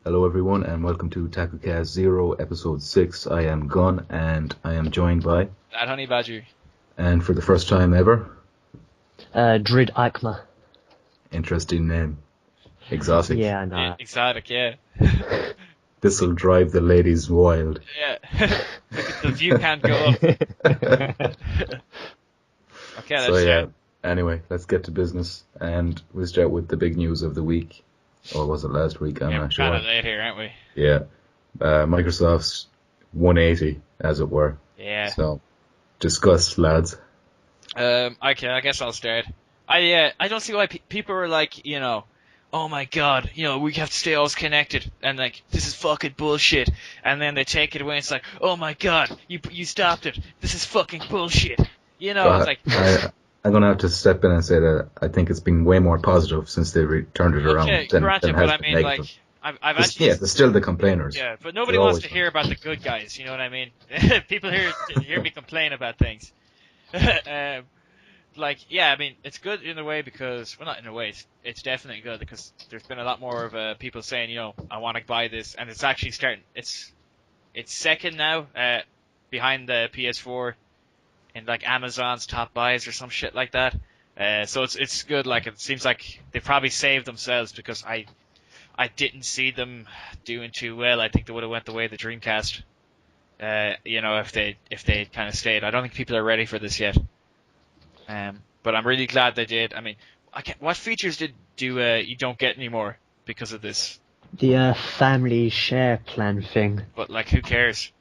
Hello everyone and welcome to TakuCast 0 episode 6. I am Gun and I am joined by... DatHon3yBadger. And for the first time ever... DrydAykma. Interesting name. Exotic. Yeah, I know. Exotic, yeah. This'll drive the ladies wild. Yeah. The view can't go up. Okay, So that's yeah, anyway, let's get to business and we'll start with the big news of the week. Or was it last week? I'm not we're sure. kind of late here, aren't we? Yeah. Microsoft's 180, as it were. Yeah. So, discuss, lads. Okay, I guess I'll start. I don't see why people are like, oh my god, we have to stay always connected, and like, this is fucking bullshit, and then they take it away and it's like, oh my god, you stopped it, this is fucking bullshit, it's like... I'm going to have to step in and say that I think it's been way more positive since they turned it around than granted, has but I been mean, negative. like, I've actually... Yeah, there's still the complainers. Yeah, but nobody wants to hear about the good guys, you know what I mean? People hear me complain about things. I mean, it's good in a way because, well, not in a way, it's definitely good because there's been a lot more of people saying, I want to buy this, and it's actually starting, it's second now, behind the PS4 in like Amazon's top buys or some shit like that. So it's good, like, it seems like they probably saved themselves because I didn't see them doing too well. I think they would have went the way of the Dreamcast, if they kind of stayed. I don't think people are ready for this yet. But I'm really glad they did. I mean, what features you don't get anymore because of this? The family share plan thing. But like, who cares?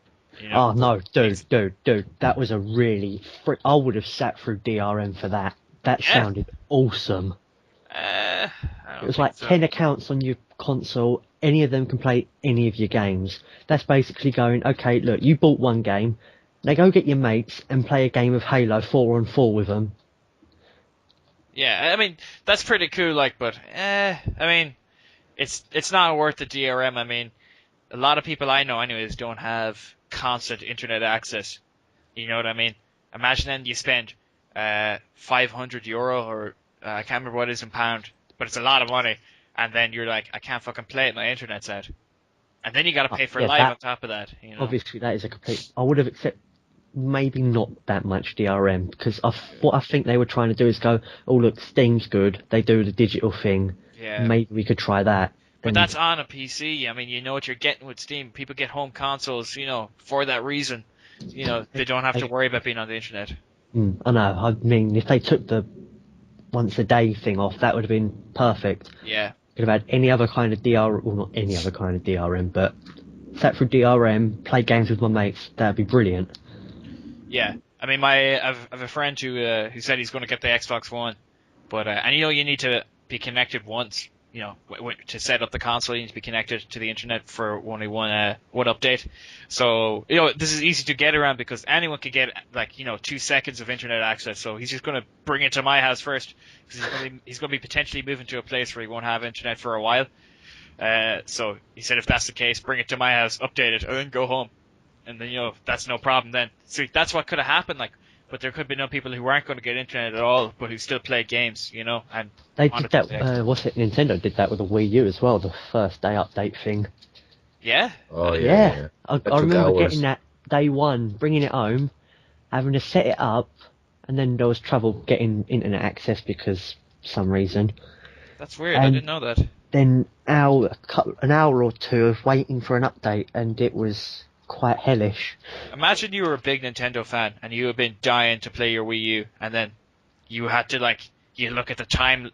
Oh no, dude, that was a really... I would have sat through DRM for that. That sounded awesome. It was like 10 accounts on your console, any of them can play any of your games. That's basically going, okay, look, you bought one game, now go get your mates and play a game of Halo 4 on 4 with them. Yeah, I mean, that's pretty cool, like, but, I mean, it's not worth the DRM. I mean, a lot of people I know anyways don't have constant internet access. You know what I mean? Imagine then you spend €500 or I can't remember what it is in pound, but it's a lot of money, and then you're like, I can't fucking play it, my internet's out. And then you gotta pay for live on top of that, Obviously that is a complete... I would have accepted maybe not that much DRM, because what I think they were trying to do is go, oh look, Steam's good, they do the digital thing, maybe we could try that. But that's on a PC. I mean, you know what you're getting with Steam. People get home consoles, for that reason. They don't have to worry about being on the internet. I know. I mean, if they took the once a day thing off, that would have been perfect. Yeah. Could have had any other kind of DRM, well, not any other kind of DRM, but sat through DRM, play games with my mates. That'd be brilliant. Yeah. I mean, I have a friend who said he's going to get the Xbox One, but and you need to be connected once. To set up the console, you need to be connected to the internet for only one update. So, this is easy to get around because anyone can get 2 seconds of internet access. So he's just going to bring it to my house first because he's going to be potentially moving to a place where he won't have internet for a while. So he said if that's the case, bring it to my house, update it, and then go home. And then, that's no problem then. So that's what could have happened, but there could be no people who aren't going to get internet at all, but who still play games, and they did that. Nintendo did that with the Wii U as well, the first day update thing. Yeah. Oh yeah. I remember getting that day one, bringing it home, having to set it up, and then there was trouble getting internet access because some reason. That's weird. I didn't know that. Then an hour or two of waiting for an update, and it was quite hellish. Imagine you were a big Nintendo fan and you had been dying to play your Wii U, and then you had to you look at the time,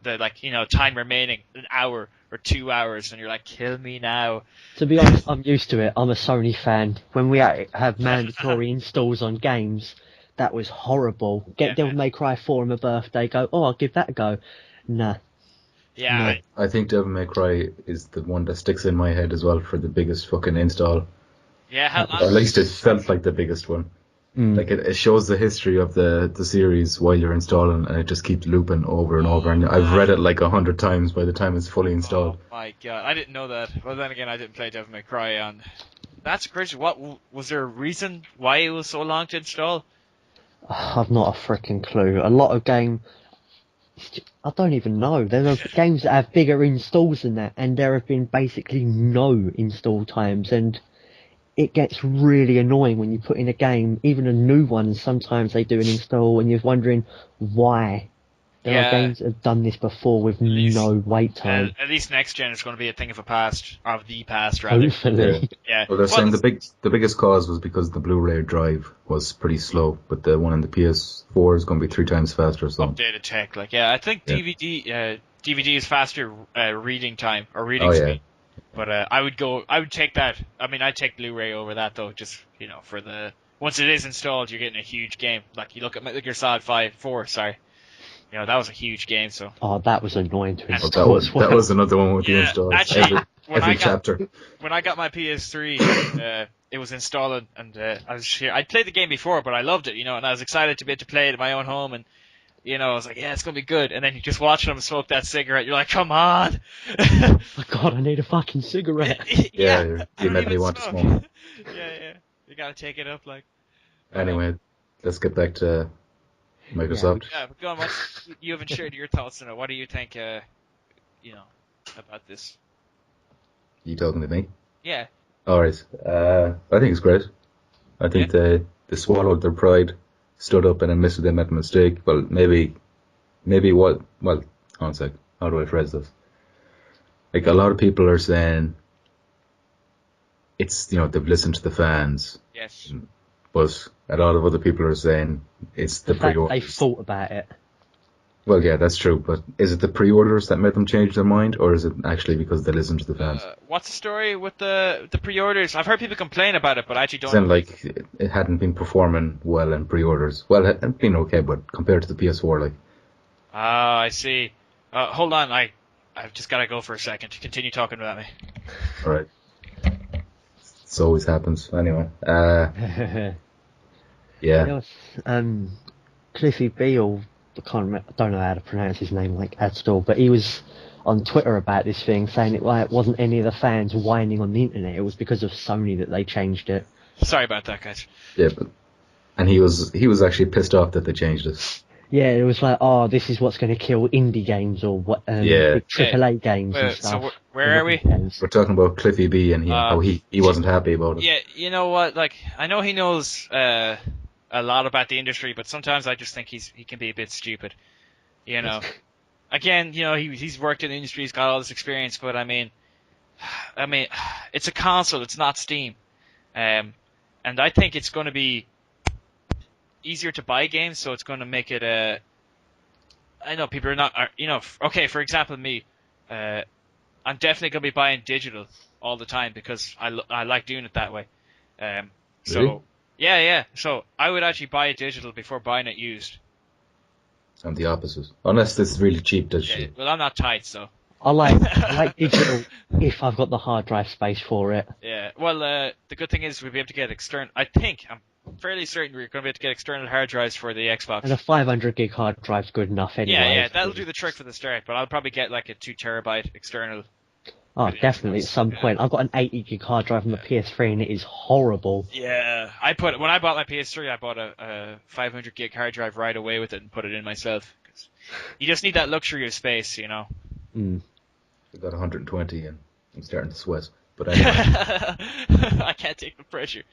time remaining, an hour or 2 hours, and you're like, kill me now. To be honest, I'm used to it. I'm a Sony fan. When we have mandatory installs on games, that was horrible. Get Devil May Cry 4 on my birthday, go, oh, I'll give that a go. Nah. Yeah. I think Devil May Cry is the one that sticks in my head as well for the biggest fucking install. Yeah, or at least it felt like the biggest one. Like it shows the history of the series while you're installing, and it just keeps looping over and over. And I've read it like 100 times by the time it's fully installed. Oh my god, I didn't know that. Well, then again, I didn't play Devil May Cry on. That's crazy. What was there a reason why it was so long to install? I've not a freaking clue. A lot of game. I don't even know. There are games that have bigger installs than that, and there have been basically no install times, and it gets really annoying when you put in a game, even a new one, sometimes they do an install, and you're wondering why. There are games that have done this before with no wait time. At least next gen is going to be a thing of the past, rather. Hopefully. Yeah. Well, they're saying the biggest cause was because the Blu-ray drive was pretty slow, but the one in the PS4 is going to be 3 times faster. So updated tech, I think DVD is faster reading time or reading speed. But I would take that. I mean, I'd take Blu-ray over that though. Just for once it is installed, you're getting a huge game. Like you look at Metal Gear Solid 4, sorry. That was a huge game. So. Oh, that was annoying to install. That was another one with the installs. Actually, every chapter. When I got my PS3, it was installed, and I'd played the game before, but I loved it, and I was excited to be able to play it in my own home, and I was like, yeah, it's gonna be good. And then you just watch them smoke that cigarette, you're like, come on! Oh God, I need a fucking cigarette. You made me want to smoke. Yeah. You gotta take it up, Anyway, let's get back to Microsoft. Yeah, but go on, you haven't shared your thoughts on it. What do you think, about this? You talking to me? Yeah. Alright. I think it's great. I think they swallowed their pride, stood up and admitted they made a mistake. Well, maybe hold on a sec. How do I phrase this? Like, a lot of people are saying it's, they've listened to the fans. Yes. But a lot of other people are saying it's the pre-orders. They thought about it. Well, yeah, that's true. But is it the pre-orders that made them change their mind, or is it actually because they listened to the fans? What's the story with the pre-orders? I've heard people complain about it, but I actually don't. Then, it hadn't been performing well in pre-orders. Well, it had been okay, but compared to the PS4, Ah, I see. Hold on, I've just got to go for a second. Continue talking about me. All right. It always happens. Anyway. Yeah. Cliffy B, or I don't know how to pronounce his name at all, but he was on Twitter about this thing, saying it wasn't any of the fans whining on the internet. It was because of Sony that they changed it. Sorry about that, guys. Yeah, and he was actually pissed off that they changed it. Yeah, it was this is what's going to kill indie games or big AAA games and stuff. So where are we? We're talking about Cliffy B and how he wasn't happy about it. Yeah, you know what? I know he knows a lot about the industry, but sometimes I just think he can be a bit stupid. Again, he's worked in the industry, he's got all this experience, but I mean, it's a console, it's not Steam, and I think it's going to be easier to buy games, so it's going to make it I know people are not, okay, for example, me, I'm definitely going to be buying digital all the time because I like doing it that way. So really? Yeah. So I would actually buy it digital before buying it used. I'm the opposite, unless it's really cheap digital. Yeah, well, I'm not tight, so. I like digital if I've got the hard drive space for it. Yeah. Well, the good thing is we'll be able to get external. I'm fairly certain we're going to be able to get external hard drives for the Xbox. And a 500 gig hard drive's good enough anyway. Yeah, that'll do the trick for the start, but I'll probably get a 2 terabyte external. Oh, definitely at some point. I've got an 80 gig hard drive on the PS3 and it is horrible. Yeah, when I bought my PS3, I bought a 500 gig hard drive right away with it and put it in myself. 'Cause you just need that luxury of space, Mm. I got 120 and I'm starting to sweat. But anyway. I can't take the pressure.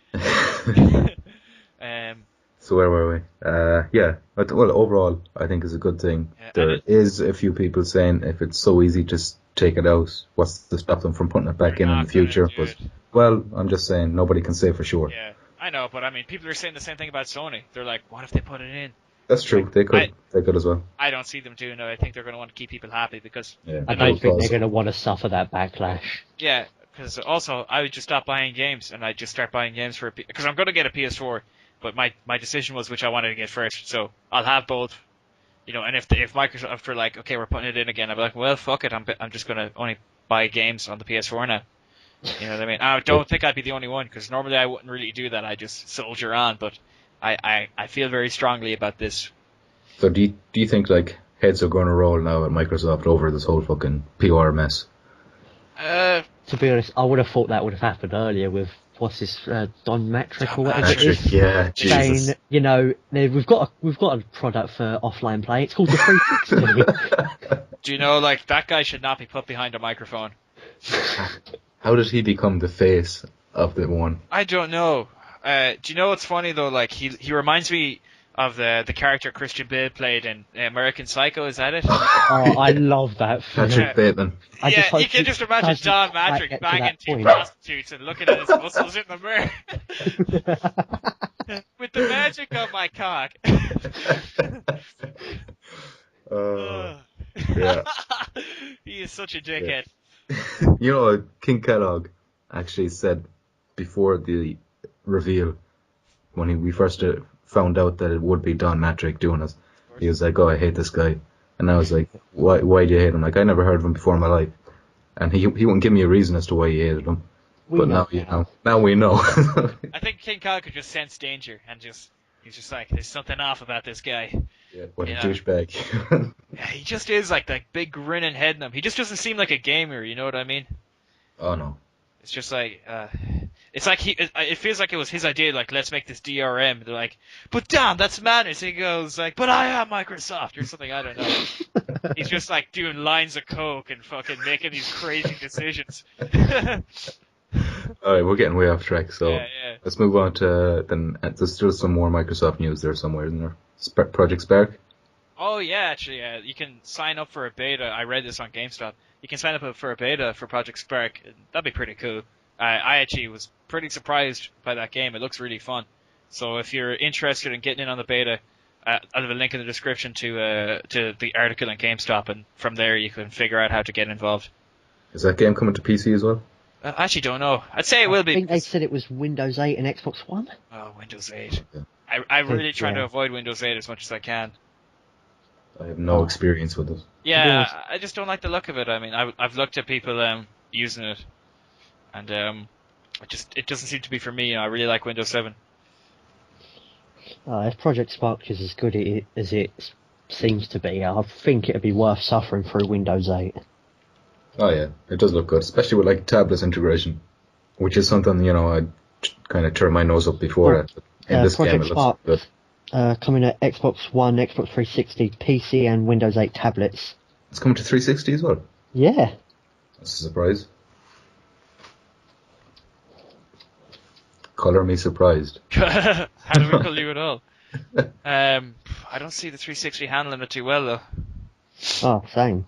So where were we? Well, overall, I think it's a good thing. Yeah, there is a few people saying if it's so easy, just take it out. What's to stop them from putting it back in the future? But, well, I'm just saying, nobody can say for sure. Yeah, I know, but I mean, people are saying the same thing about Sony. They're like, what if they put it in? That's true. They could as well. I don't see them doing it. I think they're going to want to keep people happy because... Yeah, I don't think they're going to want to suffer that backlash. Yeah, because also, I would just stop buying games and I'd just start buying games for... Because I'm going to get a PS4, but my decision was which I wanted to get first, so I'll have both. And if Microsoft are like, okay, we're putting it in again, I'll be like, well, fuck it, I'm just going to only buy games on the PS4 now. You know what I mean? I don't think I'd be the only one, because normally I wouldn't really do that. I just soldier on, but I feel very strongly about this. So do you think heads are going to roll now at Microsoft over this whole fucking PR mess? To be honest, I would have thought that would have happened earlier with what's this, Don Matrick or Don whatever it Matrick, is. yeah, Jesus. Saying, you know, we've got a product for offline play. It's called the 360. Do you know, like, that guy should not be put behind a microphone? How did he become the face of the one? I don't know. Do you know what's funny though? Like he reminds me of the character Christian Bale played in American Psycho. Is that it? Oh, I love that film. Patrick Bateman. I just Yeah, hope you can it just imagine doesn't Don quite Matrick get to banging that two point. prostitutes and looking at his muscles in the mirror. With the magic of my cock. Yeah. He is such a dickhead. You know, King Kellogg actually said before the reveal, when we first found out that it would be Don Matrick doing it, he was like, "Oh, I hate this guy," and I was like, "Why do you hate him?" Like, I never heard of him before in my life, and he wouldn't give me a reason as to why he hated him. But now you know. Now we know. I think King Kellogg could just sense danger and he's just like, there's something off about this guy. Yeah, what a Yeah. douchebag. Yeah, he just is like that big grinning head in him. He just doesn't seem like a gamer, you know what I mean? Oh no. It's just like, it's like it feels like it was his idea, like, let's make this DRM. They're like, but damn, that's madness. He goes like, but I am Microsoft or something, I don't know. He's just like doing lines of coke and fucking making these crazy decisions. Alright, we're getting way off track, so Yeah. let's move on to then. There's still some more Microsoft news there somewhere, isn't there? Project Spark. Oh yeah, actually, you can sign up for a beta. I read this on GameStop. You can sign up for a beta for Project Spark. That'd be pretty cool. I actually was pretty surprised by that game. It looks really fun. So if you're interested in getting in on the beta, I'll have a link in the description to the article on GameStop, and from there you can figure out how to get involved. Is that game coming to PC as well? I actually don't know. I'd say it will be. I think they said it was Windows 8 and Xbox One. Oh, Windows 8. Yeah. I really try to Yeah. avoid Windows 8 as much as I can. I have no experience with it. Yeah, Yours. I just don't like the look of it. I mean, I've looked at people using it, and it doesn't seem to be for me. You know, I really like Windows 7. If Project Spark is as good as it seems to be, I think it'd be worth suffering through Windows 8. Oh yeah, it does look good, especially with like tablets integration, which is something I kind of turned my nose up before. Oh, In this Project game, it Spark. looks good. Coming at Xbox One, Xbox 360, PC, and Windows 8 tablets. It's coming to 360 as well. Yeah. That's a surprise. Color me surprised. How do we call you at all? I don't see the 360 handling it too well though. Oh, same.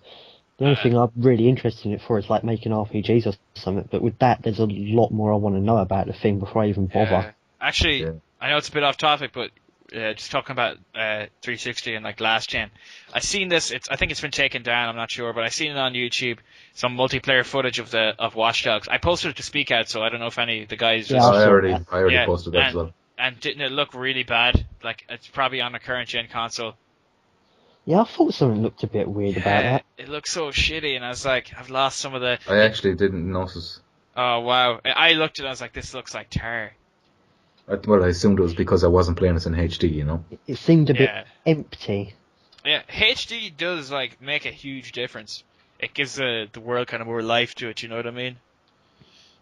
The only thing I'm really interested in it for is like making RPGs or something, but with that, there's a lot more I want to know about the thing before I even bother. Actually, Yeah. I know it's a bit off topic, but just talking about 360 and like last gen, I've seen this. I think it's been taken down. I'm not sure, but I've seen it on YouTube. Some multiplayer footage of Watch Dogs. I posted it to Speak Out, so I don't know if any of the guys. Yeah, just, I I saw already that. Yeah, posted that as well. And didn't it look really bad? Like it's probably on a current gen console. Yeah, I thought something looked a bit weird about that. It looks so shitty, and I was like, I've lost some of the. I actually didn't notice. Oh wow! I looked at it, and I was like, this looks like tar. I assumed it was because I wasn't playing it in HD, It seemed a bit Yeah. empty. Yeah, HD does like make a huge difference. It gives the world kind of more life to it. You know what I mean?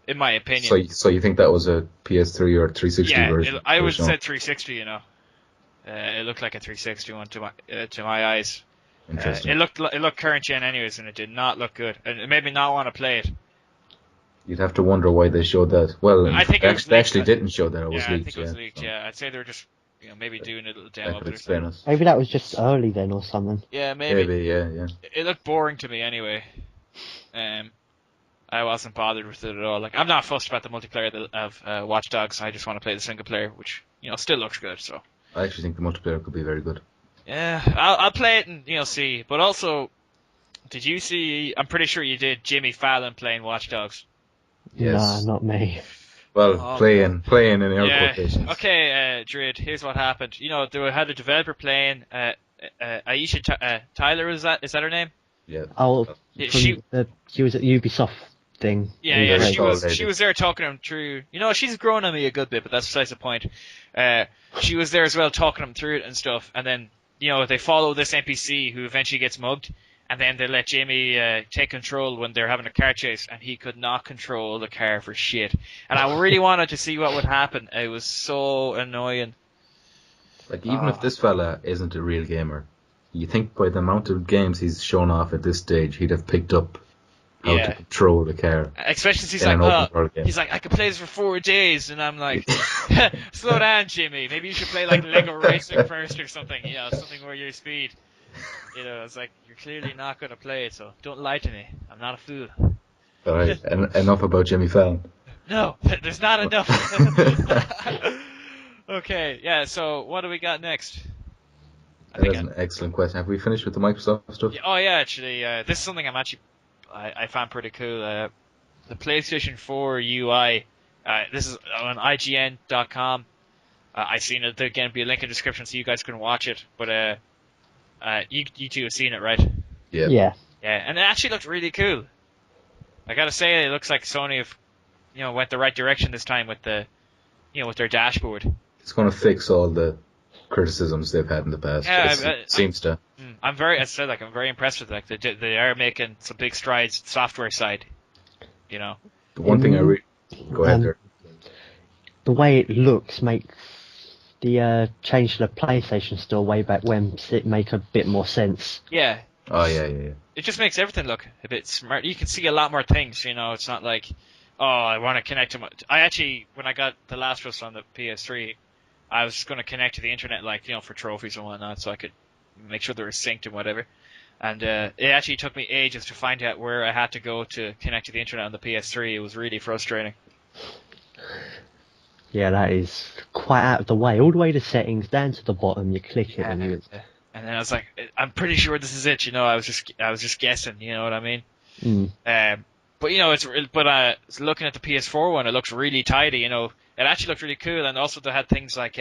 In my opinion. So you think that was a PS3 or 360 yeah, version? I would have version? said 360. You know, it looked like a 360 one to my eyes. Interesting. It looked current gen anyways, and it did not look good. And it made me not want to play it. You'd have to wonder why they showed that. Well, I think they it was they actually leaked. didn't show that it was Yeah, leaked. I think it was leaked. so Yeah, I'd say they were just maybe doing a little that demo of could it or explain something. it. Maybe that was just early then or something. Yeah, maybe. Maybe, yeah. It looked boring to me anyway. I wasn't bothered with it at all. Like I'm not fussed about the multiplayer of Watch Dogs. I just want to play the single player, which still looks good. So I actually think the multiplayer could be very good. yeah, I'll play it and see. But also, did you see? I'm pretty sure you did. Jimmy Fallon playing Watch Dogs. Yes. Nah, not me. Well, Oh, playing in air quotations. Okay, Drid. Here's what happened. They had a developer playing. Aisha Tyler is that her name? Yeah. Oh, Yeah, she was at Ubisoft thing. Yeah, Yeah, she tall was. lady. She was there talking him through. She's grown on me a good bit, but that's besides the point. She was there as well, talking him through it and stuff. And then they follow this NPC who eventually gets mugged, and then they let Jimmy take control when they're having a car chase, and he could not control the car for shit. And I really wanted to see what would happen. It was so annoying. Like, even if this fella isn't a real gamer, you think by the amount of games he's shown off at this stage, he'd have picked up how to control the car. Especially since he's like, I could play this for 4 days, and I'm like, slow down, Jimmy. Maybe you should play like Lego Racing first or something. You know, something where your speed. You know, it's like, you're clearly not going to play it, so don't lie to me. I'm not a fool. All right, enough about Jimmy Fallon. No, there's not enough. Okay, yeah, so what do we got next? That is an excellent question. Have we finished with the Microsoft stuff? Oh yeah, actually, this is something I found pretty cool. The PlayStation 4 UI. This is on IGN.com. I've seen it. There's going to be a link in the description so you guys can watch it. But you two have seen it, right? Yeah. Yeah. Yeah, and it actually looked really cool. I gotta say, it looks like Sony have, went the right direction this time with with their dashboard. It's going to fix all the criticisms they've had in the past. Yeah, it seems to. I'm very impressed with it. Like, they are making some big strides software side. The one thing I really go ahead there. The way it looks makes the change to the PlayStation Store way back when make a bit more sense. Yeah. Oh yeah. It just makes everything look a bit smart. You can see a lot more things. It's not like, oh, I want to connect to my. I actually, when I got The Last of Us on the PS3, I was just going to connect to the internet, like, for trophies and whatnot, so I could make sure they were synced and whatever. And it actually took me ages to find out where I had to go to connect to the internet on the PS3. It was really frustrating. Yeah, that is quite out of the way. All the way to settings, down to the bottom, you click it, and then I was like, I'm pretty sure this is it. I was just guessing. You know what I mean? But looking at the PS4 one, it looks really tidy. It actually looked really cool, and also they had things like,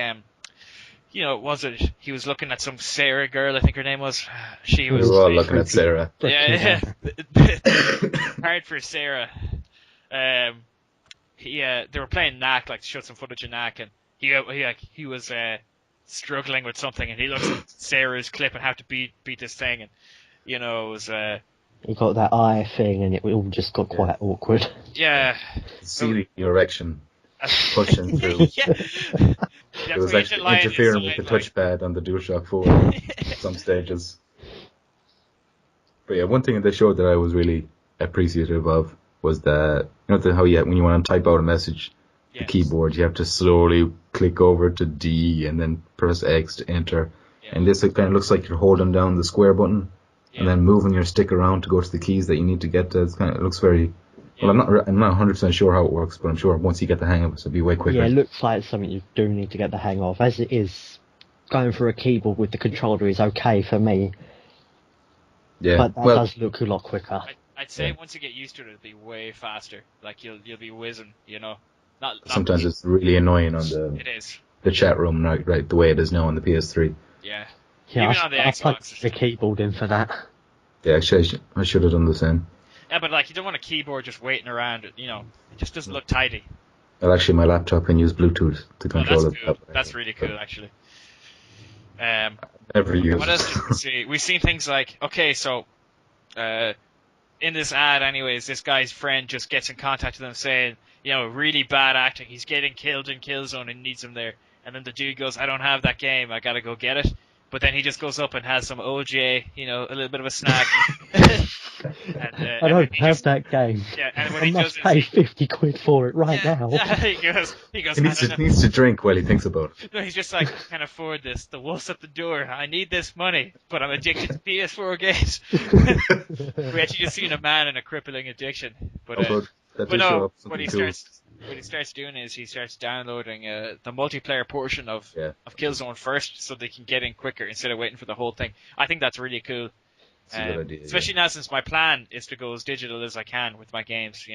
he was looking at some Sarah girl, I think her name was. We were all looking at Sarah. Yeah. Hard for Sarah. They were playing Knack, like, showed some footage of Knack, and he was struggling with something, and he looks at Sarah's clip and how to beat this thing, and it was. He got that eye thing, and it all just got quite awkward. Yeah. See the erection pushing through. It was actually interfering with the touchpad on the DualShock 4 at some stages. But yeah, one thing that they showed that I was really appreciative of was that, when you want to type out a message, the keyboard, you have to slowly click over to D and then press X to enter. Yeah. And this, it kind of looks like you're holding down the square button and then moving your stick around to go to the keys that you need to get to. It looks very... Well, I'm not 100% sure how it works, but I'm sure once you get the hang of it, it'll be way quicker. Yeah, it looks like something you do need to get the hang of. As it is, going through a keyboard with the controller is okay for me. Yeah, but that does look a lot quicker. I'd say once you get used to it, it'll be way faster. Like, you'll be whizzing, Sometimes it's really annoying on the chat room, right, the way it is now on the PS3. Yeah. Yeah, even on the Xbox. I plugged the keyboard in for that. Yeah, actually, I should have done the same. Yeah, but you don't want a keyboard just waiting around. It just doesn't look tidy. Well, actually, my laptop can use Bluetooth to control it. Cool. That's really cool, actually. Never used. What else did we see? We've seen things like, so in this ad, anyways, this guy's friend just gets in contact with him saying, really bad acting. He's getting killed in Killzone and needs him there. And then the dude goes, I don't have that game. I gotta go get it. But then he just goes up and has some OJ, a little bit of a snack. I don't have that game. Yeah, and when I must pay 50 quid for it now. he goes. He needs to drink while he thinks about it. No, he's just like, I can't afford this. The wolf's at the door. I need this money, but I'm addicted to PS4 games. We actually just seen a man in a crippling addiction. But what he starts doing is he starts downloading the multiplayer portion of Killzone first, so they can get in quicker instead of waiting for the whole thing. I think that's really cool. Especially now, since my plan is to go as digital as I can with my games,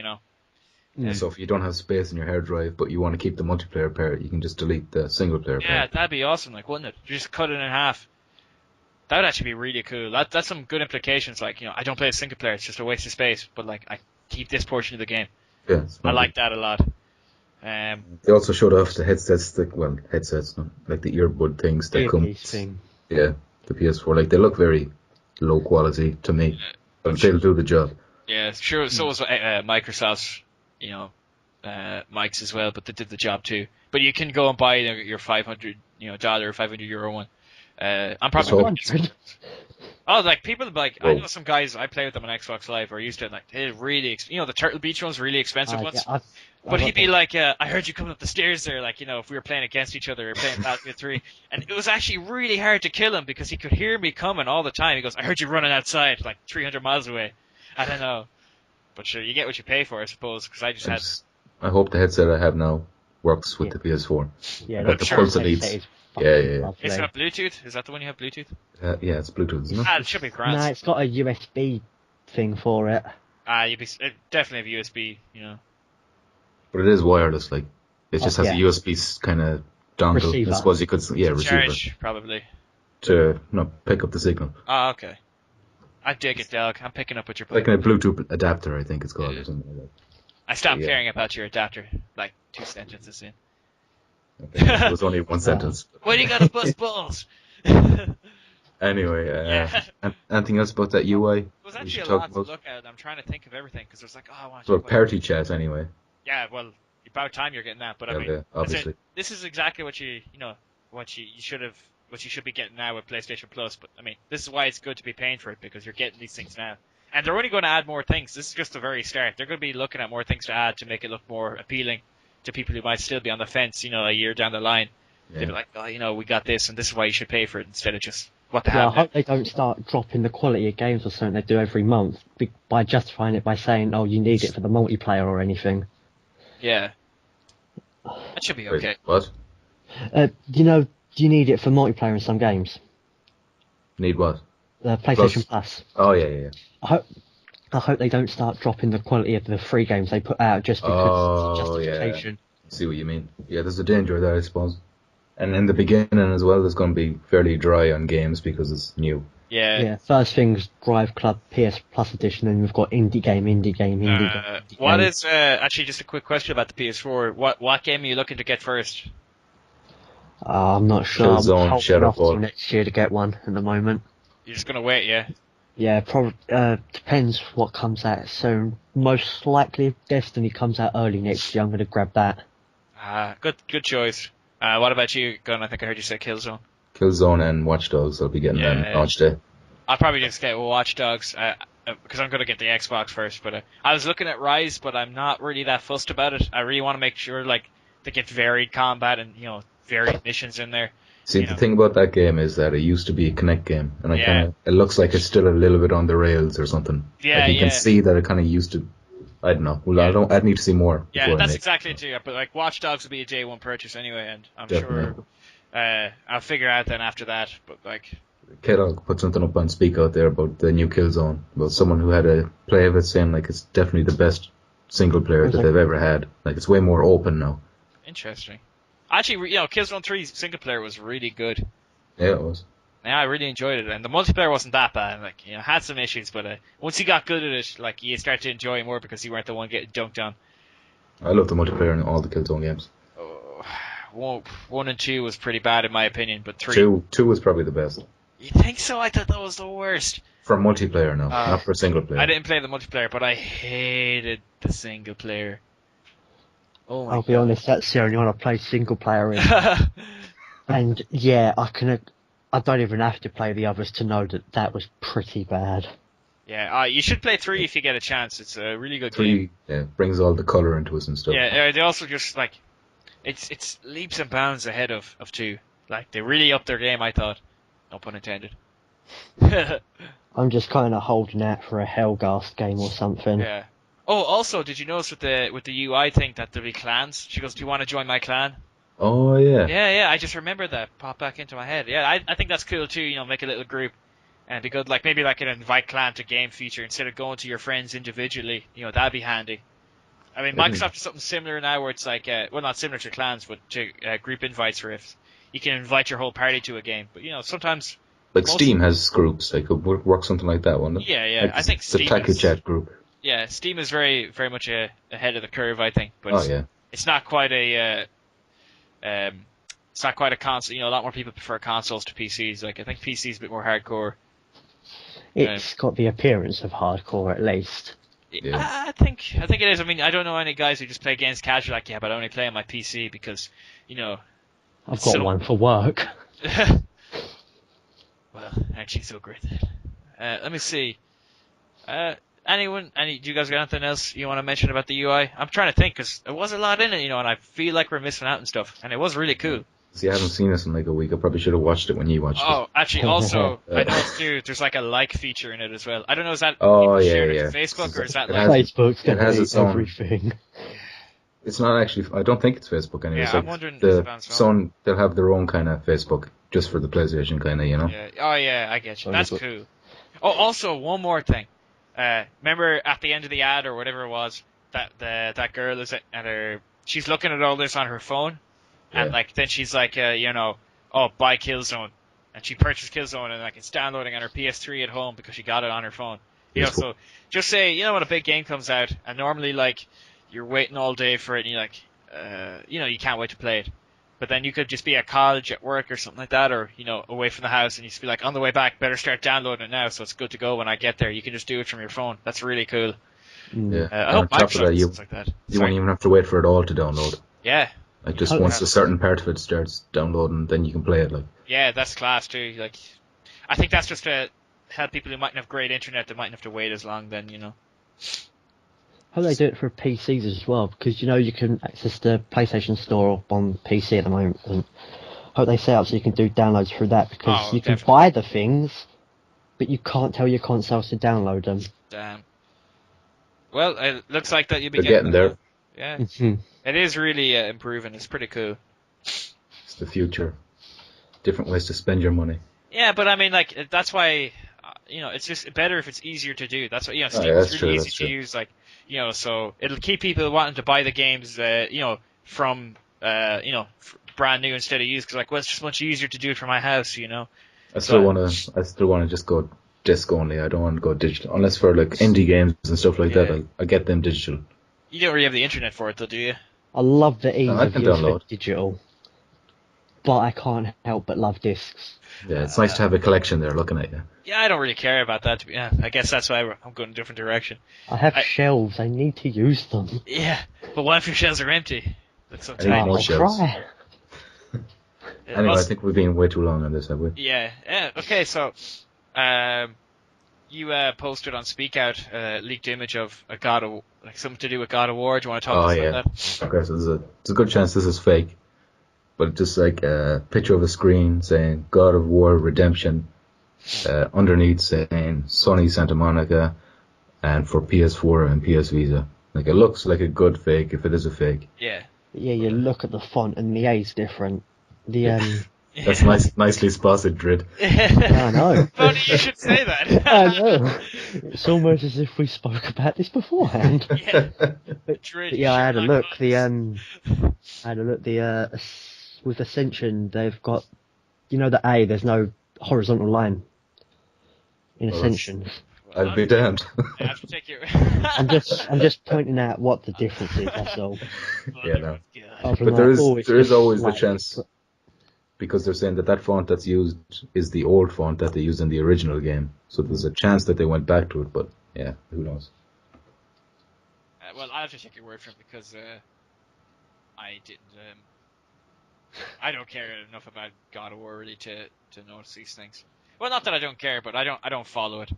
So if you don't have space in your hard drive, but you want to keep the multiplayer part, you can just delete the single player part. Yeah, that'd be awesome, wouldn't it? Just cut it in half. That would actually be really cool. That's some good implications. I don't play a single player; it's just a waste of space. But I keep this portion of the game. Yeah, I like that a lot. They also showed off the headsets, like the earbud things that come. Thing. Yeah, the PS4. They look very low quality to me, but they'll do the job. Yeah, sure. So was Microsoft's, mics as well, but they did the job too. But you can go and buy your $500, dollar or €500 one. I'm probably So- going to get some. Oh, like people like I Whoa. know some guys I play with them on Xbox Live or used to like they're really the Turtle Beach ones really expensive ones. Yeah, But he'd be like, I heard you coming up the stairs there, like, if we were playing against each other or playing Battlefield 3. And it was actually really hard to kill him because he could hear me coming all the time. He goes, I heard you running outside, like 300 miles away. I don't know. But sure, you get what you pay for, I suppose, because I just had... I hope the headset I have now works with the PS4. Yeah, Got the sure. pulse it needs. Yeah. It's got Bluetooth? Is that the one you have Bluetooth? Yeah, it's Bluetooth, isn't it? It should be grand. No, it's got a USB thing for it. It definitely have USB, But it is wireless, like it just has a USB kind of dongle. Receiver. I suppose you could, receiver Charge, probably. to pick up the signal. Oh, okay. I dig it, dog. I'm picking up what you're Like putting. a Bluetooth adapter, I think it's called, or something like I stopped Yeah. caring about your adapter, like 2 sentences in. that. Okay. It was only one sentence. Why do you gotta bust balls? Anyway, Yeah. anything else about that UI? It was we actually should a talk lot to about? look at. I'm trying to think of everything because there's like, I want to. Well, party chat anyway. Yeah, well, about time you're getting that. But I Yeah, mean, yeah, obviously. this is exactly what you should be getting now with PlayStation Plus. But I mean, this is why it's good to be paying for it because you're getting these things now, and they're only going to add more things. This is just the very start. They're going to be looking at more things to add to make it look more appealing to people who might still be on the fence. A year down the line, Yeah. they'll be like, we got this, and this is why you should pay for it instead of just what they Yeah, I have. now. hope they don't start dropping the quality of games or something they do every month by justifying it by saying, oh, you need it for the multiplayer or anything. Yeah, that should be Wait, okay. what? Do you need it for multiplayer in some games? Need what? PlayStation Plus. Oh yeah. I hope they don't start dropping the quality of the free games they put out just because it's justification. See what you mean. Yeah, there's a danger of that, I suppose. And in the beginning as well, it's going to be fairly dry on games because it's new. Yeah. First thing's Drive Club PS Plus edition, and we've got indie game. What is actually just a quick question about the PS4? What game are you looking to get first? I'm not sure. I'm Killzone, holding Shadowfall. off till next year to get one at the moment. You're just gonna wait, yeah? Yeah, probably depends what comes out soon. Most likely, if Destiny comes out early next year, I'm going to grab that. Good choice. What about you, Gunn? I think I heard you say Killzone. Killzone and Watch Dogs, I'll be getting them launch day. I'll probably just get Watch Dogs because I'm gonna get the Xbox first. But I was looking at Rise, but I'm not really that fussed about it. I really want to make sure they get varied combat and varied missions in there. See, the thing about that game is that it used to be a Kinect game, and it looks like it's still a little bit on the rails or something. Yeah, like you can see that it kind of used to. I don't know. Well, I'd need to see more. Yeah, before that's exactly it too. But Watch Dogs will be a day one purchase anyway, and I'm sure I'll figure out then after that. But Kellogg put something up on Speak Out there about the new Killzone, about someone who had a play of it saying it's definitely the best single player that they've ever had. It's way more open now. Interesting. Actually, Killzone 3 single player was really good. Yeah, it was. Yeah, I really enjoyed it, and the multiplayer wasn't that bad. Had some issues, but once you got good at it, you start to enjoy it more because you weren't the one getting dunked on. I love the multiplayer in all the Killzone games. 1 and 2 was pretty bad in my opinion, but 3. 2 was probably the best. You think so? I thought that was the worst. For multiplayer now, not for single player. I didn't play the multiplayer, but I hated the single player. Oh my I'll be honest, that's the only one I play single player in. And yeah, I don't even have to play the others to know that was pretty bad. Yeah, you should play 3 if you get a chance. It's a really good 3 game. brings all the colour into it and stuff. Yeah, they also just it's leaps and bounds ahead of 2. They really upped their game, I thought. No pun intended. I'm just kind of holding out for a Hellgast game or something. Yeah. Oh, also, did you notice with the UI thing that there'll be clans? She goes, "Do you want to join my clan?" Oh yeah. Yeah. I just remembered that pop back into my head. Yeah, I think that's cool too. Make a little group, and be good. Maybe an invite clan to game feature instead of going to your friends individually. That'd be handy. I mean, Microsoft does something similar now, where it's not similar to clans, but to group invites, for if you can invite your whole party to a game. But sometimes. Steam has groups. They could work something like that, wouldn't it? Yeah. I think the Steam TakuCast group. Yeah, Steam is very, very much ahead of the curve, I think. But it's not quite a console. A lot more people prefer consoles to PCs. I think PC is a bit more hardcore. It's got the appearance of hardcore, at least. Yeah. I think it is. I mean, I don't know any guys who just play games casual like, yeah, but I only play on my PC because, you know. I've got one for work. Well, actually, so great. Let me see. Do you guys got anything else you want to mention about the UI? I'm trying to think because there was a lot in it, you know, and I feel like we're missing out and stuff, and it was really cool. See, I haven't seen this in like a week. I probably should have watched it when you watched it. Oh, actually, also, I noticed too, there's like a like feature in it as well. I don't know, is that Oh, people yeah, sharing yeah. it to Facebook, or is that It like... Facebook's it has its own- everything. It's not actually. I don't think it's Facebook anyway. Yeah, It's I'm like wondering, is the it on its own? Sony, they'll have their own kind of Facebook just for the PlayStation kind of, you know. Yeah. Oh, yeah, I get you. Sony That's book. cool. Oh, also, one more thing. Remember at the end of the ad, or whatever it was, that girl is she's looking at all this on her phone, and Yeah. like then she's like, oh, buy Killzone, and she purchased Killzone, and like it's downloading on her PS3 at home because she got it on her phone. You know, Yes. so just say, you know, when a big game comes out, and normally like you're waiting all day for it, and you're like, you can't wait to play it. But then you could just be at college, at work, or something like that, or, you know, away from the house, and you just be like, on the way back, better start downloading it now, so it's good to go when I get there. You can just do it from your phone. That's really cool. Yeah. I And hope on top of Microsoft that, does you things like that. you Sorry. won't even have to wait for it all to download. Yeah, Like just Oh, once yeah. a certain part of it starts downloading, then you can play it. Like yeah, that's class too. Like, I think that's just to help people who mightn't have great internet, that mightn't have to wait as long then, you know. How do they do it for PCs as well? Because, you know, you can access the PlayStation Store on PC at the moment. And how they set up so you can do downloads through that, because Oh, you can definitely. buy the things, but you can't tell your consoles to download them. Damn. Well, it looks like that you'll be they're getting there. Yeah, Mhm. it is really improving. It's pretty cool. It's the future. Different ways to spend your money. Yeah, but I mean, like, that's why, it's just better if it's easier to do. That's what, Oh, Steam yeah, is that's really true, easy that's to true. use, like, so it'll keep people wanting to buy the games, from, brand new instead of used, because, like, well, it's just much easier to do it from my house, you know? I still want to just go disc only. I don't want to go digital unless for like indie games and stuff like that. Yeah. I get them digital. You don't really have the internet for it, though, do you? I love the ease I of can use for download. digital, but I can't help but love discs. Yeah, it's nice to have a collection there looking at you. Yeah, I don't really care about that, I guess that's why I'm going a different direction. I have shelves, I need to use them. Yeah, but what if your shelves are empty? That's so I need tiny. more I'll shelves. try. Anyway, I think we've been way too long on this, have we? Yeah. Okay. So, you posted on Speak Out a leaked image of a something to do with God of War. Do you want to talk Oh to us yeah. about that? Okay, so there's a good chance this is fake, but it's just like a picture of a screen saying God of War Redemption, underneath saying Sony Santa Monica, and for PS4 and PS Vita. Like it looks like a good fake if it is a fake. Yeah. Yeah, you look at the font and the A's different. The That's nicely spotted, Drid. I know. Funny you should say that. I know. It's almost as if we spoke about this beforehand. Yeah. But yeah, I had a look. With Ascension, they've got, the A. There's no horizontal line in Well, Ascension. I'd be damned. I have to take your. I'm just pointing out what the difference is. That's all. Yeah, no. Other than But there that, is it's always the flat. chance, because they're saying that font that's used is the old font that they used in the original game. So there's a chance that they went back to it, but yeah, who knows? Well, I'll have to take your word for it because I didn't. I don't care enough about God of War really to notice these things. Well, not that I don't care, but I don't follow it.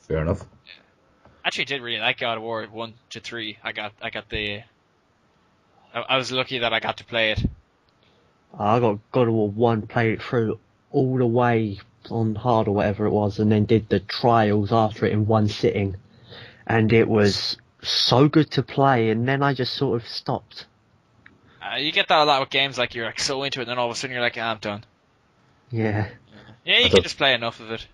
Fair enough. Actually, I did really like God of War 1 to 3. I was lucky that I got to play it. I got God of War 1, played it through all the way on hard or whatever it was, and then did the trials after it in one sitting. And it was so good to play, and then I just sort of stopped. You get that a lot with games, like you're like so into it, and then all of a sudden you're like, I'm done. Yeah. Yeah, you can just play enough of it.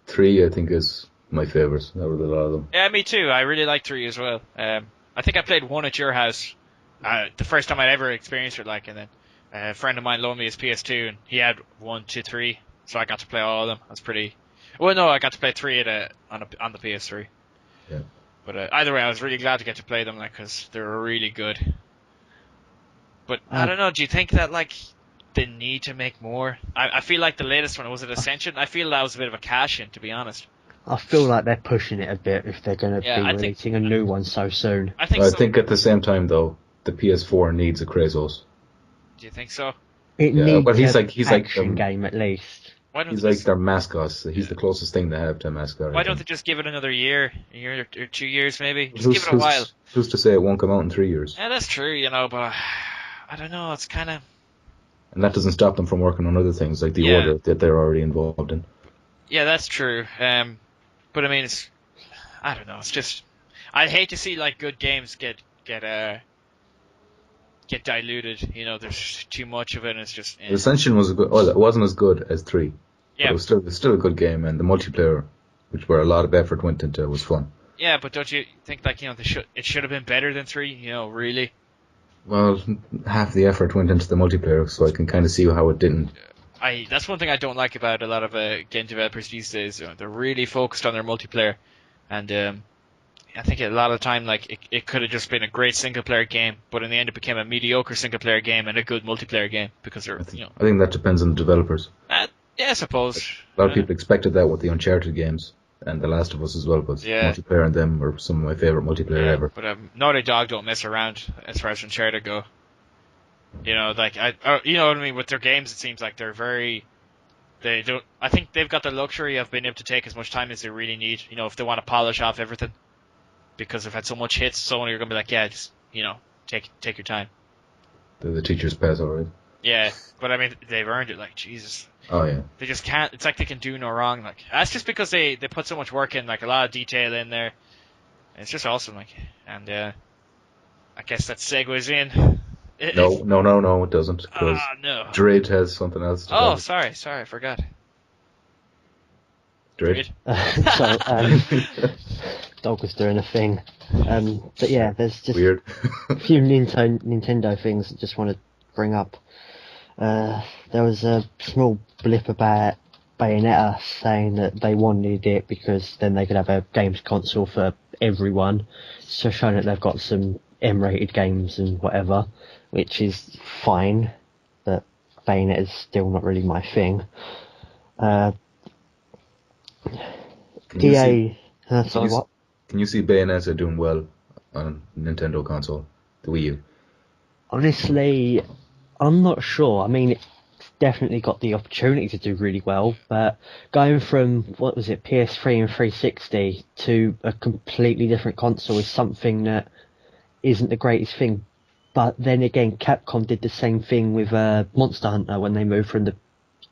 3, I think, is my favourite. There was a lot of them. Yeah, me too. I really like 3 as well. I think I played 1 at your house. The first time I'd ever experienced it, and then a friend of mine loaned me his PS2, and he had 1, 2, 3, so I got to play all of them. That's pretty. Well, no, I got to play 3 on the PS3. Yeah. But either way, I was really glad to get to play them, because they were really good. But I don't know. Do you think that they need to make more? I feel like the latest one was it Ascension. I feel that was a bit of a cash in, to be honest. I feel like they're pushing it a bit if they're going to Yeah, be releasing a new one so soon. I think I so. think at the same time though, the PS4 needs a Kratos. Do you think so? It Yeah, needs but he's an like action game at least. Why don't he's they like just, their mascot. So he's the closest thing they have to a mascot. why don't they just give it another year or 2 years maybe? Just Who's, give it a while. who's to say it won't come out in 3 years? Yeah, that's true, but I don't know. It's kind of. And that doesn't stop them from working on other things like the Yeah. Order that they're already involved in. Yeah, that's true. But I mean, I don't know. It's just, I'd hate to see like good games get diluted. There's too much of it, and it's just. Ascension was it wasn't as good as 3. Yeah. But it was still a good game, and the multiplayer, where a lot of effort went into, was fun. Yeah, but don't you think like it should have been better than 3? Really. Well, half the effort went into the multiplayer, so I can kind of see how it didn't. That's one thing I don't like about a lot of game developers these days. They're really focused on their multiplayer, and I think a lot of the time like it could have just been a great single player game, but in the end it became a mediocre single player game and a good multiplayer game because they're I think that depends on the developers. Yeah, I suppose. A lot of people expected that with the Uncharted games and The Last of Us as well, because multiplayer and them are some of my favourite multiplayer ever. But Naughty Dog don't mess around as far as Uncharted go. You know what I mean? With their games, it seems like they're very. They don't. I think they've got the luxury of being able to take as much time as they really need. If they want to polish off everything, because they've had so much hits, so you're gonna be like, yeah, just take your time. The teachers pass alright. Yeah, but I mean, they've earned it. Like Jesus. Oh yeah. They just can't. It's like they can do no wrong. Like that's just because they put so much work in, like a lot of detail in there. It's just awesome. Like, and I guess that segues in. No, it doesn't. Because no. Dryd has something else to Oh, talk. sorry, I forgot. Dryd. So, dog was doing a thing. But yeah, there's just Weird. a few Nintendo things I just want to bring up. There was a small blip about Bayonetta saying that they wanted it because then they could have a games console for everyone. So showing that they've got some M-rated games and whatever, which is fine, but Bayonetta is still not really my thing. EA... sorry, what? Can you see Bayonetta doing well on a Nintendo console? The Wii U? Honestly, I'm not sure. I mean, it's definitely got the opportunity to do really well, but going from, what was it, PS3 and 360 to a completely different console is something that isn't the greatest thing. But then again, Capcom did the same thing with Monster Hunter when they moved from the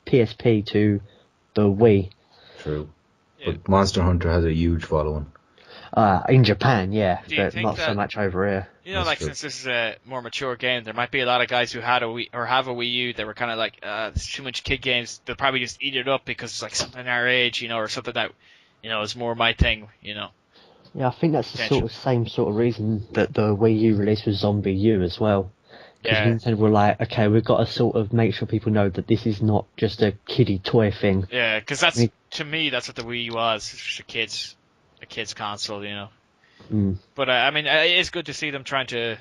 PSP to the Wii. True. Yeah. But Monster Hunter has a huge following. In Japan, yeah, Do you but think not so that- much over here. That's true. Since this is a more mature game, there might be a lot of guys who had a Wii or have a Wii U that were kind of like, there's too much kid games. They'll probably just eat it up because it's like something our age, or something that, is more my thing, Yeah, I think that's the Potential. same sort of reason that the Wii U released with Zombie U as well. Because Yeah. Nintendo were like, okay, we've got to sort of make sure people know that this is not just a kiddie toy thing. Yeah, because that's, I mean- to me, that's what the Wii U was. It's just a kid's console, Mm. But I mean, it is good to see them trying to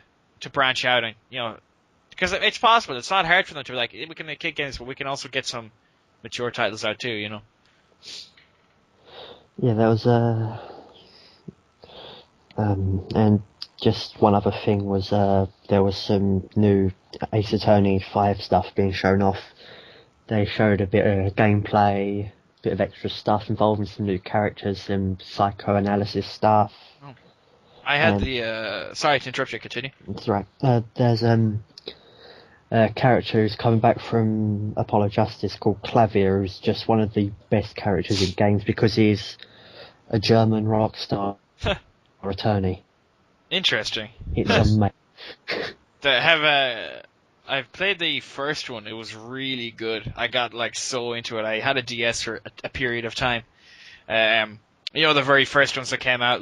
branch out and because it's possible. It's not hard for them to be like, we can make kid games, but we can also get some mature titles out too. Yeah, there was and just one other thing was there was some new Ace Attorney 5 stuff being shown off. They showed a bit of gameplay, bit of extra stuff involving some new characters, some psychoanalysis stuff. I had the sorry to interrupt you. Continue. That's right. There's a character who's coming back from Apollo Justice called Clavier, who's just one of the best characters in games because he's a German rock star or attorney. Interesting. It's amazing. I've played the first one. It was really good. I got like so into it. I had a DS for a period of time. The very first ones that came out,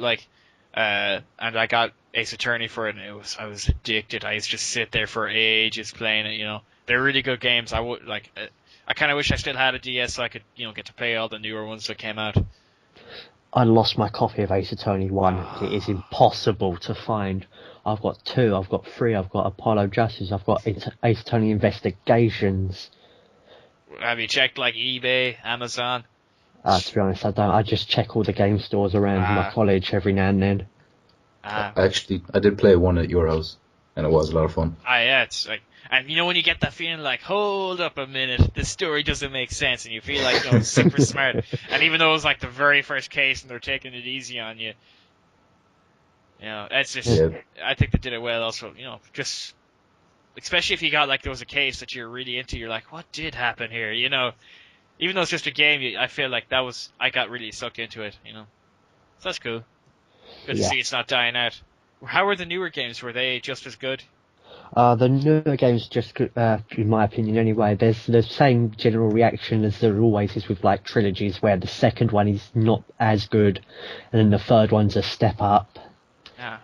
and I got Ace Attorney for it, and I was addicted. I used to just sit there for ages playing it. They're really good games. I would I kind of wish I still had a DS so I could get to play all the newer ones that came out. I lost my copy of Ace Attorney 1. It is impossible to find. I've got 2, I've got 3, I've got Apollo Justice, I've got Ace Attorney Investigations. Have you checked like eBay, Amazon? To be honest, I don't. I just check all the game stores around my college every now and then. Actually, I did play one at your house, and it was a lot of fun. Yeah, it's like, and you know when you get that feeling like, hold up a minute, this story doesn't make sense, and you feel like, super smart. And even though it was like the very first case and they're taking it easy on you, it's just, I think they did it well also, just, especially if you got like, there was a case that you're really into, you're like, what did happen here, Even though it's just a game, I feel like I got really sucked into it, So that's cool. Good to see it's not dying out. How were the newer games? Were they just as good? The newer games just, in my opinion anyway, there's the same general reaction as there always is with like trilogies, where the second one is not as good, and then the third one's a step up.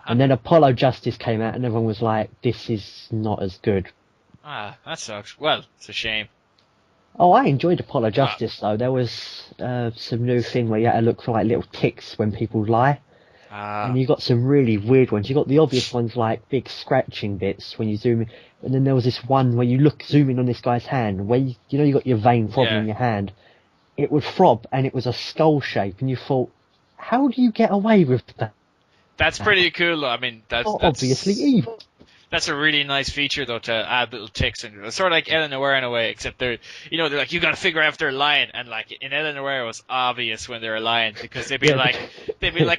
And then Apollo Justice came out and everyone was like, this is not as good. That sucks. Well, it's a shame. Oh, I enjoyed Apollo Justice though. There was some new thing where you had to look for like little ticks when people lie. And you got some really weird ones. You got the obvious ones like big scratching bits when you zoom in. And then there was this one where you zoom in on this guy's hand, where you got your vein throbbing in your hand. It would throb and it was a skull shape, and you thought, how do you get away with that? That's pretty cool though. I mean, that's obviously evil. That's a really nice feature though, to add little ticks into it. It's sort of like Ellen Noir in a way, except they're like, you gotta figure out if they're lying, and like in Ellen Noir it was obvious when they were lying, because they'd be like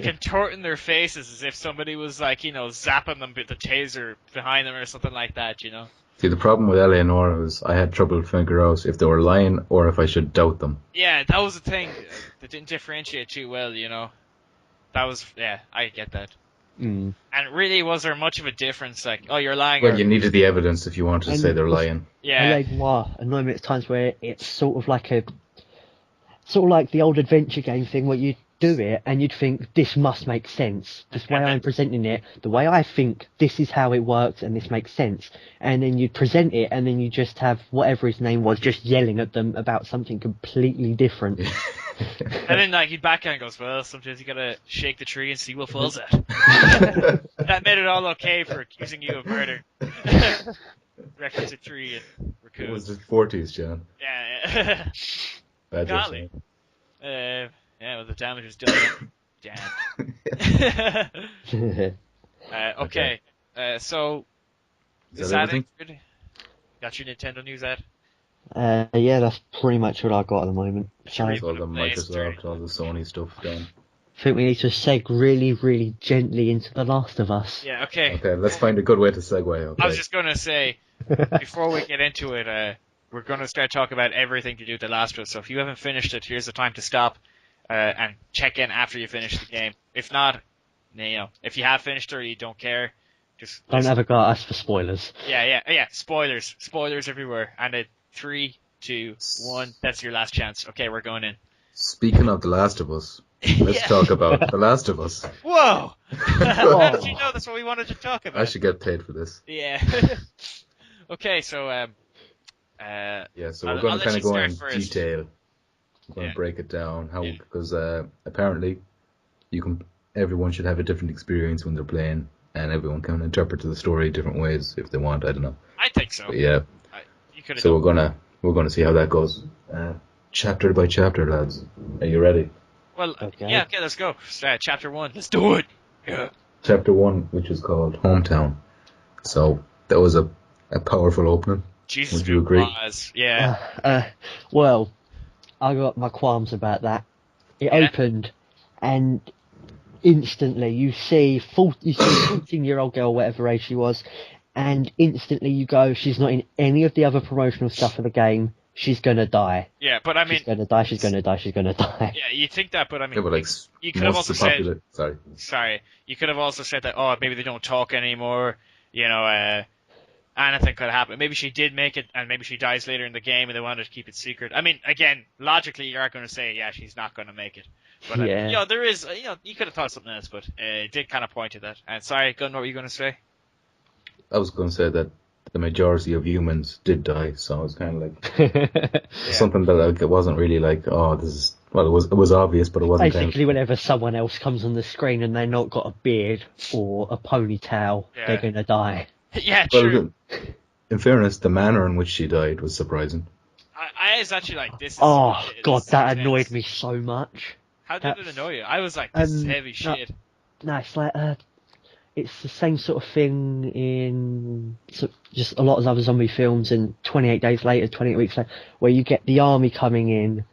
contorting their faces as if somebody was like, zapping them with the taser behind them or something like that, See, the problem with Eleanor was I had trouble figuring out if they were lying or if I should doubt them. Yeah, that was the thing. They didn't differentiate too well, That was, I get that. Mm. And really, was there much of a difference? Like, oh, you're lying. Well, you needed the evidence if you wanted to say they're lying. Yeah. Annoying me at times where it's sort of like the old adventure game thing where you do it and you'd think this must make sense. This way I'm presenting it, the way I think this is how it works and this makes sense. And then you'd present it and then you just have whatever his name was just yelling at them about something completely different. And then like he'd back and goes, well, sometimes you gotta shake the tree and see what falls out. That made it all okay for accusing you of murder. Reference a tree and raccoon. It was the 40s, John. Yeah. Bad Golly. Well, the damage was done. Damn. Okay. So is that everything? It? Got your Nintendo news ad? Yeah, that's pretty much what I got at the moment. So, all the Microsoft, all the Sony stuff done. I think we need to seg really, really gently into The Last of Us. Yeah, okay. Okay, let's find a good way to segue. Okay. I was just going to say, before we get into it, we're going to start talking about everything to do with The Last of Us. So if you haven't finished it, here's the time to stop and check in after you finish the game. If not, if you have finished it or you don't care, just don't ever go at us for spoilers. Yeah. Spoilers everywhere. And 3, 2, 1. That's your last chance. Okay, we're going in. Speaking of The Last of Us, let's talk about The Last of Us. Whoa! How did you know that's what we wanted to talk about? I should get paid for this. Yeah. Okay, so so we're going to kind of go in detail. We're going to break it down because apparently everyone should have a different experience when they're playing, and everyone can interpret the story different ways if they want. I don't know. I think so. But yeah. So we're gonna see how that goes, chapter by chapter, lads. Are you ready? Well, okay, let's go. Chapter 1, let's do it. Yeah. Chapter 1, which is called Hometown. So that was a powerful opening. Jesus, would you agree? Yeah. Well, I got my qualms about that. It opened, and instantly you see 14-year-old girl, whatever age she was. And instantly you go, she's not in any of the other promotional stuff of the game. She's gonna die. Yeah, but I mean... She's gonna die. Yeah, you think that, but I mean... Yeah, but you could have also said... Sorry. You could have also said that, maybe they don't talk anymore, anything could happen. Maybe she did make it, and maybe she dies later in the game, and they wanted to keep it secret. I mean, again, logically, you are going to say, yeah, she's not going to make it. But, there is, you could have thought something else, but it did kind of point to that. And sorry, Gunn, what were you going to say? I was going to say that the majority of humans did die, so it was kind of like something that it wasn't really like, this is... Well, it was obvious, but it wasn't... Basically, whenever someone else comes on the screen and they're not got a beard or a ponytail, they're going to die. Yeah, true. Well, in fairness, the manner in which she died was surprising. I was actually like, this is. Oh this god, is that intense. annoyed me so much. How did it annoy you? I was like, this is heavy shit. No, it's like it's the same sort of thing in just a lot of other zombie films. And 28 days later, 28 weeks later, where you get the army coming in,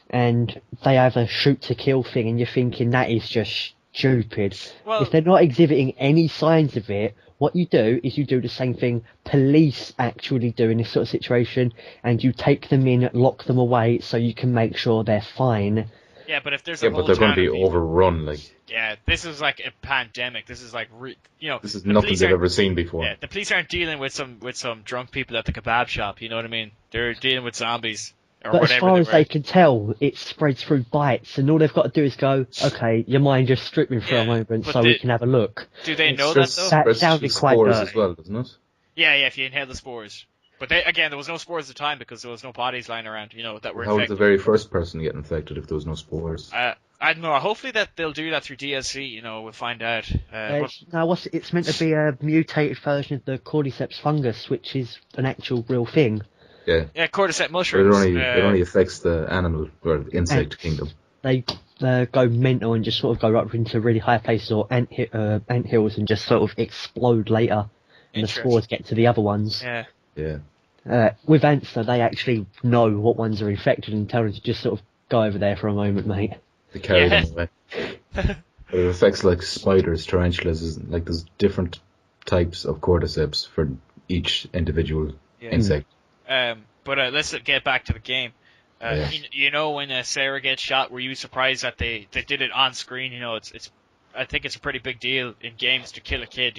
and they have a shoot to kill thing, and you're thinking that is just stupid. Well- if they're not exhibiting any signs of it, what you do is you do the same thing police actually do in this sort of situation, and you take them in, lock them away, so you can make sure they're fine. Yeah, but if there's Yeah, a but whole they're going town to be of people- overrun. Like, Yeah, this is like a pandemic. This is like, this is the nothing police they've aren't- ever seen before. Yeah, the police aren't dealing with some drunk people at the kebab shop. You know what I mean? They're dealing with zombies or But as whatever. far they as were. they can tell, it spreads through bites, and all they've got to do is go, okay, your mind just strip me for Yeah, a moment but so we can have a look. Do they know It's that though? That spreads sounded through quite spores dirty. as well, doesn't it? Yeah, if you inhale the spores. But there was no spores at the time because there was no bodies lying around, that were How was infected. the very first person to get infected if there was no spores? I don't know. Hopefully that they'll do that through DLC. We'll find out. It's meant to be a mutated version of the cordyceps fungus, which is an actual real thing. Yeah. Yeah, cordyceps But mushrooms. it only affects the animal or the insect Ants. kingdom. They go mental and just sort of go up into really high places or ant hills and just sort of explode later. And the Interesting. spores get to the other ones. Yeah. Yeah. With ants, though, they actually know what ones are infected and tell them to just sort of go over there for a moment, mate. They carry Yeah. them away. But it affects like spiders, tarantulas, like there's different types of cordyceps for each individual Yeah. insect. But let's get back to the game. Yeah. When Sarah gets shot, were you surprised that they did it on screen? I think it's a pretty big deal in games to kill a kid.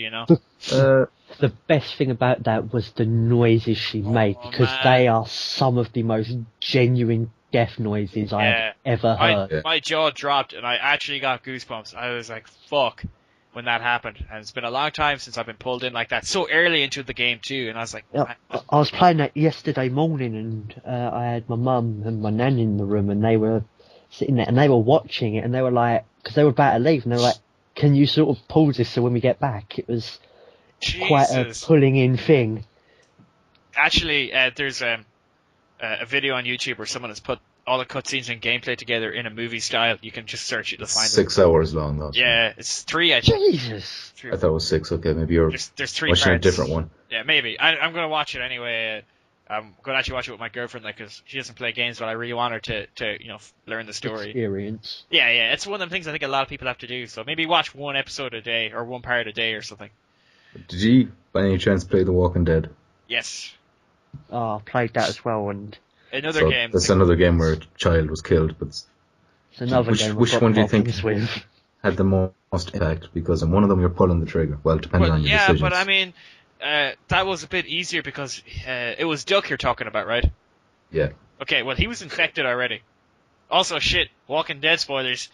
The best thing about that was the noises she made, because man. they are some of the most genuine death noises I've ever heard. My jaw dropped and I actually got goosebumps. I was like, fuck, when that happened. And it's been a long time since I've been pulled in like that, so early into the game too. And I was like, Yeah, I was playing that yesterday morning, and I had my mum and my nan in the room, and they were sitting there, and they were watching it, and they were like, because they were about to leave, and they were like, can you sort of pause this so when we get back? It was quite a Jesus. pulling in thing. Actually, there's a video on YouTube where someone has put all the cutscenes and gameplay together in a movie style. You can just search it to find it. 6 hours long though. Yeah, it's 3, I think. Jesus! Three. I thought it was 6. Okay, maybe you're There's 3 watching parts. a different one. Yeah, maybe. I'm going to watch it anyway. I'm going to actually watch it with my girlfriend, because she doesn't play games, but I really want her to learn the story. Experience. Yeah, it's one of the things I think a lot of people have to do. So maybe watch one episode a day or one part a day or something. Did you, by any chance, play The Walking Dead? Yes. Oh, I played that as well, and Another game. That's another game where a child was killed, but it's another game which I've got one do you think problems with. had the most impact? Because in one of them you're pulling the trigger. Well, depending on your decisions. but I mean, that was a bit easier because it was Duck you're talking about, right? Yeah. Okay, well, he was infected already. Also, shit, Walking Dead spoilers.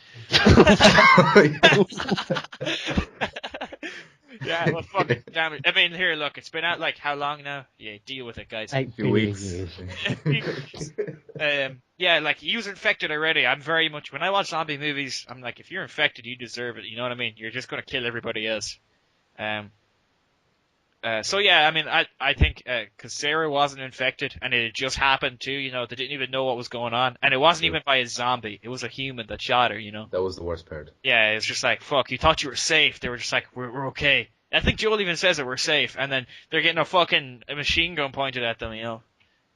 Yeah, well, fuck it. Damn it. I mean, here, look, it's been out, like, how long now? Yeah, deal with it, guys. 8 few billion weeks. years. Yeah, like, he was infected already. I'm very much, when I watch zombie movies, I'm like, if you're infected, you deserve it. You know what I mean? You're just gonna kill everybody else. So yeah, I mean, I think, cause Sarah wasn't infected, and it had just happened too, they didn't even know what was going on. And it wasn't even by a zombie. It was a human that shot her, That was the worst part. Yeah, it's just like, fuck, you thought you were safe. They were just like, we're okay. I think Joel even says that we're safe, and then they're getting a machine gun pointed at them,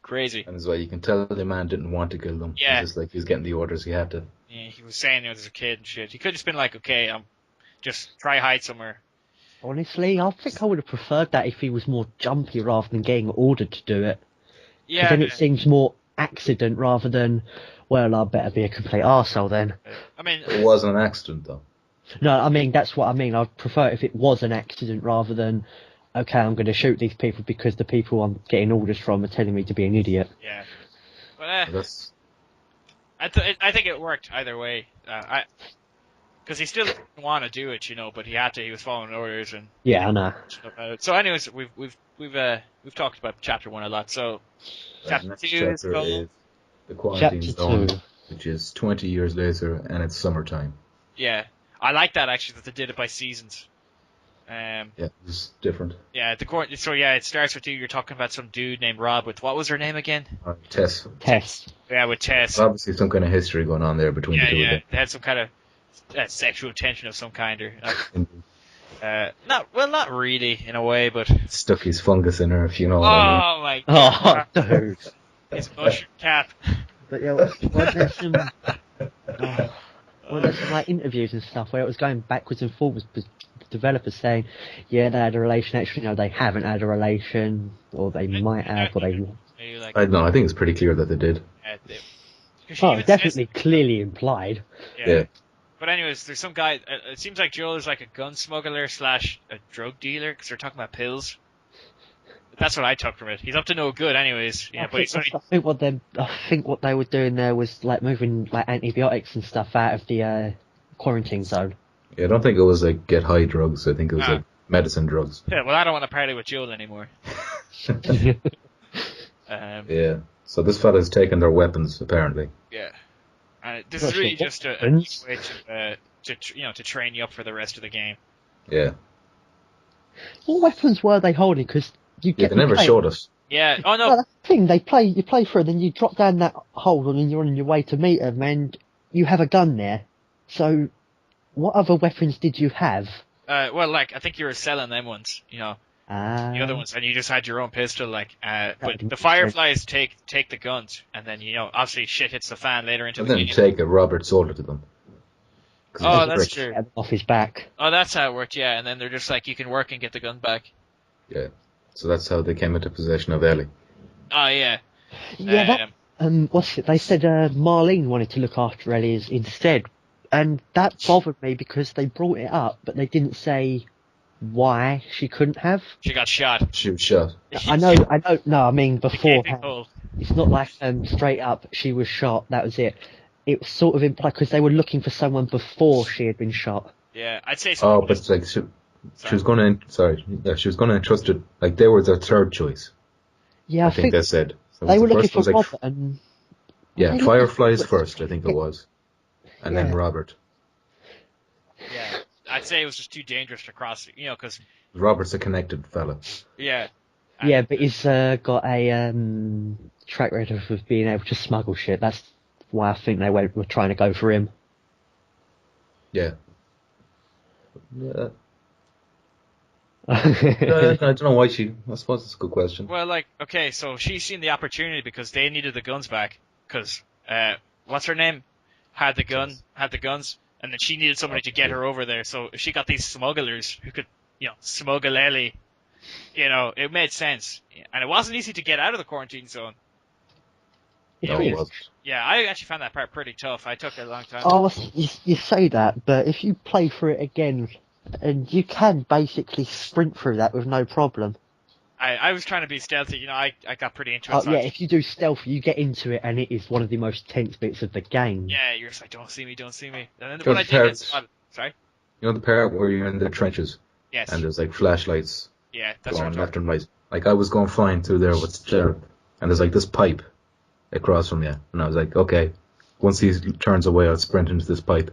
Crazy. And as well, you can tell the man didn't want to kill them. Yeah. It's just like he was getting the orders he had to. Yeah, he was saying there's a kid and shit. He could have just been like, okay, just try hide somewhere. Honestly, I think I would have preferred that if he was more jumpy rather than getting ordered to do it. Yeah. Because then it seems more accident rather than, well, I better be a complete arsehole then. I mean, It wasn't an accident though. No, I mean, that's what I mean. I'd prefer if it was an accident rather than, okay, I'm going to shoot these people because the people I'm getting orders from are telling me to be an idiot. yeah. But That's I think it worked either way. Because he still didn't want to do it, but he had to. He was following orders and Yeah, I know. stuff like that. So, anyways, we've talked about chapter 1 a lot. So, chapter next 2 chapter is called... is the quarantine Chapter zone, 2. which is 20 years later, and it's summertime. Yeah, I like that actually that they did it by seasons. Yeah, it's different. Yeah, the court. So yeah, it starts with you're talking about some dude named Rob with what was her name again? Tess. Yeah, with Tess. Obviously, some kind of history going on there between the two of them. They had some kind of sexual tension of some kind, or Indeed. not really in a way, but Stuck his fungus in her, if you know what I mean. oh my Oh, god, dude. his mushroom cap. But yeah, there's some, there's some like interviews and stuff where it was going backwards and forwards. Developers saying, yeah, they had a relation. Actually, no, they haven't had a relation, or they might have, or they. Maybe like, I know. I think it's pretty clear that they did. Definitely, clearly implied. Yeah. But anyways, there's some guy. It seems like Joel is like a gun smuggler / a drug dealer because they're talking about pills. That's what I took from it. He's up to no good, anyways. Yeah, but I think what they were doing there was like moving like antibiotics and stuff out of the quarantine zone. Yeah, I don't think it was like get high drugs. I think it was like medicine drugs. Yeah, well, I don't want to party with Joel anymore. Yeah. So this fella's taken their weapons, apparently. Yeah. And this is really just a way to train you up for the rest of the game. Yeah. What weapons were they holding? Because you get they never showed us. Yeah. Oh no. Well, that's the thing. You play through, then you drop down that hole, and you're on your way to meet them, and you have a gun there. So, what other weapons did you have? Well, like I think you were selling them ones, the other ones, and you just had your own pistol, like. But the Fireflies take the guns, and then obviously shit hits the fan later into the game. And then take a Robert Solar to them. Oh, that's true. Off his back. Oh, that's how it worked, yeah. And then they're just like, you can work and get the gun back. Yeah. So that's how they came into possession of Ellie. Oh, yeah. Yeah, what's it? They said Marlene wanted to look after Ellie instead. And that bothered me because they brought it up, but they didn't say why she couldn't have. She got shot. She was shot. I know. No, I mean before. It's not like straight up she was shot. That was it. It was sort of implied because they were looking for someone before she had been shot. Yeah, I'd say so. Oh, but like she was going to. She was going to entrust it. Like they were their third choice. Yeah, I think they said. So they were looking for like, Robert and. Yeah, Fireflies first. I think it was, and then Robert. Yeah, I'd say it was just too dangerous to cross. Because Robert's a connected fella. Yeah. Yeah, but he's got a track record of being able to smuggle shit. That's why I think they were trying to go for him. Yeah. I don't know why she. I suppose it's a good question. Well, okay, so she's seen the opportunity because they needed the guns back. Because what's her name? Had the guns, and then she needed somebody to get her over there. So if she got these smugglers who could, smuggle Ellie, it made sense. And it wasn't easy to get out of the quarantine zone. No, it wasn't. Yeah, I actually found that part pretty tough. I took a long time. Oh, you say that, but if you play through it again, and you can basically sprint through that with no problem. I was trying to be stealthy, I got pretty into it. Oh, yeah, if you do stealth, you get into it, and it is one of the most tense bits of the game. Yeah, you're just like, don't see me. And then when I did get spotted. Sorry? You know the part where you're in the trenches? Yes. And there's like flashlights that's going left and right. Like I was going flying through there with Jared, and there's like this pipe across from you, and I was like, okay, once he turns away, I'll sprint into this pipe.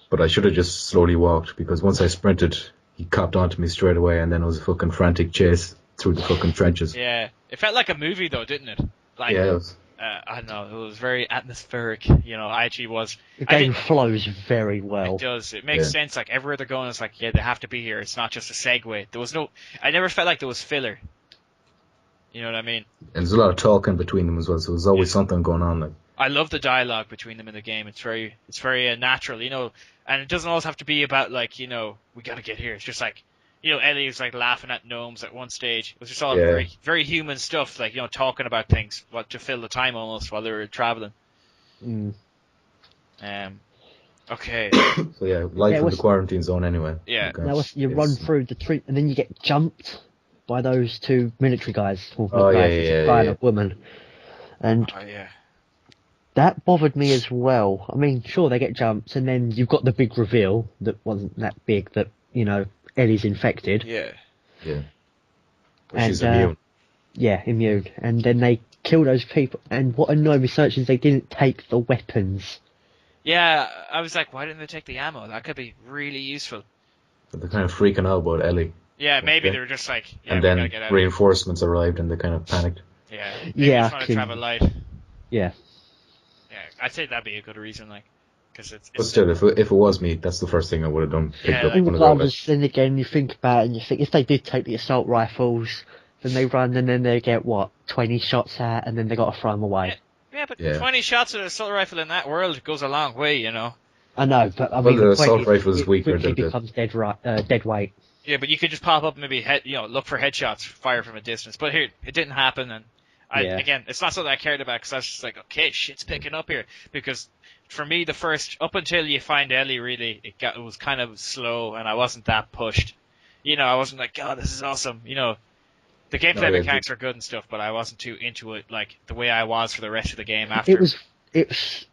But I should have just slowly walked, because once I sprinted, he copped onto me straight away, and then it was a fucking frantic chase through the fucking trenches. Yeah, it felt like a movie though, didn't it? Like, yeah, it was. I don't know, it was very atmospheric, I actually was. The game flows very well. It does, it makes sense, like everywhere they're going, it's like, yeah, they have to be here, it's not just a segue. I never felt like there was filler. You know what I mean? And there's a lot of talking between them as well, so there's always something going on. Like, I love the dialogue between them in the game. It's very natural, and it doesn't always have to be about like, we gotta get here. It's just like, Ellie was like laughing at gnomes at one stage. It was just all very, very human stuff, like, talking about things, to fill the time almost while they were traveling. Okay. So yeah, life in the quarantine zone anyway. Yeah. Now you run through the tree, and then you get jumped by those two military guys. Guy and a woman. And that bothered me as well. I mean, sure, they get jumped, and then you've got the big reveal that wasn't that big, that, Ellie's infected. Yeah. Yeah. But she's immune. Yeah, immune. And then they kill those people, and what annoyed me so much is they didn't take the weapons. Yeah, I was like, why didn't they take the ammo? That could be really useful. But they're kind of freaking out about Ellie. Yeah, maybe Okay. they were just like, yeah, And we gotta then get out of here. reinforcements arrived and they kind of panicked. Yeah, maybe Yeah, just want to travel light. Yeah. Yeah, I'd say that'd be a good reason, like, because But still, if it was me, that's the first thing I would have done. Picked Yeah, up And one of those. regardless, then again, you think about it and you think if they did take the assault rifles, then they run and then they get, 20 shots out and then they got to throw them away. Yeah, but Yeah. 20 shots at an assault rifle in that world goes a long way, you know. I know, but I Well, mean, the the point assault is, rifle is it weaker quickly than the- becomes dead weight. Yeah, but you could just pop up and maybe look for headshots, fire from a distance. But here, it didn't happen, and Yeah. again, it's not something I cared about because I was just like, okay, shit's picking up here. Because for me, the first up until you find Ellie, really, it was kind of slow, and I wasn't that pushed. You know, I wasn't like, God, this is awesome. You know, the gameplay mechanics are good and stuff, but I wasn't too into it like the way I was for the rest of the game after. It's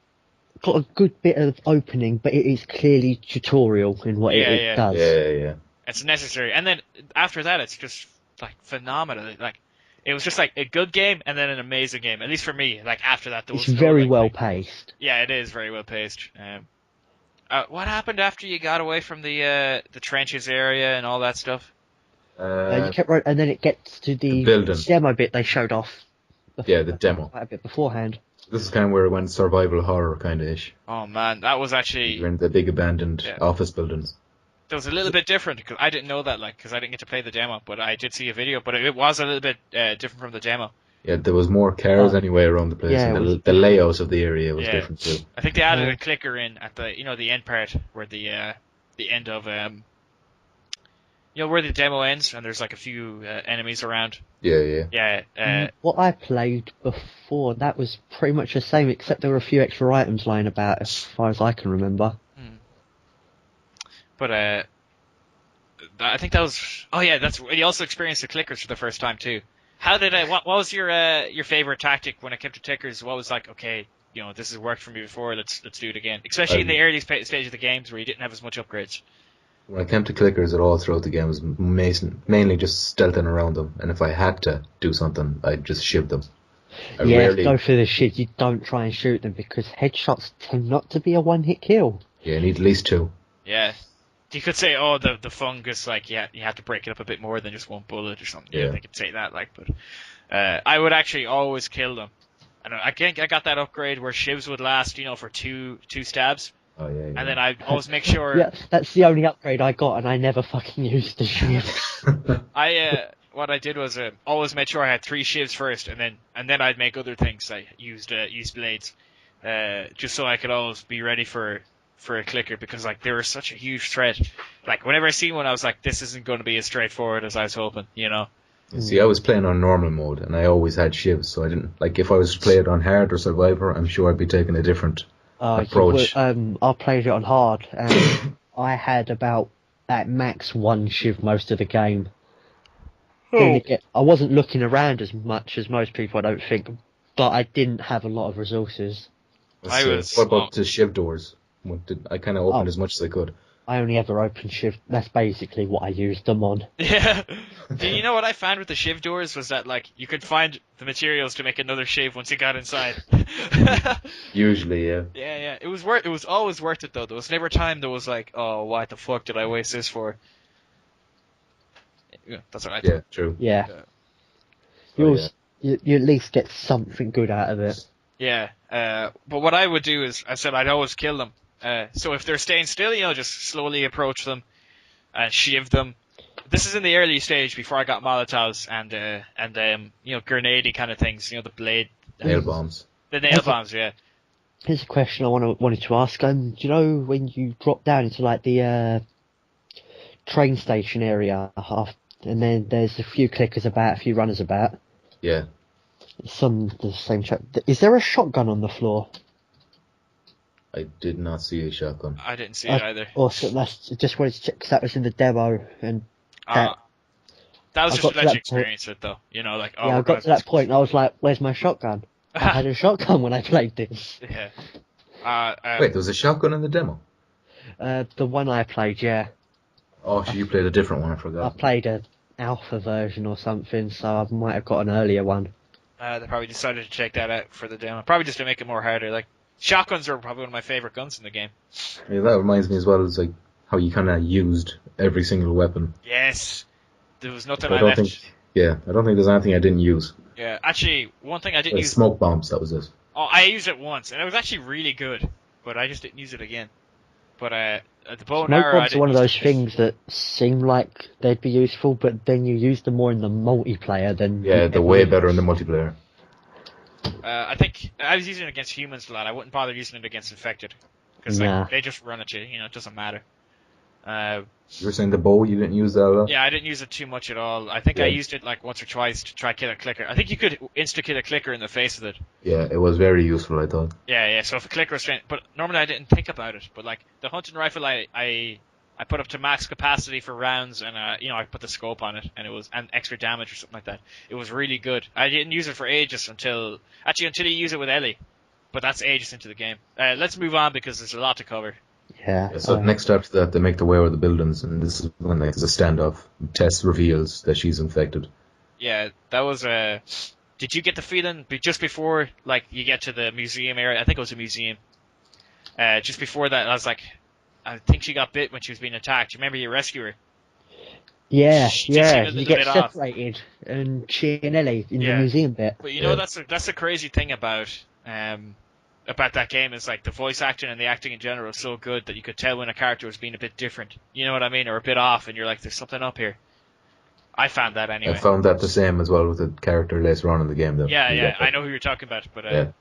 got a good bit of opening, but it is clearly tutorial in what it does. Yeah. It's necessary, and then after that, it's just like phenomenal. Like it was just like a good game, and then an amazing game. At least for me. Like after that, there was It's no, very like, well paced. Yeah, it is very well paced. What happened after you got away from the trenches area and all that stuff? You kept right, and then it gets to the building. demo bit they showed off. Yeah, the demo. Quite a bit beforehand. This is kind of where it went survival horror kind of ish. Oh man, that was actually You're in the big abandoned office buildings. that was a little bit different because I didn't know that, like, because I didn't get to play the demo, but I did see a video. But it was a little bit different from the demo. Yeah, there was more cars anyway around the place, Yeah, and the layout of the area was different too. I think they added a clicker in at the the end part where the end of where the demo ends and there's like a few enemies around. Yeah. Yeah. What I played before, that was pretty much the same, except there were a few extra items lying about, as far as I can remember. But I think that was. Oh yeah, that's. You also experienced the clickers for the first time too. How did What was your favorite tactic when it came to clickers? What was like? Okay, this has worked for me before. Let's do it again. Especially in the early stage of the games where you didn't have as much upgrades. When it came to clickers at all throughout the game, it was mainly just stealthing around them, and if I had to do something, I'd just shiv them. Go for the shit. You don't try and shoot them because headshots tend not to be a one-hit kill. Yeah, you need at least two. Yeah. You could say, oh, the fungus, like, you have to break it up a bit more than just one bullet or something. Yeah, they could say that, like, but I would actually always kill them. And I think I got that upgrade where shivs would last, for two stabs. Oh, yeah. And then I'd always make sure... Yeah, that's the only upgrade I got, and I never fucking used the shiv. What I did was always made sure I had 3 shivs first, and then I'd make other things. I used blades, just so I could always be ready for a clicker, because like they were such a huge threat. Like whenever I see one, I was like, this isn't going to be as straightforward as I was hoping. See, I was playing on normal mode, and I always had shivs, so I didn't like if I was to play it on hard or survivor. I'm sure I'd be taking a different approach. I played it on hard, and I had about at max 1 shiv most of the game. I wasn't looking around as much as most people, I don't think, but I didn't have a lot of resources. What about the shiv doors? I kind of opened as much as I could. I only ever opened shiv. That's basically what I used them on. Yeah. You know what I found with the shiv doors was that like you could find the materials to make another shiv once you got inside. Usually, yeah. Yeah. It was always worth it though. There was never a time there was like, oh, what the fuck did I waste this for? Yeah, that's what I thought. Yeah, true. Yeah. You at least get something good out of it. Yeah. But what I would do is, I said I'd always kill them. So if they're staying still, just slowly approach them and shiv them. This is in the early stage before I got Molotovs and grenade kind of things. The blade, nail bombs. The nail bombs, yeah. Here's a question I wanted to ask. Do you know when you drop down into like the train station area, and then there's a few clickers about, a few runners about? Yeah. The same chap. Is there a shotgun on the floor? I did not see a shotgun. I didn't see it either. Awesome. Just wanted to check because that was in the demo, and that was just to let you experience it, though. I got to that point, and I was like, "Where's my shotgun?" I had a shotgun when I played this. Yeah. Wait, there was a shotgun in the demo? The one I played, yeah. Oh, so you played a different one, I forgot. I played an alpha version or something, so I might have got an earlier one. They probably decided to check that out for the demo. Probably just to make it more harder. Like, shotguns are probably one of my favorite guns in the game. Yeah, that reminds me as well. It's like how you kind of used every single weapon. Yes. There was nothing But I left. I don't think there's anything I didn't use. Yeah, actually, one thing I didn't use. Smoke bombs, that was it. Oh, I used it once, and it was actually really good, but I just didn't use it again. But the bow and Smoke arrow, I bombs didn't are one of use those it. things that seem like they'd be useful, but then you use them more in the multiplayer than... Yeah, you'd they're ever way use. better in the multiplayer. I think I was using it against humans a lot. I wouldn't bother using it against infected, because Nah. they just run at you. You know, it doesn't matter. You were saying the bow, you didn't use that a lot? Yeah, I didn't use it too much at all. I think I Yeah. used it like once or twice to try kill a clicker. I think you could insta-kill a clicker in the face with it. Yeah, it was very useful, I thought. Yeah. So if a clicker was trained, but normally I didn't think about it. But like the hunting rifle, I put up to max capacity for rounds, and I put the scope on it, and it was and extra damage or something like that. It was really good. I didn't use it for ages until you use it with Ellie, but that's ages into the game. Let's move on because there's a lot to cover. Yeah. So next after that, they make their way over the buildings, and this is when there's a standoff. Tess reveals that she's infected. Yeah, that was Did you get the feeling just before like you get to the museum area? I think it was a museum. Just before that, I was like, I think she got bit when she was being attacked. You remember you rescue her? Yeah, She yeah. seemed a You little get bit off. separated, and she and Ellie in Yeah. the museum bit. But you know Yeah. that's the crazy thing about that game is like the voice acting and the acting in general is so good that you could tell when a character was being a bit different. You know what I mean, or a bit off, and you're like, there's something up here. I found that anyway. I found that the same as well with the character later on in the game, though. Yeah, I know who you're talking about, but Yeah.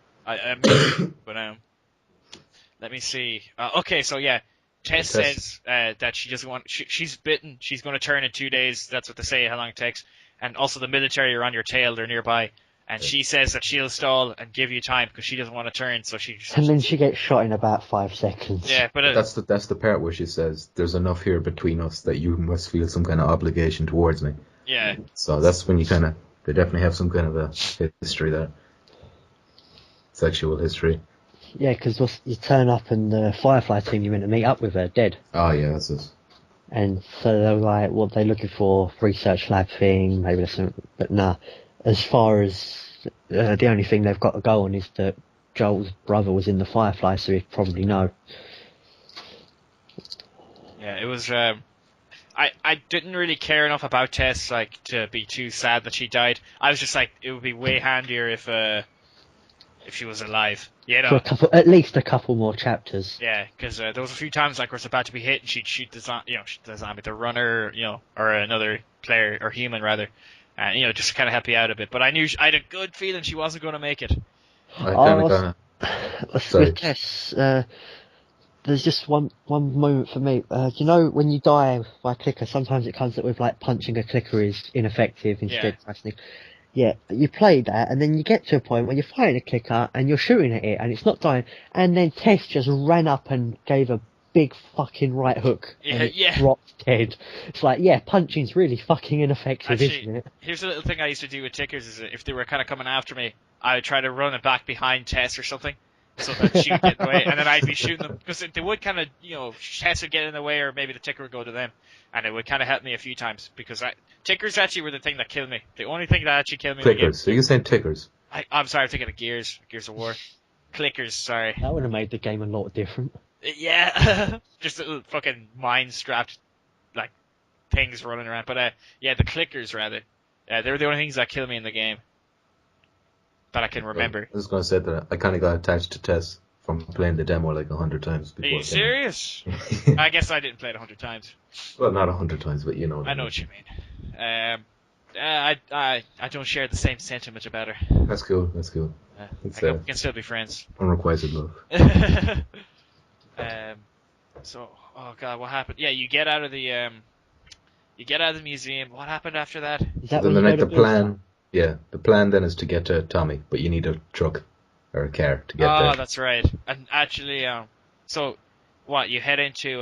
let me see. Okay, so yeah, Tess says that she doesn't want. She's bitten. She's going to turn in 2 days. That's what they say. How long it takes, and also the military are on your tail. They're nearby, and she says that she'll stall and give you time because she doesn't want to turn. So And then she gets shot in about 5 seconds. Yeah, but That's the part where she says, "There's enough here between us that you must feel some kind of obligation towards me." yeah, So that's when they definitely have some kind of a history there, sexual history. Yeah, because you turn up and the Firefly team you're meant to meet up with are dead. Oh yeah, that's it. And so they're like, what they're looking for, research lab thing, maybe there's something, but nah. As far as the only thing they've got to go on is that Joel's brother was in the Firefly, so he'd probably know. yeah. It was. I didn't really care enough about Tess like to be too sad that she died. I was just like, it would be way handier if she was alive. You know. For at least a couple more chapters. Yeah, because there was a few times like where it's about to be hit and she'd shoot the zombie, the runner, or another player or human rather, and just to kind of help you out a bit. But I had a good feeling she wasn't going to make it. With Tess, there's just one moment for me. When you die by a clicker, sometimes it comes up with like punching a clicker is ineffective instead of pressing. Yeah, you play that, and then you get to a point where you're firing a clicker and you're shooting at it, and it's not dying. And then Tess just ran up and gave a big fucking right hook, and it dropped dead. It's like, yeah, punching's really fucking ineffective, isn't it? Here's a little thing I used to do with tickers: is if they were kind of coming after me, I would try to run it back behind Tess or something, so that she would get in the way, and then I'd be shooting them because they would kind of, Tess would get in the way, or maybe the ticker would go to them, and it would kind of help me a few times because tickers actually were the thing that killed me. The only thing that actually killed me. Clickers. So you're saying tickers? I'm sorry, I'm thinking of Gears of War. Clickers, sorry. That would have made the game a lot different. Yeah, just little fucking mind-strapped, like, things running around. But, the clickers, rather. They were the only things that killed me in the game. That I can remember. I was going to say that I kind of got attached to Tess from playing the demo like 100 times. Are you serious? I guess I didn't play it 100 times. Well, not 100 times, but you know. I know what you mean. I don't share the same sentiment about her. That's cool. We can still be friends. Unrequited love. So, oh god, what happened? Yeah, you get out of the museum. What happened after that? Is that then when they you make go the to plan. Yeah, the plan then is to get to Tommy, but you need a truck or a car to get there. Oh, that's right. And actually, so what? You head into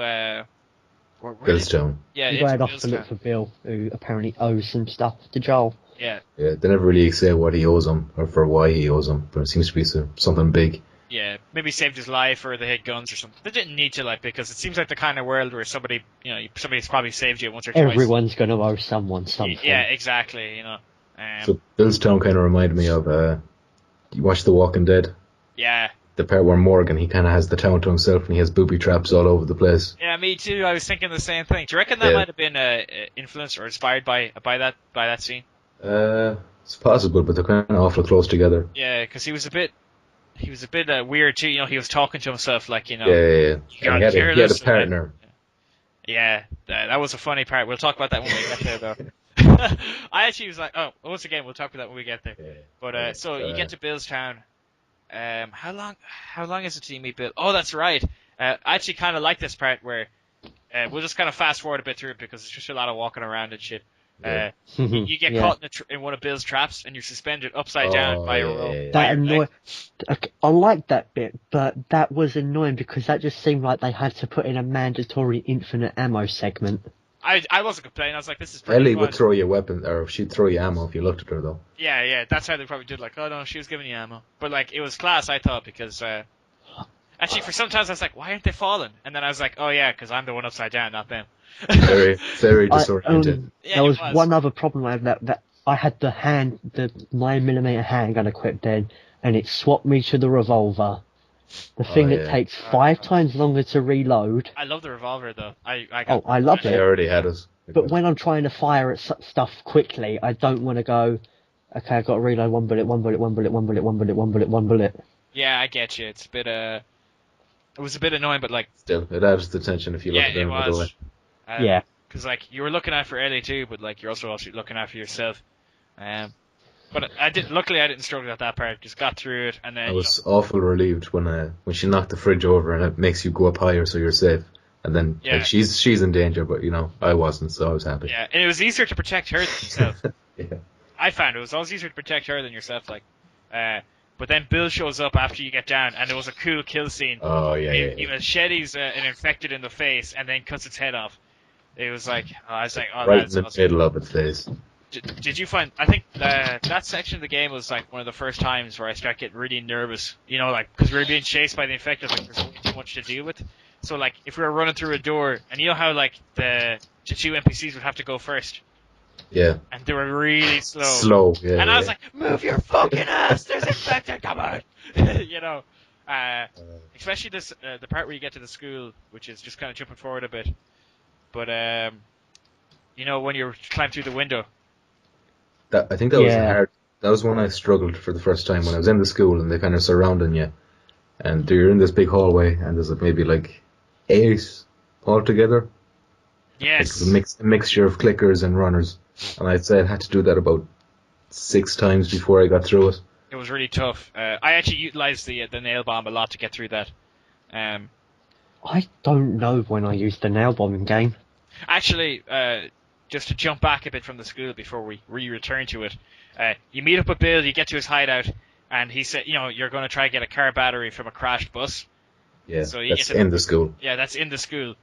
Billstown. Yeah, you ride off to look for Bill, who apparently owes some stuff to Joel. Yeah. Yeah, they never really say what he owes him or for why he owes him, but it seems to be something big. Yeah, maybe saved his life or they had guns or something. They didn't need to, because it seems like the kind of world where somebody's probably saved you once or twice. Everyone's going to owe someone something. Yeah, exactly, So Billstown kind of reminded me of, you watch The Walking Dead? Yeah, the part where Morgan, he kind of has the town to himself and he has booby traps all over the place. Yeah, me too. I was thinking the same thing. Do you reckon that might have been influenced or inspired by that scene? It's possible, but they're kind of awful close together. Yeah, because he was a bit weird too. You know, he was talking to himself like, you know. Yeah. You And he had a partner. Yeah, that was a funny part. We'll talk about that when we get there, though. I actually was like, once again, we'll talk about that when we get there. Yeah. But so you get to Bill's town. How long is it till you meet Bill? Oh, that's right. I actually kind of like this part where we'll just kind of fast forward a bit through it because it's just a lot of walking around and shit. You get caught in one of Bill's traps and you're suspended upside down by a rope. That annoying. I like that bit, but that was annoying because that just seemed like they had to put in a mandatory infinite ammo segment. I wasn't complaining. I was like, this is pretty Ellie fun. would throw you a weapon, or she'd throw you ammo if you looked at her, though. Yeah, that's how they probably did. Like, oh no, she was giving you ammo, but like it was class. I thought because actually for sometimes I was like, why aren't they falling? And then I was like, oh yeah, because I'm the one upside down, not them. Very disoriented. Yeah, there was one other problem I had that I had the 9mm handgun equipped then, and it swapped me to the revolver. The thing that takes 5 times longer to reload. I love the revolver though. I love it. They already had us. But when I'm trying to fire at stuff quickly, I don't want to go, okay, I've got to reload one bullet. Yeah, I get you. It's a bit it was a bit annoying, but like still, it adds the tension if you look at them right away. Yeah. Because like you were looking out for Ellie too, but like you're also looking out for yourself. But luckily I didn't struggle at that part. Just got through it, and then I was awful relieved when she knocked the fridge over and it makes you go up higher so you're safe. And then like, she's in danger, but you know I wasn't, so I was happy. Yeah, and it was easier to protect her than yourself. Yeah. I found it was always easier to protect her than yourself. Like, but then Bill shows up after you get down, and it was a cool kill scene. Oh yeah. He machetes an infected in the face and then cuts its head off. It was like I was like, oh, right that's in the awesome. middle of its face. Did you find? I think that section of the game was like one of the first times where I started getting really nervous. You know, like because we were being chased by the infected, like there's way too much to deal with. So like if we were running through a door, and you know how like the 2 NPCs would have to go first. Yeah. And they were really slow. Yeah. And I was like, move your fucking ass! There's infected, come on! You know, especially this the part where you get to the school, which is just kind of jumping forward a bit. But you know when you climb through the window. I think that was hard. That was when I struggled for the first time when I was in the school and they kind of surrounding you, and you're in this big hallway and there's maybe like 8 altogether. Yes. Like a mixture of clickers and runners, and I'd say I had to do that about 6 times before I got through it. It was really tough. I actually utilized the nail bomb a lot to get through that. I don't know when I used the nail bomb in game. Actually, just to jump back a bit from the school before we return to it, you meet up with Bill, you get to his hideout, and he said, you know, you're going to try and get a car battery from a crashed bus. Yeah, so that's in the school. Yeah, that's in the school.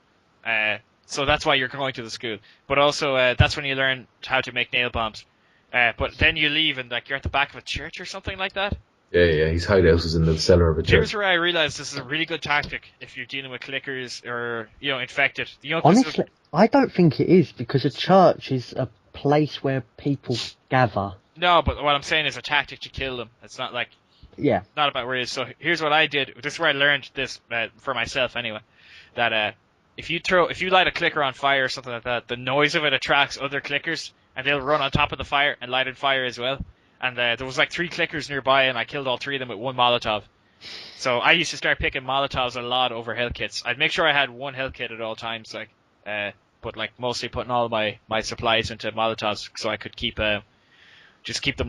So that's why you're going to the school. But also, that's when you learn how to make nail bombs. But then you leave and like you're at the back of a church or something like that. Yeah. His hideout is in the cellar of a church. Here's where I realized this is a really good tactic if you're dealing with clickers or infected. You know, honestly, I don't think it is because a church is a place where people gather. No, but what I'm saying is a tactic to kill them. It's not like not about where it is. So here's what I did. This is where I learned this for myself anyway. That if you light a clicker on fire or something like that, the noise of it attracts other clickers, and they'll run on top of the fire and light on fire as well. And there was like 3 clickers nearby, and I killed all 3 of them with 1 Molotov. So I used to start picking Molotovs a lot over health kits. I'd make sure I had 1 health kit at all times, but like mostly putting all my supplies into Molotovs so I could keep them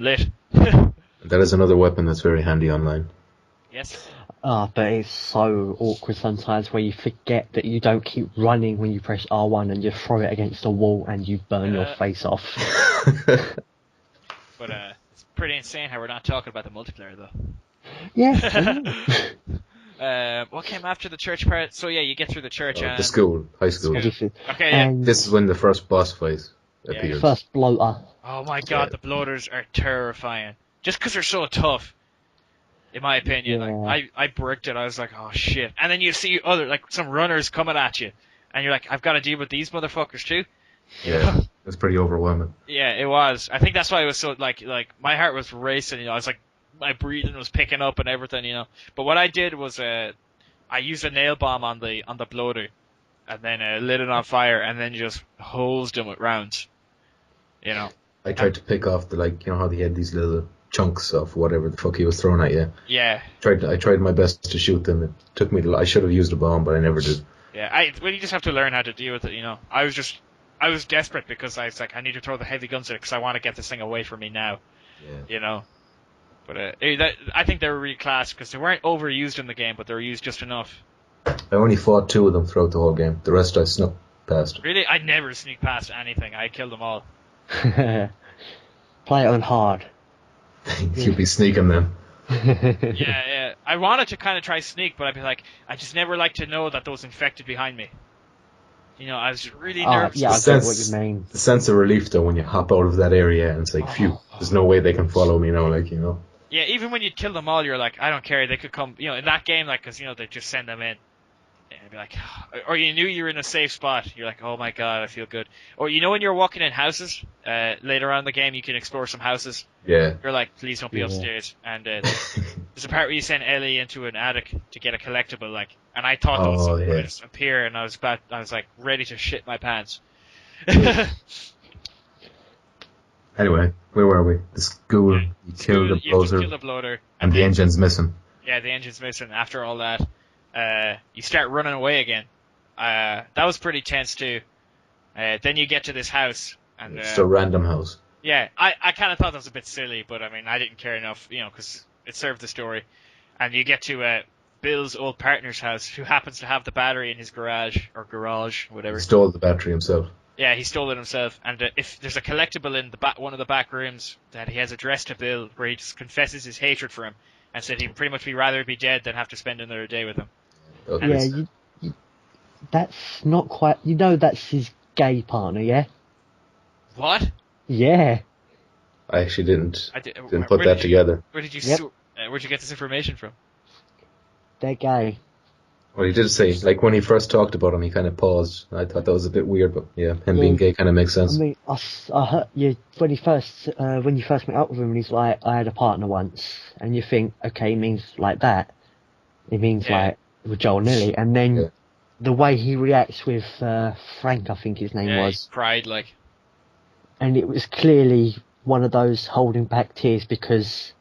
lit. That is another weapon that's very handy online. Yes. But it's so awkward sometimes where you forget that you don't keep running when you press R1 and you throw it against a wall and you burn your face off. But it's pretty insane how we're not talking about the multiplayer though. Yeah. What came after the church part? So yeah, you get through the church and... The high school. Okay, yeah. This is when the first boss fight appears. First bloater. Oh my god, the bloaters are terrifying. Just because they're so tough. In my opinion, like I bricked it. I was like, oh shit. And then you see some runners coming at you, and you're like, I've got to deal with these motherfuckers too. Yeah, it was pretty overwhelming. Yeah, it was. I think that's why it was so like my heart was racing. You know, I was like my breathing was picking up and everything, you know. But what I did was I used a nail bomb on the bloater, and then lit it on fire, and then just hosed him with rounds, you know. I tried to pick off the, like, you know how they had these little chunks of whatever the fuck he was throwing at you. Yeah. I tried my best to shoot them. It took me. I should have used a bomb, but I never did. Yeah, well, you just have to learn how to deal with it, you know. I was desperate because I was like, I need to throw the heavy guns at it because I want to get this thing away from me now, you know. But I think they were really class because they weren't overused in the game, but they were used just enough. I only fought 2 of them throughout the whole game. The rest I snuck past. Really? I never sneak past anything. I killed them all. Play it on hard. You'd be sneaking them. Yeah. I wanted to kind of try sneak, but I'd be like, I just never like to know that those infected behind me. You know, I was really nervous. Yeah, I get what you mean. The sense of relief, though, when you hop out of that area and it's like, phew, there's no way they can follow me now, like, you know. Yeah, even when you kill them all, you're like, I don't care, they could come, you know, in that game, like, because, you know, they just send them in. And you'd be like, or you knew you were in a safe spot, you're like, oh my god, I feel good. Or, you know, when you're walking in houses, later on in the game, you can explore some houses. Yeah. You're like, please don't be upstairs. And there's a part where you send Ellie into an attic to get a collectible, like, and I thought those would just appear, and I was like, ready to shit my pants. Anyway, where were we? The school, you killed the bloater, kill the bloater, and the engine's missing. Yeah, the engine's missing. After all that, you start running away again. That was pretty tense too. Then you get to this house, and it's a random house. Yeah, I kind of thought that was a bit silly, but I mean, I didn't care enough, you know, because it served the story. And you get to Bill's old partner's house, who happens to have the battery in his garage, whatever. He stole the battery himself. Yeah, he stole it himself. And if there's a collectible in one of the back rooms that he has addressed to Bill, where he just confesses his hatred for him, and said he'd pretty much rather be dead than have to spend another day with him. Okay. Yeah, that's not quite. You know, that's his gay partner, yeah. What? Yeah. I actually didn't put where that together. Where did you where'd you get this information from? They're gay. Well, he did say, like, when he first talked about him, he kind of paused. I thought that was a bit weird, but yeah, him being gay kind of makes sense. I mean, I heard when you first met up with him, and he's like, I had a partner once, and you think, okay, it means like that. It means like with Joel Nilly, and then the way he reacts with Frank, I think his name was. He cried like. And it was clearly one of those holding back tears because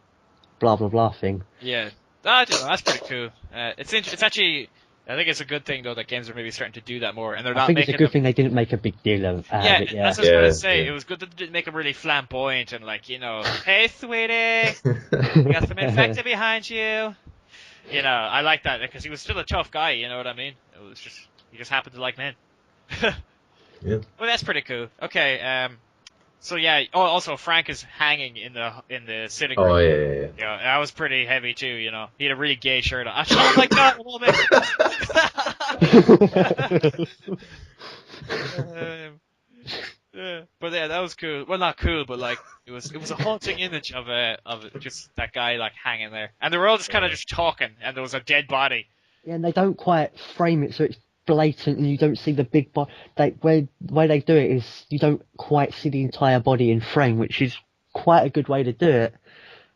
blah blah blah thing. Yeah, I don't know. That's pretty cool. It's actually. I think it's a good thing though that games are maybe starting to do that more, and they're not. I think it's a good thing they didn't make a big deal of it. Yeah, that's what I was going to say. It was good that they didn't make them really flamboyant and like, you know, hey sweetie, you got some infected behind you. You know, I like that because he was still a tough guy. You know what I mean? It was just he just happened to like men. Yeah. Well, that's pretty cool. Okay. So yeah. Oh, also Frank is hanging in the sitting room. Oh yeah. Yeah, that was pretty heavy too. You know, he had a really gay shirt on. Oh my god, a woman. But yeah, that was cool. Well, not cool, but like it was a haunting image of just that guy like hanging there, and they were all just kind of just talking, and there was a dead body. Yeah, and they don't quite frame it so it's blatant, and you don't see the big body. Where they do it is you don't quite see the entire body in frame, which is quite a good way to do it.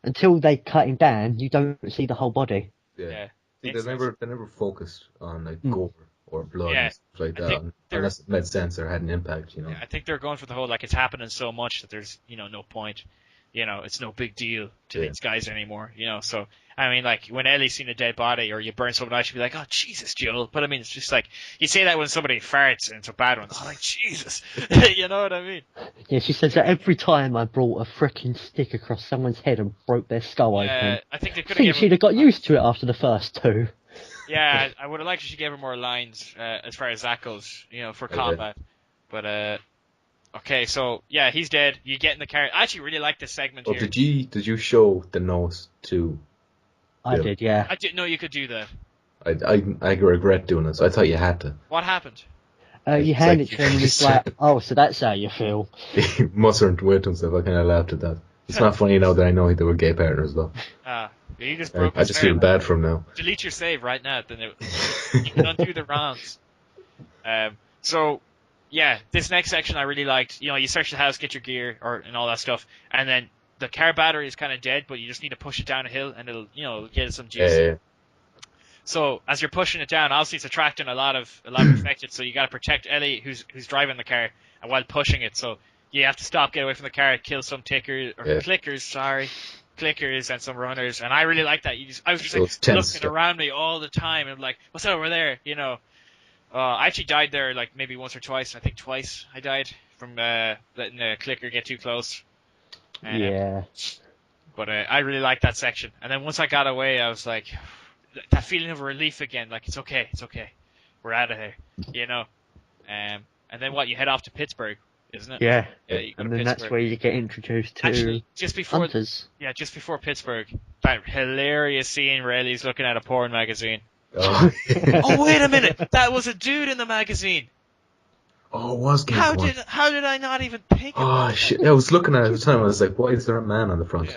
Until they cut him down, you don't see the whole body. Yeah. See, they never focused on like gore or blood and stuff like that, unless it made sense or had an impact, you know. Yeah, I think they're going for the whole like it's happening so much that there's no point, it's no big deal to these guys anymore, So I mean, like when Ellie's seen a dead body or you burn someone out, she'd be like, "Oh Jesus, Joel," but I mean, it's just like you say that when somebody farts and it's a bad one. Oh, like Jesus, you know what I mean? Yeah, she says that every time I brought a frickin' stick across someone's head and broke their skull open. I think they could have. She'd have got used to it after the first two. Yeah, I would have liked if she gave her more lines as far as that goes, for combat. But okay, so yeah, he's dead. You get in the car. I actually really like this segment here. Did you show the nose to? I did, yeah. I didn't know you could do that. I regret doing this. I thought you had to. What happened? You hand it to him and he's like, "Oh, so that's how you feel." He mustn't wait himself. I kind of laughed at that. It's not funny now that I know they were gay partners, though. You just broke I just feel bad for him now. Delete your save right now. Then you can undo the rounds. So, yeah, this next section I really liked. You search the house, get your gear, and all that stuff, and then the car battery is kind of dead, but you just need to push it down a hill, and it'll get some juice. Yeah. So as you're pushing it down, obviously it's attracting a lot of infected. So you got to protect Ellie, who's driving the car, and while pushing it. So you have to stop, get away from the car, kill some clickers, and some runners. And I really like that. I was just like looking around me all the time, and like, what's over there? I actually died there like maybe once or twice. I think twice I died from letting a clicker get too close. Yeah. But I really liked that section. And then once I got away, I was like, that feeling of relief again. Like, it's okay. We're out of here, And then what? You head off to Pittsburgh, isn't it? Yeah. You go And to then that's Pittsburgh. where you get introduced to Actually, just before hunters. Yeah, just before Pittsburgh. That hilarious scene where Ellie's looking at a porn magazine. Oh, Oh, wait a minute! That was a dude in the magazine! Oh, it was How did I not even think of that? Oh, shit. I was looking at it at the time. I was like, why is there a man on the front?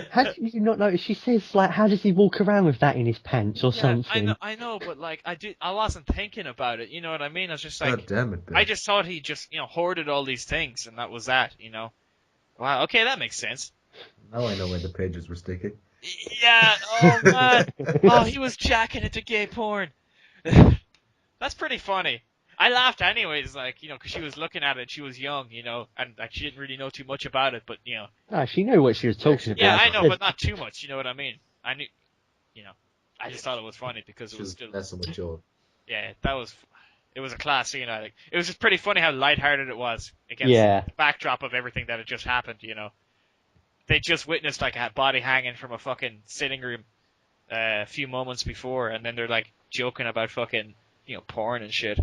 How did you not notice? She says, like, how does he walk around with that in his pants or something? I know, but like, I wasn't thinking about it, you know what I mean? I was just like, God damn it, Bill. I just thought he just, hoarded all these things, and that was that, Wow, okay, that makes sense. Now I know when the pages were sticky. Yeah, oh man. Oh, he was jacking it to gay porn. That's pretty funny. I laughed anyways, like, because she was looking at it, she was young, and like, she didn't really know too much about it, but, No, she knew what she was talking about. Yeah, I know, but not too much, you know what I mean? I knew, I just thought it was funny because it was still... messing with Joel. Yeah, it was a class scene, I think. It was just pretty funny how lighthearted it was against the backdrop of everything that had just happened, They just witnessed, like, a body hanging from a fucking sitting room a few moments before, and then they're, like, joking about fucking, porn and shit.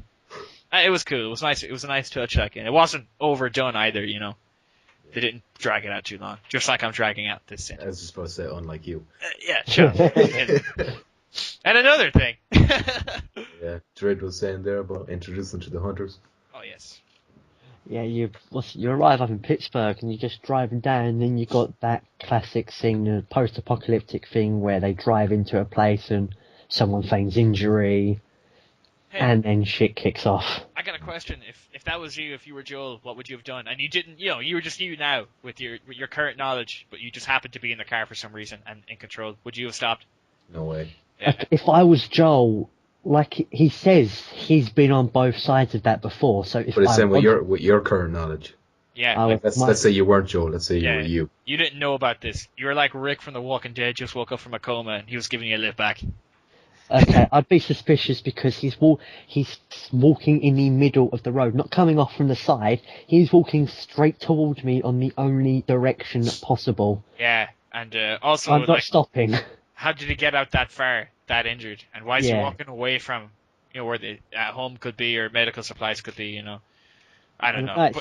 It was cool. It was nice. It was a nice touch, like, and it wasn't overdone either, They didn't drag it out too long, just like I'm dragging out this scene. I was just supposed to say, unlike you. Yeah, sure. And another thing. Yeah, Dryd was saying there about introducing to the hunters. Oh, yes. Yeah, you arrive up in Pittsburgh and you're just driving down, and then you got that classic scene, the post-apocalyptic thing where they drive into a place and someone feigns injury. Hey, and then shit kicks off. I got a question. If that was you, if you were Joel, what would you have done? And you didn't, you were just you now with your current knowledge, but you just happened to be in the car for some reason and in control. Would you have stopped? No way. Yeah. If I was Joel, like he says, he's been on both sides of that before. So if but it's saying with your current knowledge. Yeah. Like, let's say you weren't Joel. Let's say you were you. You didn't know about this. You were like Rick from The Walking Dead, just woke up from a coma, and he was giving you a lift back. Okay, I'd be suspicious because he's walking in the middle of the road, not coming off from the side. He's walking straight towards me on the only direction possible. Yeah, and also... I'm not stopping. How did he get out that far, that injured? And why is he walking away from, where the at home could be or medical supplies could be, I don't know. I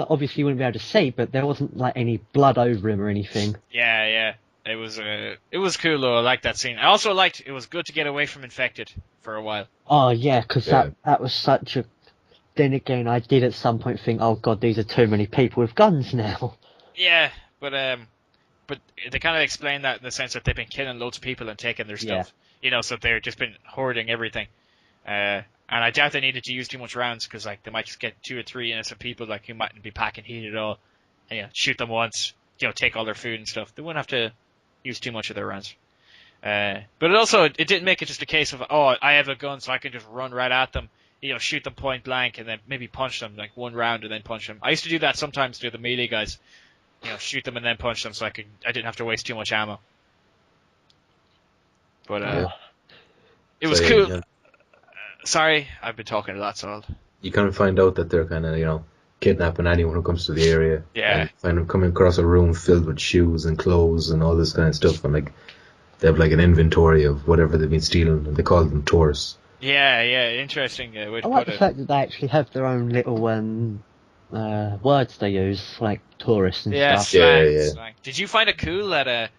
obviously wouldn't be able to see, but there wasn't like any blood over him or anything. Yeah. It was cool though. I liked that scene. I also liked it was good to get away from infected for a while. Oh yeah, because that was such a. Then again, I did at some point think, oh god, these are too many people with guns now. Yeah, but they kind of explain that in the sense that they've been killing loads of people and taking their stuff. So they've just been hoarding everything. And I doubt they needed to use too much rounds because like they might just get 2 or 3 innocent people like who mightn't be packing heat at all. And, shoot them once, take all their food and stuff. They wouldn't have to use too much of their rounds. But it didn't make it just a case of, oh, I have a gun so I can just run right at them, shoot them point blank and then maybe punch them like one round and then punch them. I used to do that sometimes to the melee guys, shoot them and then punch them so I didn't have to waste too much ammo. But it was cool. Yeah. Sorry, I've been talking a lot, so you kind of find out that they're kind of, kidnapping anyone who comes to the area. Yeah. And find them coming across a room filled with shoes and clothes and all this kind of stuff, and like they have like an inventory of whatever they've been stealing, and they call them tourists. Yeah, interesting. I like the fact that they actually have their own little words they use, like tourists and stuff. Slang. Did you find it cool that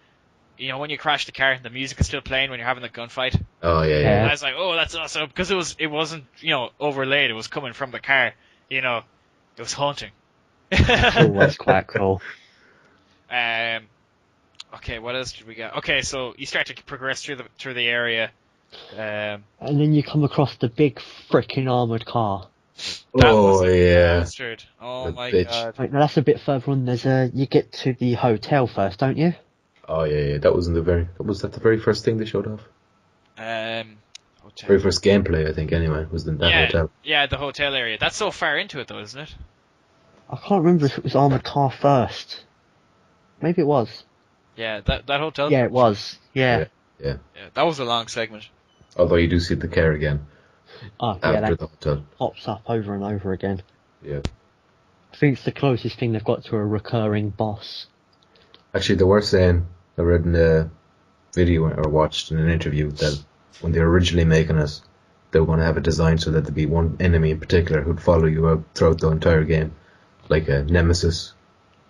when you crash the car, the music is still playing when you're having the gunfight? Oh yeah. I was like, oh, that's awesome, because it wasn't overlaid. It was coming from the car. It was haunting. Oh, that's quite cool. Okay, what else did we get? Okay, so you start to progress through the area. And then you come across the big frickin' armoured car. That Oh, was a yeah. bastard. Oh The my bitch. god. Wait, now that's a bit further on. You get to the hotel first, don't you? Oh, yeah. That was the very first thing they showed off? Hotel. Very first gameplay, I think, anyway, was in that hotel. Yeah, the hotel area. That's so far into it though, isn't it? I can't remember if it was Armored Car first. Maybe it was. Yeah, that hotel. Yeah, it was. Yeah. Yeah. Yeah, that was a long segment. Although you do see the car again Oh, yeah, after that the hotel. pops up over and over again. Yeah. I think it's the closest thing they've got to a recurring boss. Actually, they were saying, I read in a video or watched in an interview that when they were originally making it, they were going to have it designed so that there'd be one enemy in particular who'd follow you out throughout the entire game, like a nemesis,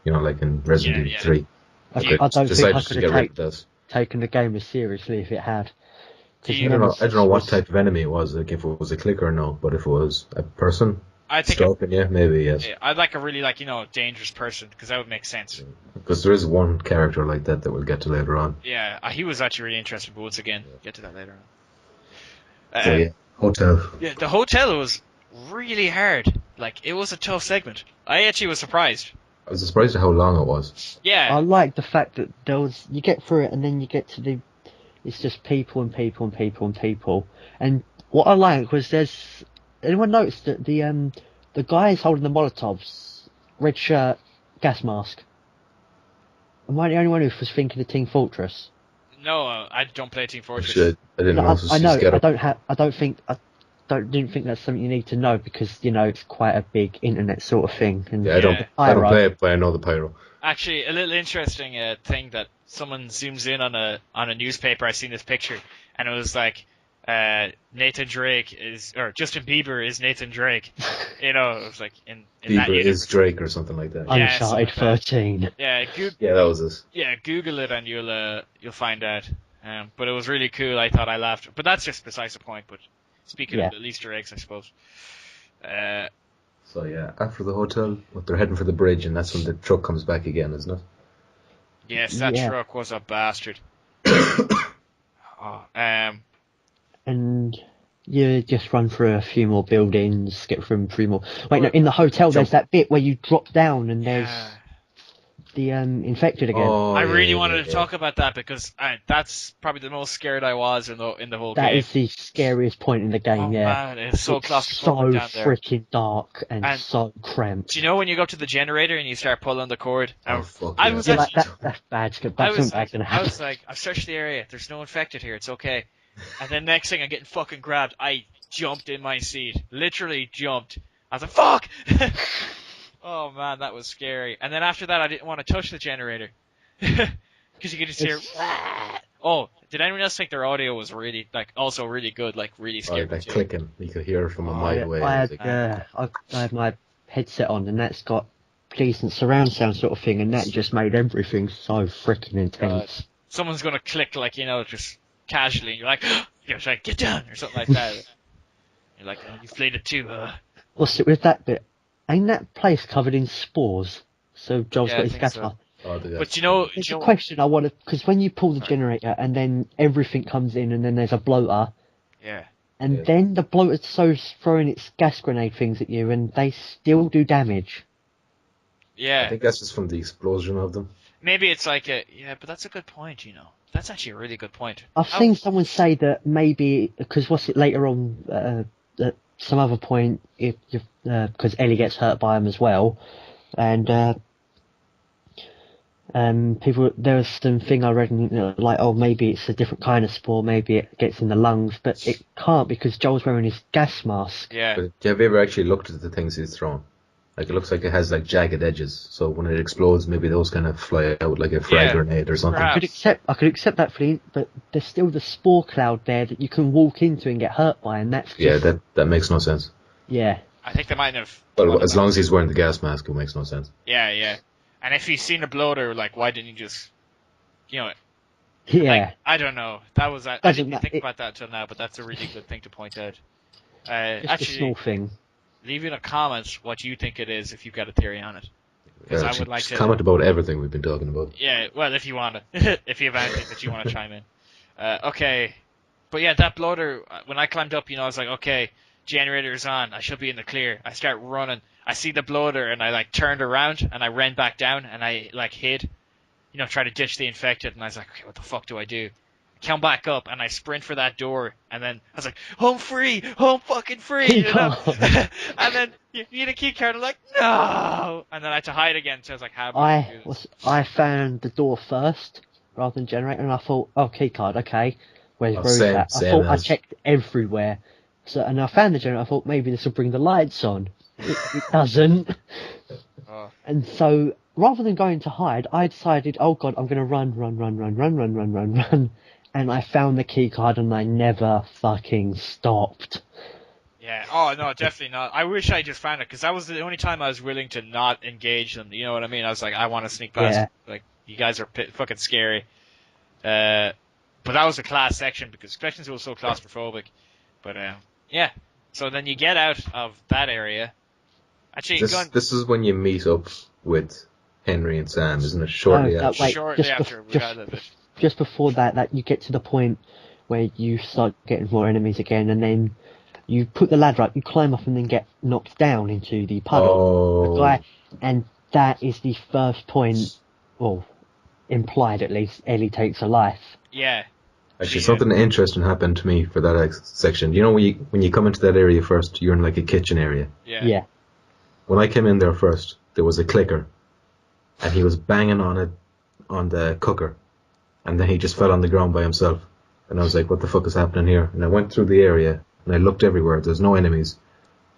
like in Resident Evil 3. I don't think I Decided could to get have rid of this. taken the game as seriously if it had. I don't know what type of enemy it was, like if it was a clicker or no, but if it was a person stalking you, maybe yes. Yeah, I'd like a really dangerous person because that would make sense. Because there is one character like that we'll get to later on. Yeah, he was actually really interesting, but once again, get to that later on. So yeah, hotel. Yeah, the hotel was really hard. Like, it was a tough segment. I actually was surprised. I was surprised at how long it was. Yeah. I like the fact that you get through it and then you get to it's just people and people and people and people. And what I like was anyone noticed that the guy holding the Molotovs, red shirt, gas mask. Am I the only one who was thinking of Team Fortress? No, I don't play Team Fortress. Shit, I didn't know. I know. Didn't think that's something you need to know because it's quite a big internet sort of thing. And yeah, I don't play it, but I know the pyro. Actually, a little interesting thing that someone zooms in on a newspaper. I seen this picture, and it was like Nathan Drake or Justin Bieber is Nathan Drake. It was like in Bieber that is Drake or something like that. Yeah, Uncharted 13. Yeah, that was this. Yeah, Google it and you'll find out. But it was really cool. I thought I laughed, but that's just besides the point. But speaking of the Easter eggs, I suppose. So yeah, after the hotel, they're heading for the bridge, and that's when the truck comes back again, isn't it? Yes, that truck was a bastard. And you just run through a few more buildings, get through 3 more. Wait, no, in the hotel there's that bit where you drop down and there's the infected again. I really wanted to talk about that because that's probably the most scared I was in the whole game. That is the scariest point in the game. Man, it's so claustrophobic so down there. freaking dark and so cramped. Do you know when you go up to the generator and you start pulling the cord? That's bad. I was like, I've searched the area. There's no infected here. It's okay. And then next thing I'm getting fucking grabbed. I jumped in my seat. Literally jumped. I was like, fuck! Oh man, that was scary. And then after that, I didn't want to touch the generator. Because you could just hear... Oh, did anyone else think their audio was really, also really good, really scary? Like clicking. You could hear it from a mile away. I had my headset on and that's got decent surround sound sort of thing and that just made everything so freaking intense. Someone's going to click, just casually, and you're like, get down, or something like that. You're like, oh, you played it too, What's it with that bit? Ain't that place covered in spores? So Joel's got his gas mask. But there's a question I wanted, because when you pull the generator and then everything comes in and then there's a bloater. Yeah. And then the bloater starts throwing its gas grenade things at you and they still do damage. Yeah. I think that's just from the explosion of them. Maybe it's like but that's a good point, That's actually a really good point. I've seen someone say that maybe, because later on, at some other point, because Ellie gets hurt by him as well, and there was some thing I read, maybe it's a different kind of spore, maybe it gets in the lungs, but it can't because Joel's wearing his gas mask. Yeah. But have you ever actually looked at the things he's thrown? It looks like it has jagged edges, so when it explodes, maybe those kind of fly out like a frag grenade or something. Perhaps. I could accept that, Flint, but there's still the spore cloud there that you can walk into and get hurt by, and that's just... that makes no sense. Yeah. I think they might have... Well, as long as he's wearing the gas mask, it makes no sense. Yeah. And if he's seen a bloater, why didn't he just... Yeah. I don't know. I didn't think about that until now, but that's a really good thing to point out. Just a small thing. Leave in the comments what you think it is if you've got a theory on it. Because I would like to comment about everything we've been talking about. Yeah, well, if you want to, if you have anything that you want to chime in. Okay, but yeah, that bloater. When I climbed up, I was like, okay, generator's on. I should be in the clear. I start running. I see the bloater, and I like turned around and I ran back down and I like hid, try to ditch the infected. And I was like, okay, what the fuck do I do? Come back up and I sprint for that door, and then I was like, home free, home fucking free, and then you need a key card. I'm like, no, and then I had to hide again. So I was like, how am I gonna do this? I found the door first rather than generator, and I thought, oh, key card, okay, where is that? I thought I checked everywhere, and I found the generator. I thought maybe this will bring the lights on. It doesn't. Oh. And so rather than going to hide, I decided, oh god, I'm gonna run. And I found the key card and I never fucking stopped. Yeah, oh no, definitely not. I wish I just found it, because that was the only time I was willing to not engage them. You know what I mean? I was like, I want to sneak past. Yeah. Like, you guys are fucking scary. But that was a class section, because sections were so claustrophobic. But yeah. So then you get out of that area. Actually, this is when you meet up with Henry and Sam, isn't it? Shortly after. Shortly after. Just before that you get to the point where you start getting more enemies again, and then you put the ladder up, you climb up, and then get knocked down into the puddle. Oh. And that is the first point, well, implied at least, Ellie takes a life. Yeah. Actually, something interesting happened to me for that section. You know, when you come into that area first, you're in like a kitchen area. Yeah. When I came in there first, there was a clicker, and he was banging on the cooker, and then he just fell on the ground by himself. And I was like, what the fuck is happening here? And I went through the area, and I looked everywhere. There's no enemies,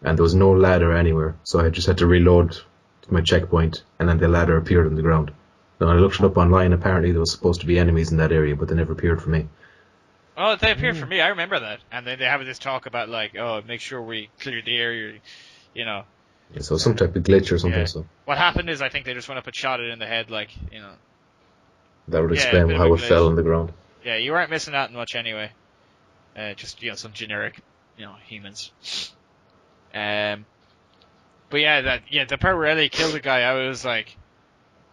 and there was no ladder anywhere. So I just had to reload to my checkpoint, and then the ladder appeared on the ground. Now, I looked it up online. Apparently, there was supposed to be enemies in that area, but they never appeared for me. Oh, they appeared for me. I remember that. And then they have this talk about, like, oh, make sure we clear the area, Yeah, so some type of glitch or something. Yeah. So what happened is, I think they just went up and shot it in the head, like, that would explain how it fell on the ground. Yeah, you weren't missing out much anyway. Just, some generic, humans. But yeah, the part where Ellie killed the guy, I was like,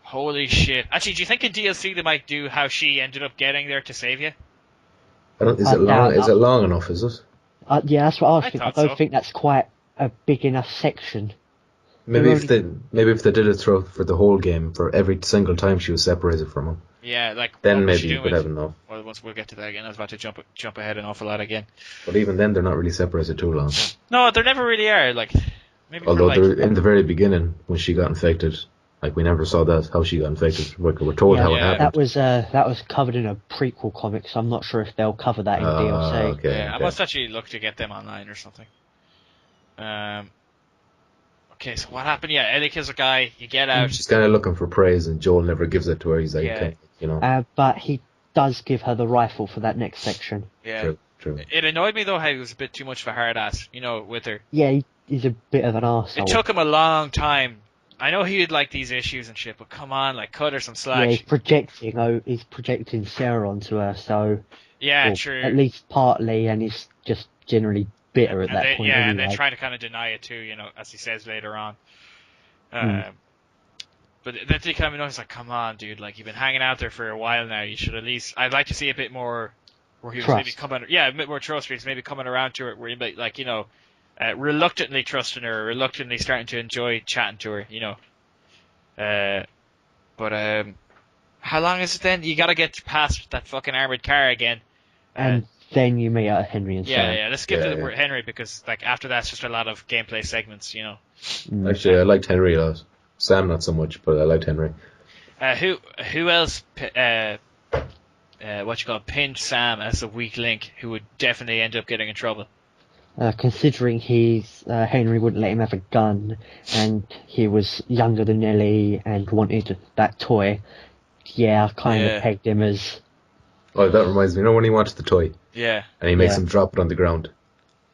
holy shit. Actually, do you think in DLC they might do how she ended up getting there to save you? Is it long enough, is it? Yeah, that's what I was thinking. I don't so. think that's quite a big enough section. Maybe if they did it for the whole game, for every single time she was separated from him. Yeah, like then maybe you could have enough. Well, once we'll get to that again. I was about to jump ahead an awful lot again. But even then, they're not really separated too long. No, they never really are. Like, maybe. Although in the very beginning, when she got infected, like we never saw that how she got infected. We're told how it happened. That was covered in a prequel comic, so I'm not sure if they'll cover that in DLC. Okay. I must actually look to get them online or something. Okay, so what happened? Yeah, Ellie kills a guy. You get out. She's kind of looking for praise, and Joel never gives it to her. He's like, but he does give her the rifle for that next section. Yeah. True. It annoyed me though how he was a bit too much of a hard ass, with her. Yeah, he's a bit of an arsehole. It took him a long time. I know he had like these issues and shit, but come on, like cut her some slack. Yeah, he's projecting Sarah onto her, so. Yeah, true. At least partly, and he's just generally bitter at that point. Yeah, anyway. And then trying to kind of deny it too, as he says later on. But then they kind of know, he's like, come on, dude, like, you've been hanging out there for a while now, you should at least, I'd like to see a bit more, where he was maybe coming, a bit more trust, where he's maybe coming around to it, where he might, like, reluctantly trusting her, reluctantly starting to enjoy chatting to her, but how long is it then? You gotta get past that fucking armored car again. And then you meet Henry and Sam. Yeah, let's skip to the Henry, because, like, after that's just a lot of gameplay segments, Actually, I liked Henry a lot. Sam not so much, but I liked Henry. Who else pinned Sam as a weak link who would definitely end up getting in trouble? Considering Henry wouldn't let him have a gun, and he was younger than Ellie and wanted that toy, I kind of pegged him as... Oh, that reminds me, when he wanted the toy? Yeah. And he makes him drop it on the ground.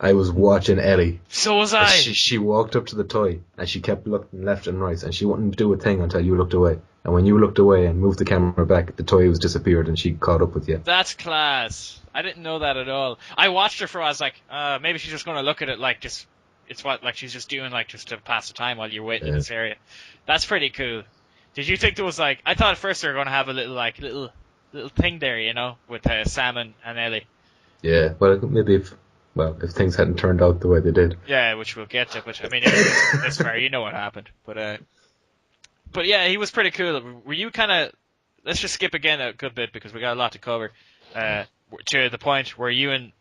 I was watching Ellie. So was I. She walked up to the toy, and she kept looking left and right, and she wouldn't do a thing until you looked away. And when you looked away and moved the camera back, the toy was disappeared, and she caught up with you. That's class. I didn't know that at all. I watched her for, I was like, maybe she's just going to look at it like just, she's just doing like just to pass the time while you're waiting in this area. That's pretty cool. Did you think there was like, I thought at first they were going to have a little thing there, with Sam and Ellie. Yeah, well, maybe Well, if things hadn't turned out the way they did. Yeah, which we'll get to. But I mean, if this far, you know what happened. But yeah, he was pretty cool. Were you kind of? Let's just skip again a good bit because we got a lot to cover. To the point where you and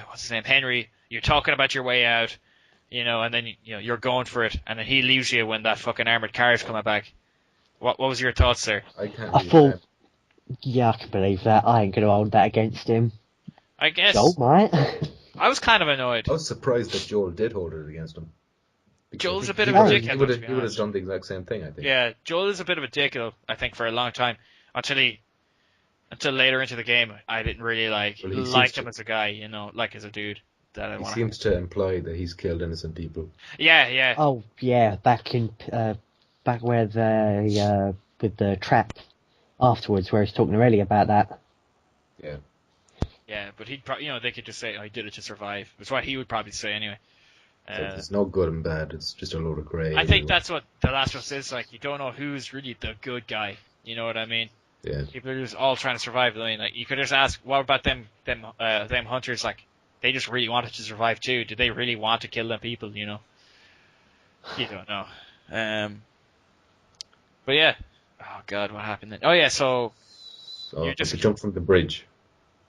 what's his name, Henry, you're talking about your way out, and then you're going for it, and then he leaves you when that fucking armored car is coming back. What was your thoughts there? I can't. I thought, yeah, I can believe that. I ain't gonna hold that against him. I guess. Joel might. I was kind of annoyed. I was surprised that Joel did hold it against him. Joel's a bit of a dick. He would have done the exact same thing, I think. Yeah, Joel is a bit of a dick, I think, for a long time until later into the game. I didn't really like him as a guy, like as a dude. He seems to imply that he's killed innocent people. Yeah. Oh yeah, back where the with the trap afterwards, where he's talking to Ellie about that. Yeah. Yeah, but he'd probably, they could just say, "I did it to survive." That's what he would probably say anyway. It's no good and bad. It's just a load of grey. I think that's what The Last of Us is like. You don't know who's really the good guy. You know what I mean? Yeah. People are just all trying to survive. I mean, like, you could just ask, what about them hunters? Like, they just really wanted to survive too. Did they really want to kill them people? You don't know. But yeah. Oh God, what happened then? Oh yeah, so you just jump from the bridge.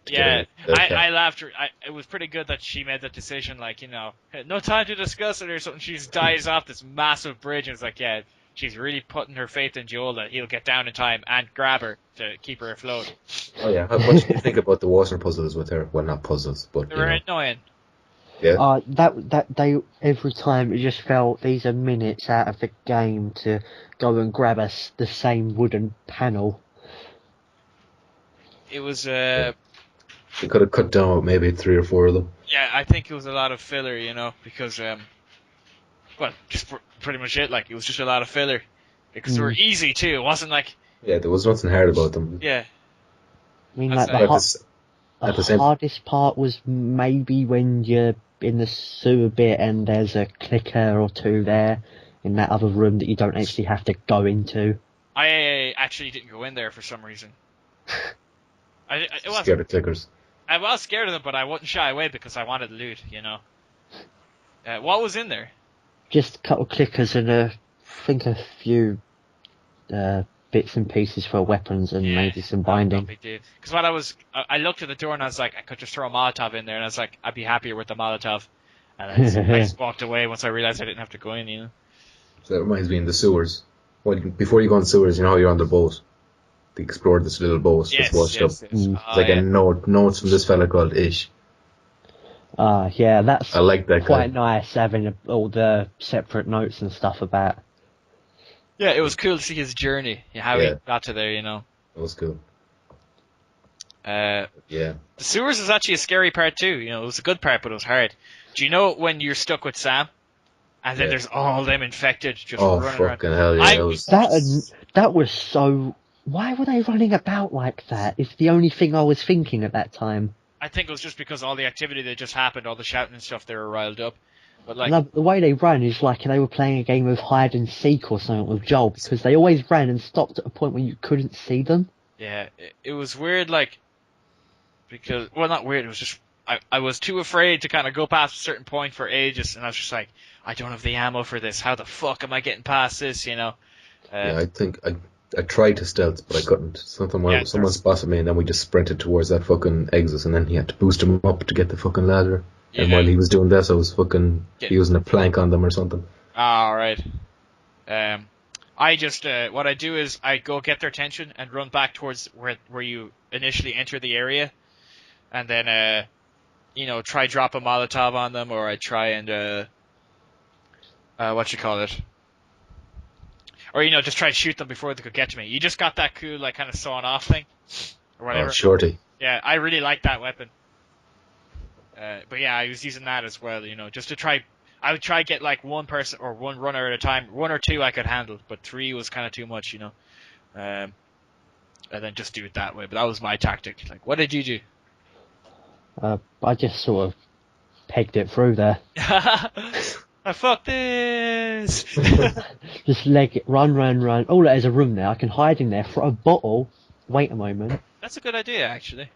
Yeah, I laughed. It was pretty good that she made that decision. Like, no time to discuss it or something. She just dives off this massive bridge, and it's like, yeah, she's really putting her faith in Joel that he'll get down in time and grab her to keep her afloat. Oh yeah, what did you think about the water puzzles with her? Well, not puzzles, but they were annoying. Yeah. That they every time it just felt these are minutes out of the game to go and grab us the same wooden panel. It was They could have cut down maybe 3 or 4 of them. Yeah, I think it was a lot of filler, because just pretty much it. Like, it was just a lot of filler because they were easy too. It wasn't like there was nothing hard about them. Yeah. I mean, like the hardest part was maybe when you're in the sewer bit and there's a clicker or two there in that other room that you don't actually have to go into. I actually didn't go in there for some reason. I was scared of clickers. I was scared of them, but I wouldn't shy away because I wanted loot, What was in there? Just a couple clickers and I think a few bits and pieces for weapons and maybe some binding. Because I looked at the door and I was like, I could just throw a Molotov in there, and I was like, I'd be happier with the Molotov. And I just walked away once I realized I didn't have to go in, So that reminds me in the sewers. Well, before you go in the sewers, how you're on the boat. They explored this little boat that's washed up. It's like a notes from this fella called Ish. Yeah, that's I like that quite nice having all the separate notes and stuff about. Yeah, it was cool to see his journey, how he got to there, That was cool. The sewers is actually a scary part too. It was a good part, but it was hard. Do you know when you're stuck with Sam, and then there's all them infected just running around? Oh, fucking hell, yeah. That was so... Why were they running about like that? It's the only thing I was thinking at that time. I think it was just because all the activity that just happened, all the shouting and stuff, they were riled up. But the way they ran is like they were playing a game of hide and seek or something with Joel, because they always ran and stopped at a point where you couldn't see them. Yeah, it was weird, because, well, not weird, it was just, I was too afraid to kind of go past a certain point for ages, and I was just like, I don't have the ammo for this, how the fuck am I getting past this, I think I tried to stealth, but I couldn't. Someone spotted me, and then we just sprinted towards that fucking exit, and then he had to boost him up to get the fucking ladder. Yeah. And while he was doing this, I was fucking using a plank on them or something. Alright. I just, what I do is I go get their attention and run back towards where you initially enter the area, and then, try drop a Molotov on them, or I try and, or, just try to shoot them before they could get to me. You just got that cool, kind of sawing off thing, or whatever. Oh, shorty. Yeah, I really like that weapon. But yeah, I was using that as well, just to try. I would try get one person or one runner at a time. 1 or 2 I could handle, but 3 was kind of too much, and then just do it that way. But that was my tactic. What did you do? I just sort of pegged it through there. Fuck this! Just leg it, run. Oh, there's a room there. I can hide in there, throw a bottle. Wait a moment. That's a good idea, actually.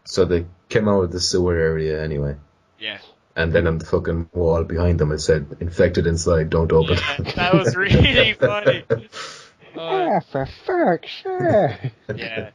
So they came out of the sewer area anyway. Yeah. And then on the fucking wall behind them it said, infected inside, don't open. Yeah, that was really funny. For fuck's sake. Yeah.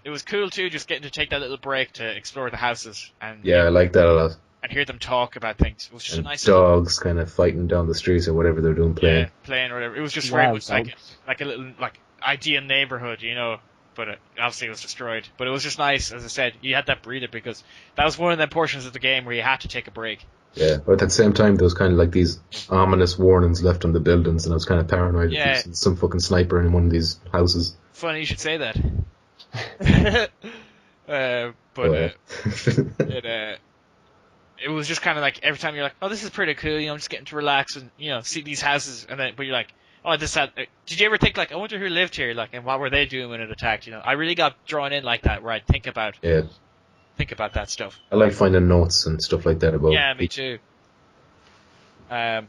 It was cool too, just getting to take that little break to explore the houses and Yeah, I like that a lot. and hear them talk about things. It was just And a nice dogs kind of fighting down the streets or whatever they're doing, playing. Yeah, playing or whatever. It was just very Wild much dogs. like a little like ideal neighborhood, you know. But obviously it was destroyed. But it was just nice, as I said. You had that breather because that was one of the portions of the game where you had to take a break. Yeah, but at the same time, there was kind of like these ominous warnings left on the buildings, and I was kind of paranoid Yeah. if there's some fucking sniper in one of these houses. Funny you should say that. But it was just kind of like every time you're like, oh, this is pretty cool. You know, I'm just getting to relax and see these houses, and then but you're like, oh, this. Did you ever think like, I wonder who lived here, like, and what were they doing when it attacked? You know, I really got drawn in like that, where I think about that stuff. I like finding notes and stuff like that about. Yeah, me too. And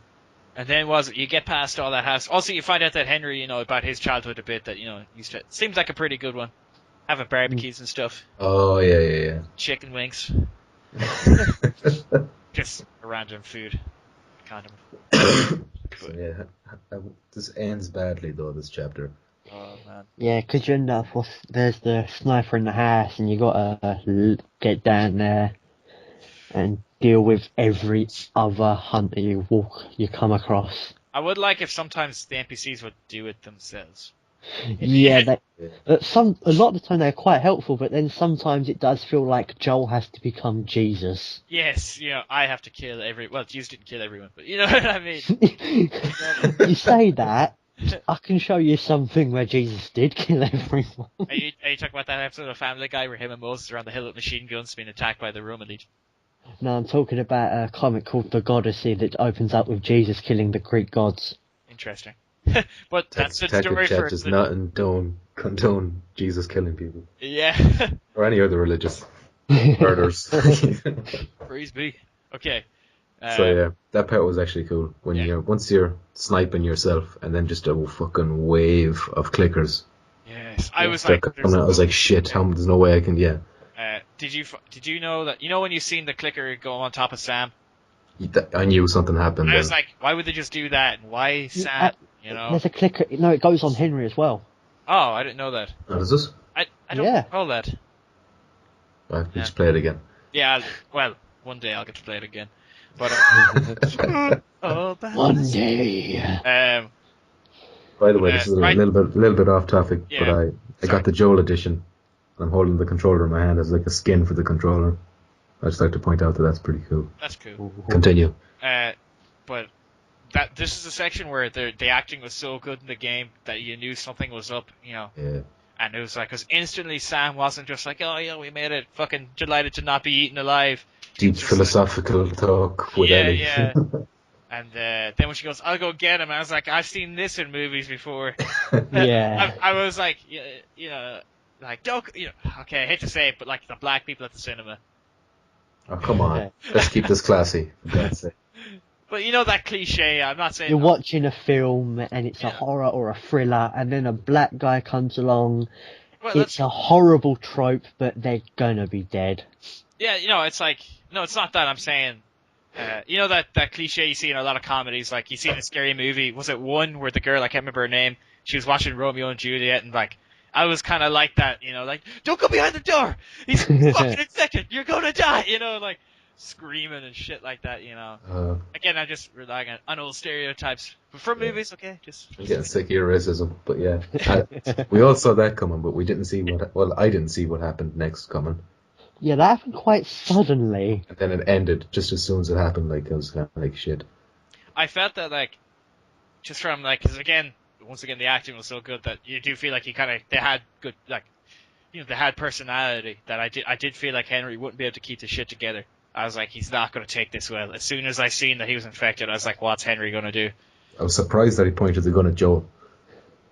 then you get past all that house. Also, you find out that Henry, about his childhood a bit. That used to seems like a pretty good one, having barbecues and stuff, Oh yeah. chicken wings, just a random food, kind of. So, yeah, this ends badly though. This chapter. Oh man. Yeah, because there's the sniper in the house, and you gotta get down there and deal with every other hunter you come across. I would like if sometimes the NPCs would do it themselves. Yeah, a lot of the time they're quite helpful, but then sometimes it does feel like Joel has to become Jesus. Yes, I have to kill well, Jesus didn't kill everyone, but you know what I mean. You say that, I can show you something where Jesus did kill everyone. Are you talking about that episode of Family Guy where him and Moses are on the hill with machine guns being attacked by the Roman Legion? No, I'm talking about a comic called The Goddessy that opens up with Jesus killing the Greek gods. Interesting. But that's the story TakuCast for does not condone Jesus killing people. Yeah. Or any other religious murders. Praise be. Okay. So yeah, that part was actually cool. When once you're sniping yourself, and then just a fucking wave of clickers. Yes, I was They're like, coming out. I was like, shit. There's no way I can. Yeah. Did you know that when you seen the clicker go on top of Sam? I knew something happened. I was like, why would they just do that? And why Sam? There's a clicker. No, it goes on Henry as well. Oh, I didn't know that. What is this? I don't recall that. I have to just play it again. Yeah, well, one day I'll get to play it again. But one day. By the way, this is a little bit off topic, Yeah. but I got the Joel edition. I'm holding the controller in my hand as like a skin for the controller. I just like to point out that that's pretty cool. That's cool. Continue. But this is a section where the acting was so good in the game that you knew something was up, Yeah. And it was like, because instantly Sam wasn't just like, oh yeah, we made it, fucking delighted to not be eaten alive. Deep philosophical talk with Ellie. Yeah. And then when she goes, I'll go get him, I was like, I've seen this in movies before. Yeah. I was like, like, don't, okay, I hate to say it, but like the black people at the cinema. Oh, come on. Let's keep this classy, for God's sake. But that cliche, I'm not saying... You're watching a film, and it's a horror or a thriller, and then a black guy comes along. Well, it's a horrible trope, but they're gonna be dead. Yeah, it's like... No, it's not that. I'm saying... that cliche you see in a lot of comedies, like you see in a scary movie, was it one where the girl, I can't remember her name, she was watching Romeo and Juliet, and like, I was kind of like that, like, don't go behind the door! He's fucking infected! You're gonna die! Like, screaming and shit like that, Again, I'm just relying on old stereotypes. But for movies, okay, I'm getting sick of your racism, but yeah. We all saw that coming, but we didn't see I didn't see what happened next coming. Yeah, that happened quite suddenly. And then it ended just as soon as it happened, like, it was kind of like shit. I felt that, like, just from, like, because again, once again, the acting was so good that you do feel like they had good, like, they had personality, that I did feel like Henry wouldn't be able to keep the shit together. I was like, he's not going to take this well. As soon as I seen that he was infected, I was like, what's Henry going to do? I was surprised that he pointed the gun at Joel.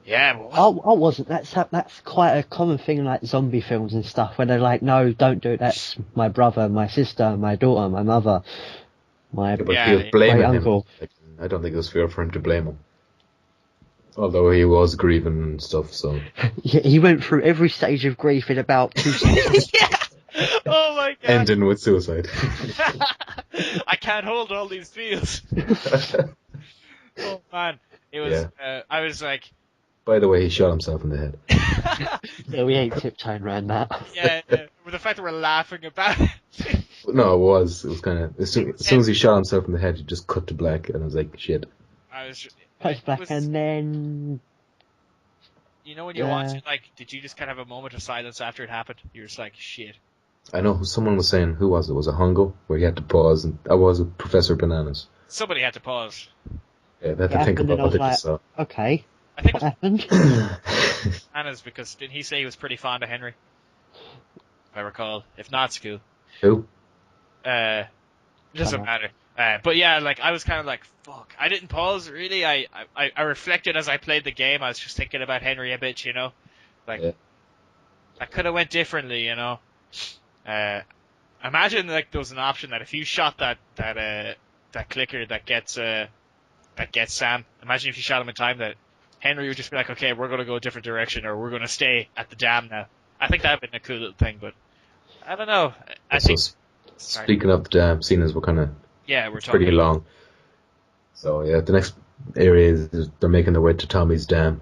Yeah, I wasn't. That's quite a common thing in like zombie films and stuff, where they're like, no, don't do it. That's my brother, my sister, my daughter, my mother, my He was blaming uncle. him. I don't think it was fair for him to blame him. Although he was grieving and stuff, so. He went through every stage of grief in about 2 seconds. Yeah. Oh my god. Ending with suicide. I can't hold all these feels. Oh man, it was. I was like. By the way, he shot himself in the head. Yeah, we ain't tiptoeing around that. Yeah, with the fact that we're laughing about it. No, it was kind of as soon as he shot himself in the head, he just cut to black, and I was like, shit. Post black, and then. You know when you watch it, like, did you just kind of have a moment of silence after it happened? You're just like, shit. I know someone was saying, who was it? Was it Hongo? Where he had to pause, and I was with Professor Bananas. Somebody had to pause. Yeah, they had to think about what they just saw. Okay. I think what happened? Bananas, because didn't he say he was pretty fond of Henry? If I recall. If not, it's cool. Who? It doesn't matter. But yeah, like, I was kind of like, fuck. I didn't pause, really. I reflected as I played the game. I was just thinking about Henry a bit, you know? Like, I could have went differently, you know? Imagine, like, there was an option that if you shot that clicker that gets Sam, imagine if you shot him in time that Henry would just be like, okay, we're going to go a different direction, or we're going to stay at the dam now. I think that would have been a cool little thing, but I don't know. Speaking of the dam, seeing as we're kind of we're pretty long. So yeah, the next area is they're making their way to Tommy's dam,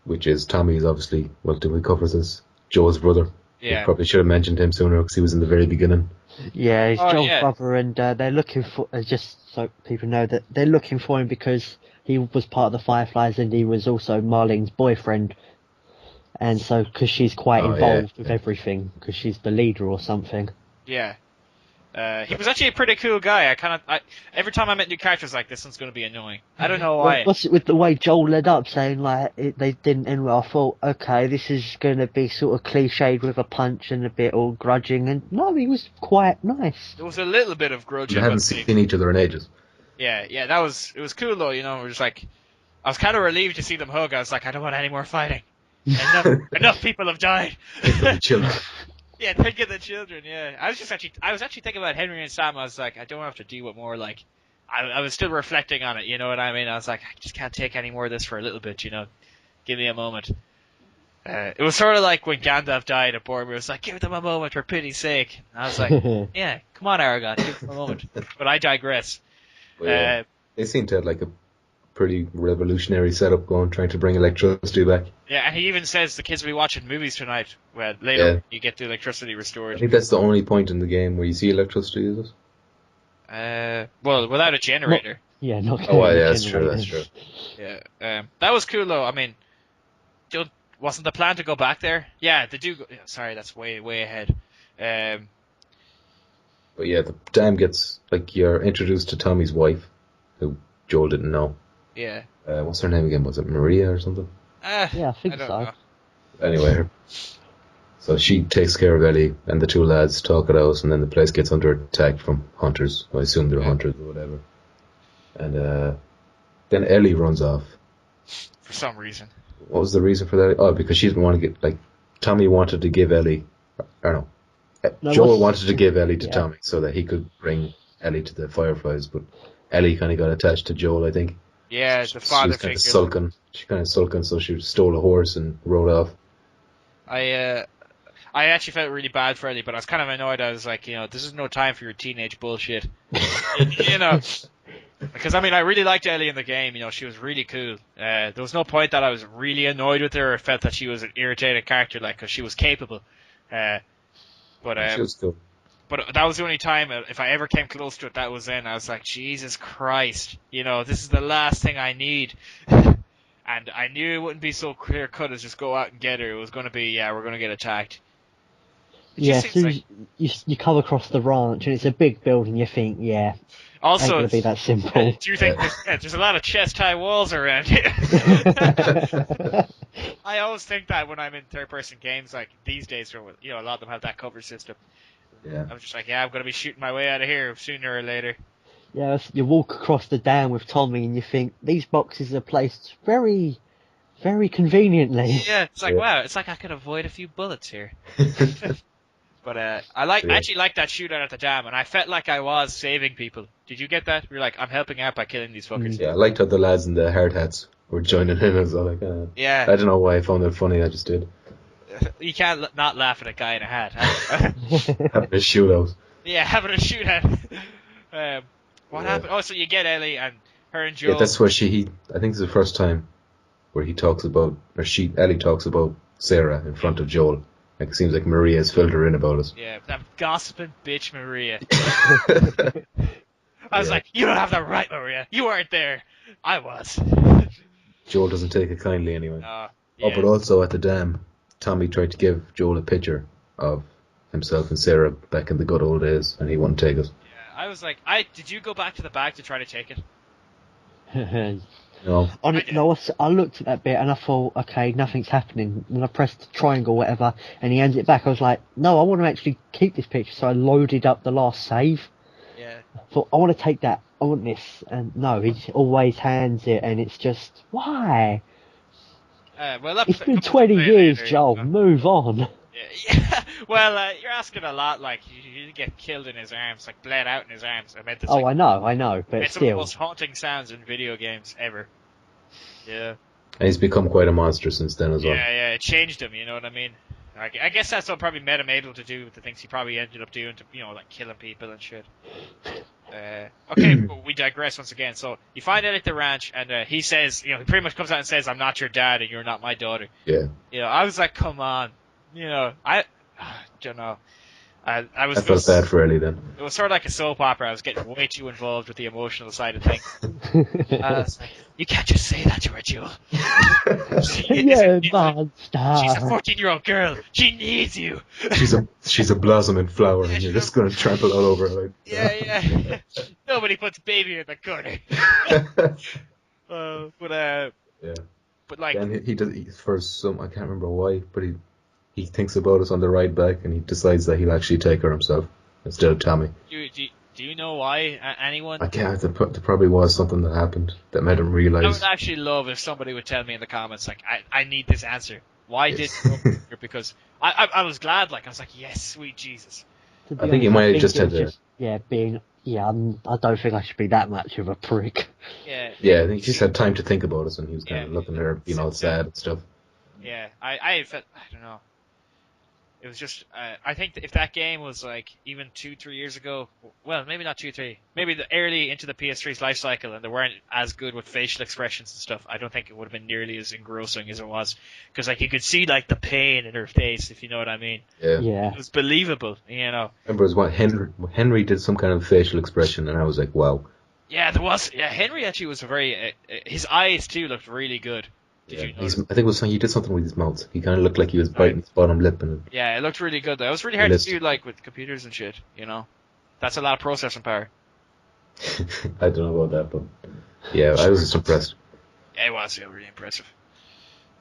which is Tommy's obviously. Well, did we cover this? Joe's brother. Yeah. We probably should have mentioned him sooner because he was in the very beginning. Yeah, he's Joel's brother, and they're looking for just so people know that they're looking for him because he was part of the Fireflies and he was also Marlene's boyfriend. And so, because she's quite involved with everything, because she's the leader or something. Yeah. He was actually a pretty cool guy. Every time I met new characters, like, this one's going to be annoying. I don't know why. What's it with the way Joel led up, saying, like, they didn't end well? I thought, okay, this is going to be sort of cliched with a punch and a bit all grudging. And no, he was quite nice. There was a little bit of grudging. They hadn't seen each other in ages. Yeah, it was cool, though, you know. We're just like, I was kind of relieved to see them hug. I was like, I don't want any more fighting. Enough people have died. The children. Yeah, think of the children, yeah. I was actually thinking about Henry and Sam. I was like, I don't have to deal with more, like, I was still reflecting on it, you know what I mean? I was like, I just can't take any more of this for a little bit, you know? Give me a moment. It was sort of like when Gandalf died at Boromir. It was like, give them a moment for pity's sake. And I was like, yeah, come on, Aragorn, give them a moment. But I digress. Well, they seem to have, like, a pretty revolutionary setup going, trying to bring electricity back. Yeah, and he even says the kids will be watching movies tonight. Well, later you get the electricity restored. I think that's the only point in the game where you see electricity, is it? Well, without a generator. Not Oh, yeah, that's true. Yeah, that was cool though. I mean, wasn't the plan to go back there? Yeah, they do. Sorry, that's way ahead. But yeah, the dam gets, like, you're introduced to Tommy's wife, who Joel didn't know. Yeah. What's her name again? Was it Maria or something? Yeah, I think so. Know. Anyway, so she takes care of Ellie, and the two lads talk it out, and then the place gets under attack from hunters. I assume they're hunters or whatever. And then Ellie runs off. For some reason. What was the reason for that? Oh, because she didn't want to get, like, Tommy wanted to give Ellie, Joel wanted to give Ellie to Tommy so that he could bring Ellie to the Fireflies, but Ellie kind of got attached to Joel, I think. Yeah, the father figure. She kind of sulking, so she stole a horse and rode off. I actually felt really bad for Ellie, but I was kind of annoyed. I was like, you know, this is no time for your teenage bullshit. You know, because I mean, I really liked Ellie in the game. You know, she was really cool. There was no point that I was really annoyed with her or felt that she was an irritating character, like, because she was capable. But she was cool. But that was the only time, if I ever came close to it, that was then. I was like, Jesus Christ, you know, this is the last thing I need. And I knew it wouldn't be so clear cut as just go out and get her. It was going to be, we're going to get attacked. As soon as you come across the ranch and it's a big building, you think, also, ain't going to be that simple. Do you think there's a lot of chest-high walls around here? I always think that when I'm in third-person games, like these days, you know, a lot of them have that cover system. Yeah. I'm just like, I'm going to be shooting my way out of here sooner or later. Yeah, you walk across the dam with Tommy and you think, these boxes are placed very, very conveniently. Yeah, it's like, wow, it's like I could avoid a few bullets here. But I actually like that shootout at the dam, and I felt like I was saving people. Did you get that? You're like, I'm helping out by killing these fuckers. Yeah, I liked how the lads in the hard hats were joining in as well. Like, Yeah. I don't know why I found it funny. I just did. You can't not laugh at a guy in a hat. Huh? Having a shootout. Yeah, having a shootout. What Yeah. happened? Oh, so you get Ellie and her and Joel. Yeah, that's where I think it's the first time where Ellie talks about Sarah in front of Joel. Like, it seems like Maria has filled her in about it. Yeah, that gossiping bitch Maria. I was like, you don't have that right, Maria. You weren't there. I was. Joel doesn't take it kindly anyway. Yeah. Oh, but also at the dam, Tommy tried to give Joel a picture of himself and Sarah back in the good old days, and he wouldn't take it. Yeah, I was like, did you go back to the bag to try to take it? No. I looked at that bit and I thought, okay, nothing's happening. And I pressed the triangle, whatever, and he hands it back. I was like, no, I want to actually keep this picture. So I loaded up the last save. Yeah. I thought, I want to take that. I want this. And no, he always hands it, and it's just, why? Well, It's been 20 years, Joel. Move on. Yeah. Well, you're asking a lot. Like, you get killed in his arms, like bled out in his arms. I meant this. I know, but it's some of the still. most haunting sounds in video games ever. Yeah. And he's become quite a monster since then as well. Yeah, it changed him. You know what I mean? I guess that's what probably made him able to do the things he probably ended up doing, to like killing people and shit. Okay, we digress once again. So you find out at the ranch, and he says, he pretty much comes out and says, "I'm not your dad, and you're not my daughter." Yeah. I was like, come on. I don't know. I felt bad for Ellie then. It was sort of like a soap opera. I was getting way too involved with the emotional side of things. I was like, you can't just say that to her, Jewel. Monster. She's a 14-year-old girl. She needs you. She's a blossoming flower, and you're just going to trample all over her. Like, yeah. Nobody puts baby in the corner. But like, and he does for some, I can't remember why, but he thinks about us on the ride back, and he decides that he'll actually take her himself instead of Tommy. Do you know why? Anyone? I can't. There probably was something that happened that made him realize. I would actually love if somebody would tell me in the comments, like, I need this answer. Why did you go here? Because I was glad, like, I was like, yes, sweet Jesus. I think he might have just had to. I don't think I should be that much of a prick. Yeah. Yeah, I think he just had time to think about it, and he was kind of looking at her, being all sad and stuff. Yeah, I felt, I don't know. It was just, I think that if that game was like even 2-3 years ago, well, maybe not 2-3, maybe the early into the PS3's life cycle, and they weren't as good with facial expressions and stuff, I don't think it would have been nearly as engrossing as it was, because like you could see like the pain in her face, if you know what I mean. Yeah. It was believable, Remember, it was what Henry did some kind of facial expression, and I was like, wow. Yeah, there was. Yeah, Henry actually was a very. His eyes too looked really good. Did you notice? I think it was he did something with his mouth. He kind of looked like he was biting his bottom lip. Yeah, it looked really good though. It was really hard to do, like, with computers and shit, That's a lot of processing power. I don't know about that, but yeah, I was just impressed. Yeah, it was really impressive.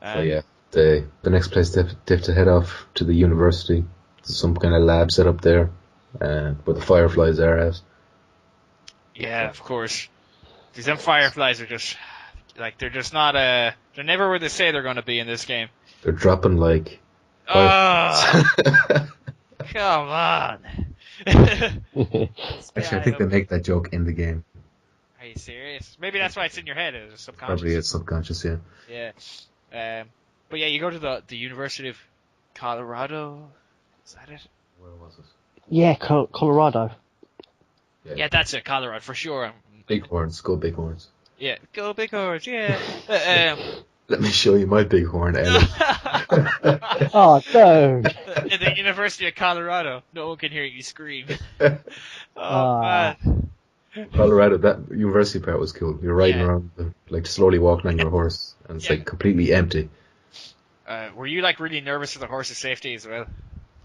So yeah, the next place they have to head off to the university. There's some kind of lab set up there, where the fireflies are at. Yeah, of course. Because them fireflies are just, like, they're just not, they're never where they say they're going to be in this game. They're dropping like... Oh! Come on! Actually, I think they make that joke in the game. Are you serious? Maybe that's why it's in your head, it's subconscious. Probably it's subconscious, yeah. Yeah. But yeah, you go to the University of Colorado, is that it? Where was it? Yeah, Colorado. Yeah, that's it, Colorado, for sure. Bighorns, go Bighorns. Yeah, go Bighorns, yeah. Let me show you my bighorn, Ellie. Oh, dude. In the University of Colorado, no one can hear you scream. Man. Colorado, that university part was cool. You're riding around, like slowly walking on your horse, and it's like completely empty. Were you like really nervous for the horse's safety as well?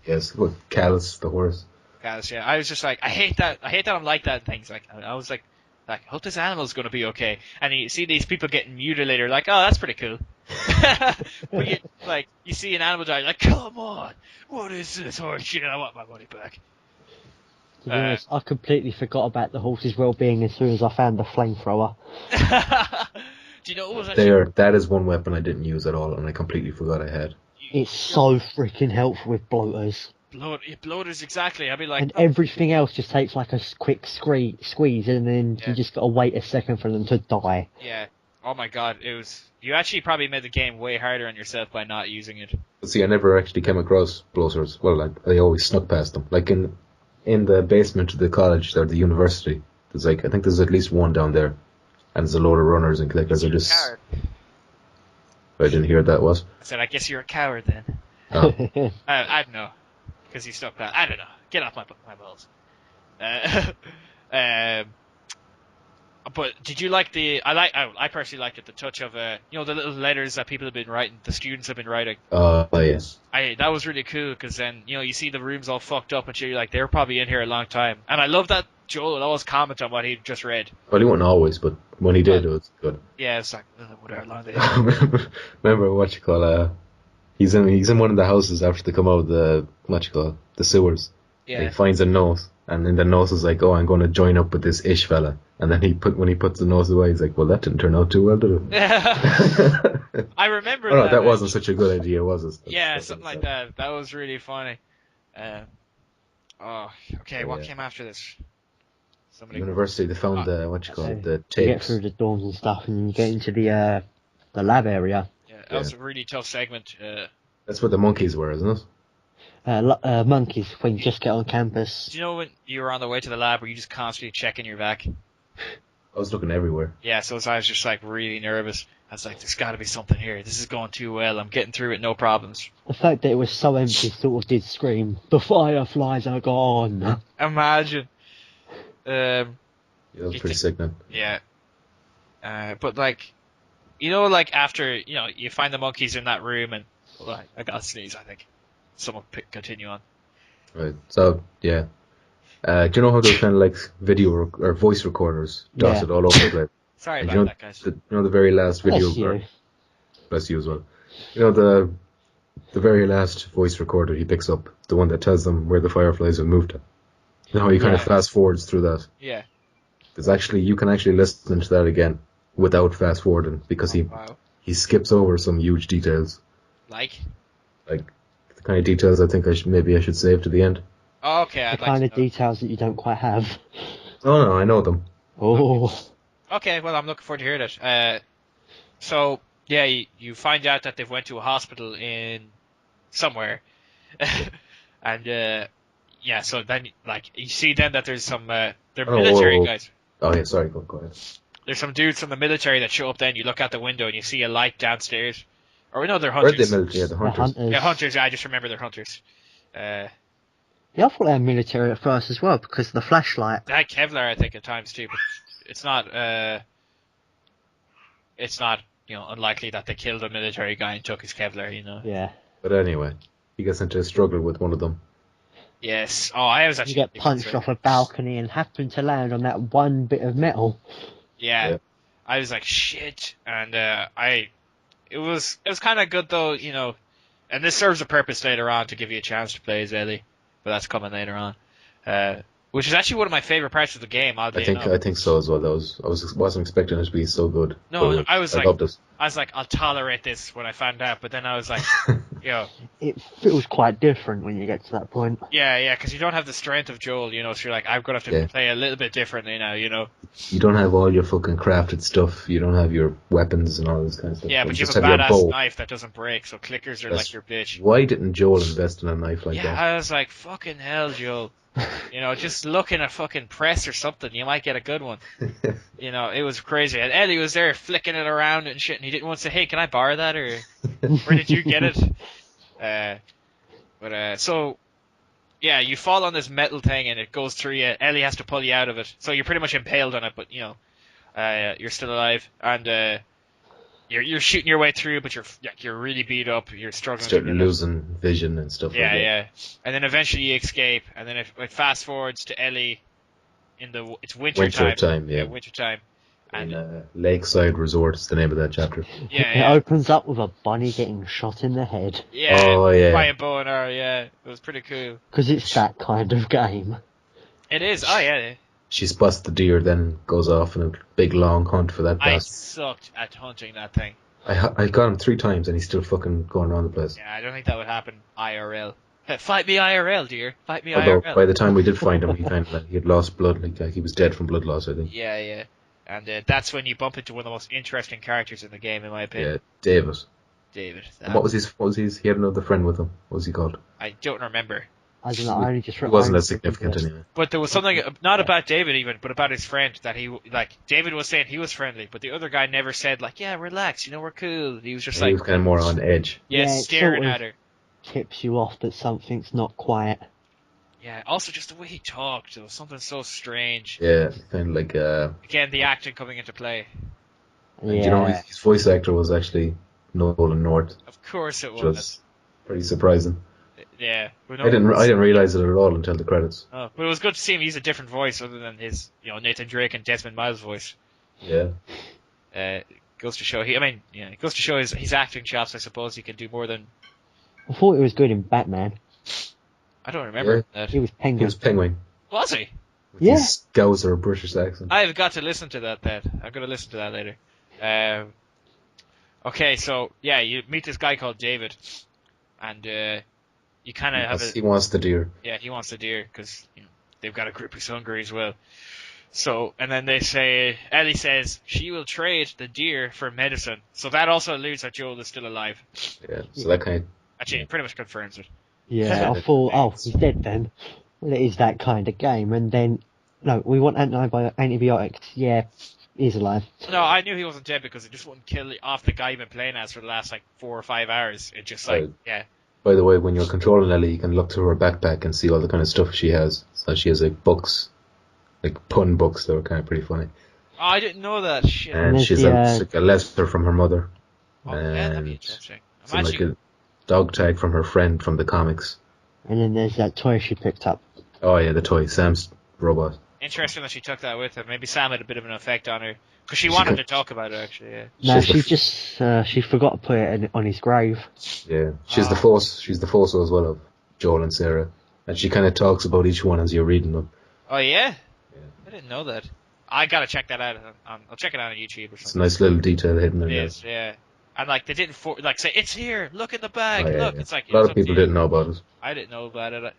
Yes, well, Callus, the horse. Callus, yeah. I was just like, I hate that I'm like that in things. Like, I was like, I hope this animal's going to be okay. And you see these people getting mutilated, like, oh, that's pretty cool. But you see an animal die, like, come on, what is this horse shit? I want my money back. To be honest, I completely forgot about the horse's well-being as soon as I found the flamethrower. Do you know what was actually... That is one weapon I didn't use at all, and I completely forgot I had. It's so freaking helpful with bloaters. Bloaters, exactly. I'd be like... And everything else just takes like a quick squeeze, and then you just gotta wait a second for them to die. Yeah. Oh my god, it was. You actually probably made the game way harder on yourself by not using it. But see, I never actually came across blowswords. Well, I always snuck past them. Like in the basement of the college or the university, there's like, I think there's at least one down there. And there's a load of runners and collectors. You're a coward. I didn't hear what that was. I said, I guess you're a coward then. Oh. I don't know. Because you stuck that. I don't know. Get off my balls. But did you like I personally liked it, the touch of, the little letters that people have been writing, the students have been writing. Oh, yes. That was really cool, because then, you see the rooms all fucked up and shit, you're like, they were probably in here a long time. And I love that Joel would always comment on what he just read. Well, he wouldn't always, but when he did, it was good. Yeah, it's like, whatever, long day. Remember what you call, he's in one of the houses after they come out of the, the sewers. Yeah. And he finds a note, and in the note is like, oh, I'm going to join up with this ish fella. And then when he puts the note away, he's like, well, that didn't turn out too well, did it? I remember that. That wasn't such a good idea, was it? Yeah, something like that. That was really funny. Okay, what came after this? University, they found the tapes. You get through the doors and stuff, and you get into the lab area. Yeah, that was a really tough segment. That's what the monkeys were, isn't it? Monkeys, when you just get on campus. Do you know when you were on the way to the lab, were you just constantly checking your back? I was looking everywhere. Yeah, so I was just like really nervous. I was like, there's got to be something here. This is going too well. I'm getting through it, no problems. The fact that it was so empty sort of did scream, the fireflies are gone. Imagine. Yeah, that was pretty sickening. Yeah. But like, like after, you find the monkeys in that room and, well, I got to sneeze, I think. Someone continue on. Right, so, yeah. Do you know how there's kind of like video or voice recorders dotted all over the place? Sorry about that, guys. The very last video. Bless you as well. The very last voice recorder he picks up, the one that tells them where the fireflies have moved to. He kind of fast forwards through that. Yeah. You can actually listen to that again without fast forwarding because he skips over some huge details. Like the kind of details I think I should save to the end. Oh, okay. The kind of details that you don't quite have. Oh no, I know them. Oh. Okay, well I'm looking forward to hear that. So yeah, you find out that they've went to a hospital in somewhere, and yeah, so then like you see then that there's some they're military guys. Oh yeah, sorry, go ahead. There's some dudes from the military that show up. Then you look out the window and you see a light downstairs. Or no, they're hunters. Yeah, the hunters. Yeah, hunters. I just remember they're hunters. Yeah, I thought they were military at first as well because of the flashlight. They had Kevlar, I think, at times too. But it's not. Unlikely that they killed a military guy and took his Kevlar. Yeah. But anyway, he gets into a struggle with one of them. Yes. Oh, I was actually. You get punched off a balcony and happen to land on that one bit of metal. Yeah. I was like shit, and It was kind of good though, and this serves a purpose later on to give you a chance to play as Ellie, but that's coming later on. Which is actually one of my favorite parts of the game. I think so as well. I wasn't expecting it to be so good. No, I loved it. I was like, I'll tolerate this when I found out, but then I was like, it feels quite different when you get to that point. Yeah, because you don't have the strength of Joel, so you're like, I'm gonna have to play a little bit differently now, You don't have all your fucking crafted stuff. You don't have your weapons and all this kind of stuff. Yeah, but you have a badass knife that doesn't break, so clickers are like your bitch. Why didn't Joel invest in a knife like that? Yeah, I was like, fucking hell, Joel. Just look in a fucking press or something, you might get a good one. It was crazy. And Ellie was there flicking it around and shit, and he didn't want to say, hey, can I borrow that, or where did you get it? So, yeah, you fall on this metal thing and it goes through you. Ellie has to pull you out of it. So you're pretty much impaled on it, but, you're still alive. And, you're shooting your way through, but you're really beat up. You're struggling. Start losing vision and stuff like that. Yeah. And then eventually you escape, and then it fast forwards to Ellie it's winter time. Yeah, winter time. And Lakeside Resort is the name of that chapter. Yeah. It opens up with a bunny getting shot in the head. Yeah. Oh yeah. By a bow and arrow. Yeah, it was pretty cool. Because it's that kind of game. It is. Oh yeah. She spots the deer, then goes off on a big long hunt for that bastard. I sucked at hunting that thing. I got him 3 times and he's still fucking going around the place. Yeah, I don't think that would happen IRL. Fight me IRL, dear. Fight me Although, IRL. by the time we did find him, he had lost blood. Like he was dead from blood loss, I think. Yeah. And that's when you bump into one of the most interesting characters in the game, in my opinion. Yeah, David. David. And what was his? He had another friend with him. What was he called? I don't remember. I don't know. I only just. He wasn't as significant anyway. But there was something not about David even, but about his friend that David was saying he was friendly, but the other guy never said like, yeah, relax, we're cool. He was just He was kind of more on edge. Yeah, staring at her. Tips you off that something's not quiet. Yeah, also just the way he talked, there was something so strange. Yeah, kind of like again, the acting coming into play. Yeah. His voice actor was actually Nolan North. Of course it was. Which was pretty surprising. Yeah, I didn't realize it at all until the credits. Oh, but it was good to see him use a different voice other than his, Nathan Drake and Desmond Miles voice. Yeah. Goes to show it goes to show his acting chops. I suppose he can do more than. I thought he was good in Batman. I don't remember that. He was Penguin. He was Penguin. Was he? With his Scouser British accent. I've got to listen to that. I'm going to listen to that later. Okay, so you meet this guy called David, and you kind of have he wants the deer. Yeah, he wants the deer because they've got a group who's hungry as well. So, and then Ellie says she will trade the deer for medicine. So that also alludes that Joel is still alive. Yeah, so that kind of... Actually, pretty much confirms it. Yeah, I thought, he's dead then. Well, it is that kind of game. And then, no, we want antibiotics. Yeah, he's alive. No, I knew he wasn't dead because it just wouldn't kill off the guy you've been playing as for the last 4 or 5 hours. It just By the way, when you're controlling Ellie, you can look through her backpack and see all the kind of stuff she has. So she has books, pun books that were kind of pretty funny. Oh, I didn't know that. Shit. And she's a letter from her mother. Oh, yeah, that'd be interesting. A dog tag from her friend from the comics. And then there's that toy she picked up. Oh yeah, the toy, Sam's robot. Interesting that she took that with her. Maybe Sam had a bit of an effect on her. Because she wanted to talk about it, actually, yeah. No, she forgot to put it on his grave. Yeah, she's the force. She's the force as well of Joel and Sarah. And she kind of talks about each one as you're reading them. Oh, yeah? I didn't know that. I gotta check that out. I'll check it out on YouTube or something. It's a nice little detail hidden in there. It is, yeah. And they didn't say, it's here, look in the bag, look. Yeah. It's like... A lot of people didn't know about it. I didn't know about it,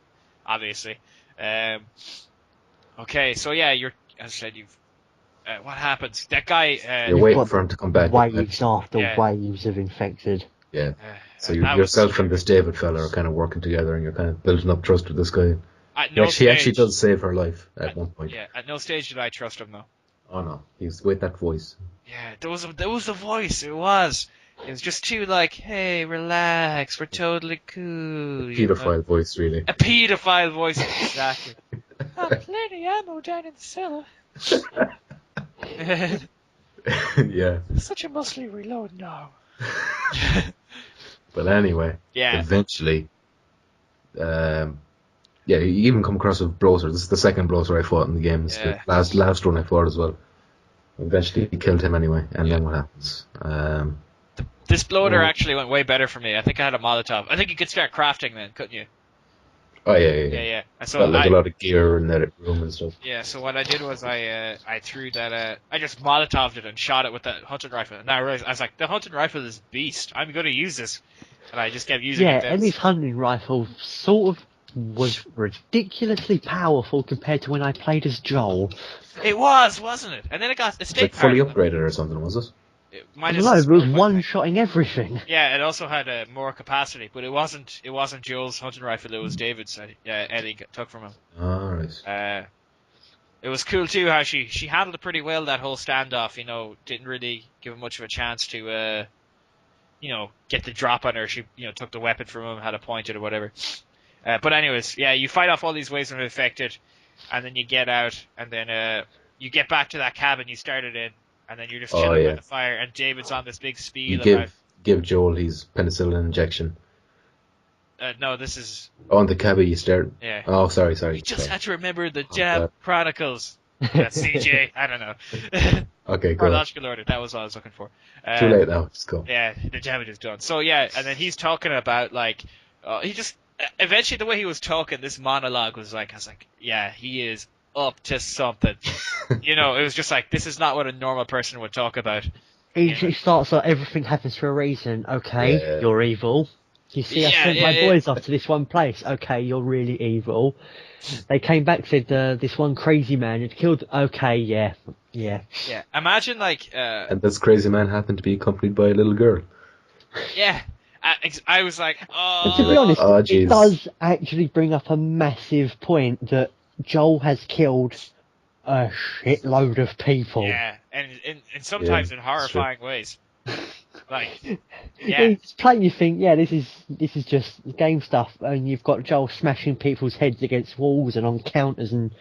obviously. Okay, so yeah, as I said, what happens? That guy... you're waiting for him to come back. Waves after waves of infected. Yeah. So yourself and this David fella are kind of working together and you're kind of building up trust with this guy. He actually does save her life at one point. Yeah, at no stage did I trust him, though. Oh no, he's with that voice. Yeah, there was a voice, it was just too hey, relax, we're totally cool. A pedophile voice, really. A pedophile voice, exactly. Plenty ammo down in the cellar. Yeah. Such a muscly reload now. But anyway, eventually, you even come across with Bloater. This is the second Bloater I fought in the game. It's the last one I fought as well. Eventually, he killed him anyway, and then what happens? This bloater actually went way better for me. I think I had a Molotov. I think you could start crafting then, couldn't you? Oh yeah. And so a lot of gear in that room and stuff. Yeah. So what I did was I threw that. I just Molotoved it and shot it with that hunting rifle. And I realized, I was like, the hunting rifle is beast. I'm going to use this, and I just kept using it. Yeah, Ellie's hunting rifle sort of was ridiculously powerful compared to when I played as Joel. It was, wasn't it? And then it got estate fully upgraded or something, was it? It was one-shotting everything. Yeah, it also had more capacity, but it wasn't Joel's hunting rifle. It was David's. Ellie took from him. All right. It was cool too how she handled it pretty well, that whole standoff. Didn't really give him much of a chance to get the drop on her. She took the weapon from him, had it pointed or whatever. But anyways, you fight off all these waves when infected, and then you get out, and then you get back to that cabin you started in. And then you're just chilling by the fire, and David's on this big speed. You give Joel his penicillin injection. No, this is... Oh, on the cabbie you start... Yeah. Oh, sorry. You just had to remember the Jab Chronicles. That's CJ, I don't know. Okay, good. Chronological order, that was what I was looking for. Too late now, just go. Yeah, the damage is done. So and then he's talking about, he just... Eventually, the way he was talking, this monologue was I was like, yeah, he is up to something. It was just this is not what a normal person would talk about. He starts everything happens for a reason. Okay, you're evil. You see, I sent my boys off to this one place. Okay, you're really evil. They came back, said this one crazy man had killed. Okay, yeah. Imagine and this crazy man happened to be accompanied by a little girl. Yeah. I was like, And to be honest, it does actually bring up a massive point that Joel has killed a shitload of people. Yeah, and sometimes in horrifying ways. It's plain you think, this is just game stuff, and you've got Joel smashing people's heads against walls and on counters and.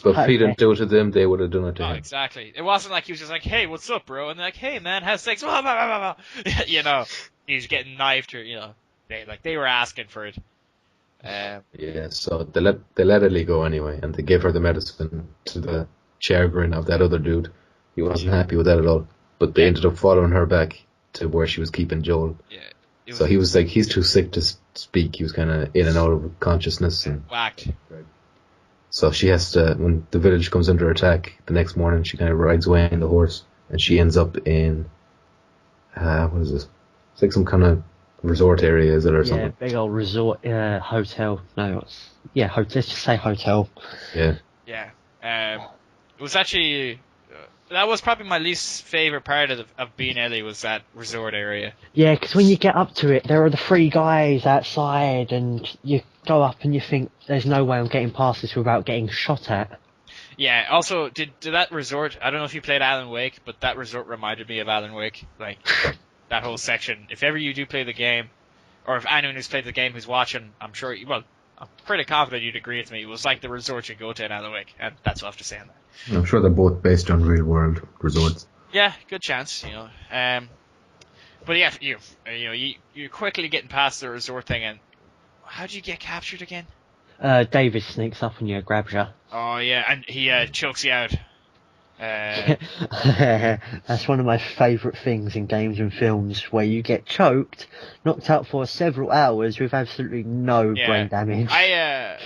But if he didn't do it to them, they would have done it to him. Exactly. It wasn't like he was just like, "Hey, what's up, bro?" And they're like, "Hey, man, have sex." He's getting knifed or they were asking for it. So they let Ellie go anyway, and they gave her the medicine to the chagrin of that other dude. He wasn't happy with that at all, but they ended up following her back to where she was keeping Joel. Yeah. So he was like, he's too sick to speak. He was kind of in and out of consciousness and whacked. So she has to, when the village comes under attack the next morning, she kind of rides away on the horse, and she ends up in what is this? It's like some kind of resort area, is it, or something? Yeah, big old resort, hotel. No, hotel. Let's just say hotel. Yeah. Yeah. It was actually that was probably my least favorite part of being Ellie was that resort area. Yeah, because when you get up to it, there are the 3 guys outside, and you go up and you think, "There's no way I'm getting past this without getting shot at." Yeah. Also, did that resort? I don't know if you played Alan Wake, but that resort reminded me of Alan Wake. Like that whole section. If ever you do play the game, or if anyone who's played the game who's watching, I'm sure. I'm pretty confident you'd agree with me. It was like the resort you go to in Alan Wake, and that's all I have to say on that. I'm sure they're both based on real world resorts. Yeah, good chance, But yeah, you're quickly getting past the resort thing, and how did you get captured again? David sneaks up on you, grabs you. Oh yeah, and he chokes you out. That's one of my favourite things in games and films, where you get choked, knocked out for several hours with absolutely no brain damage. That's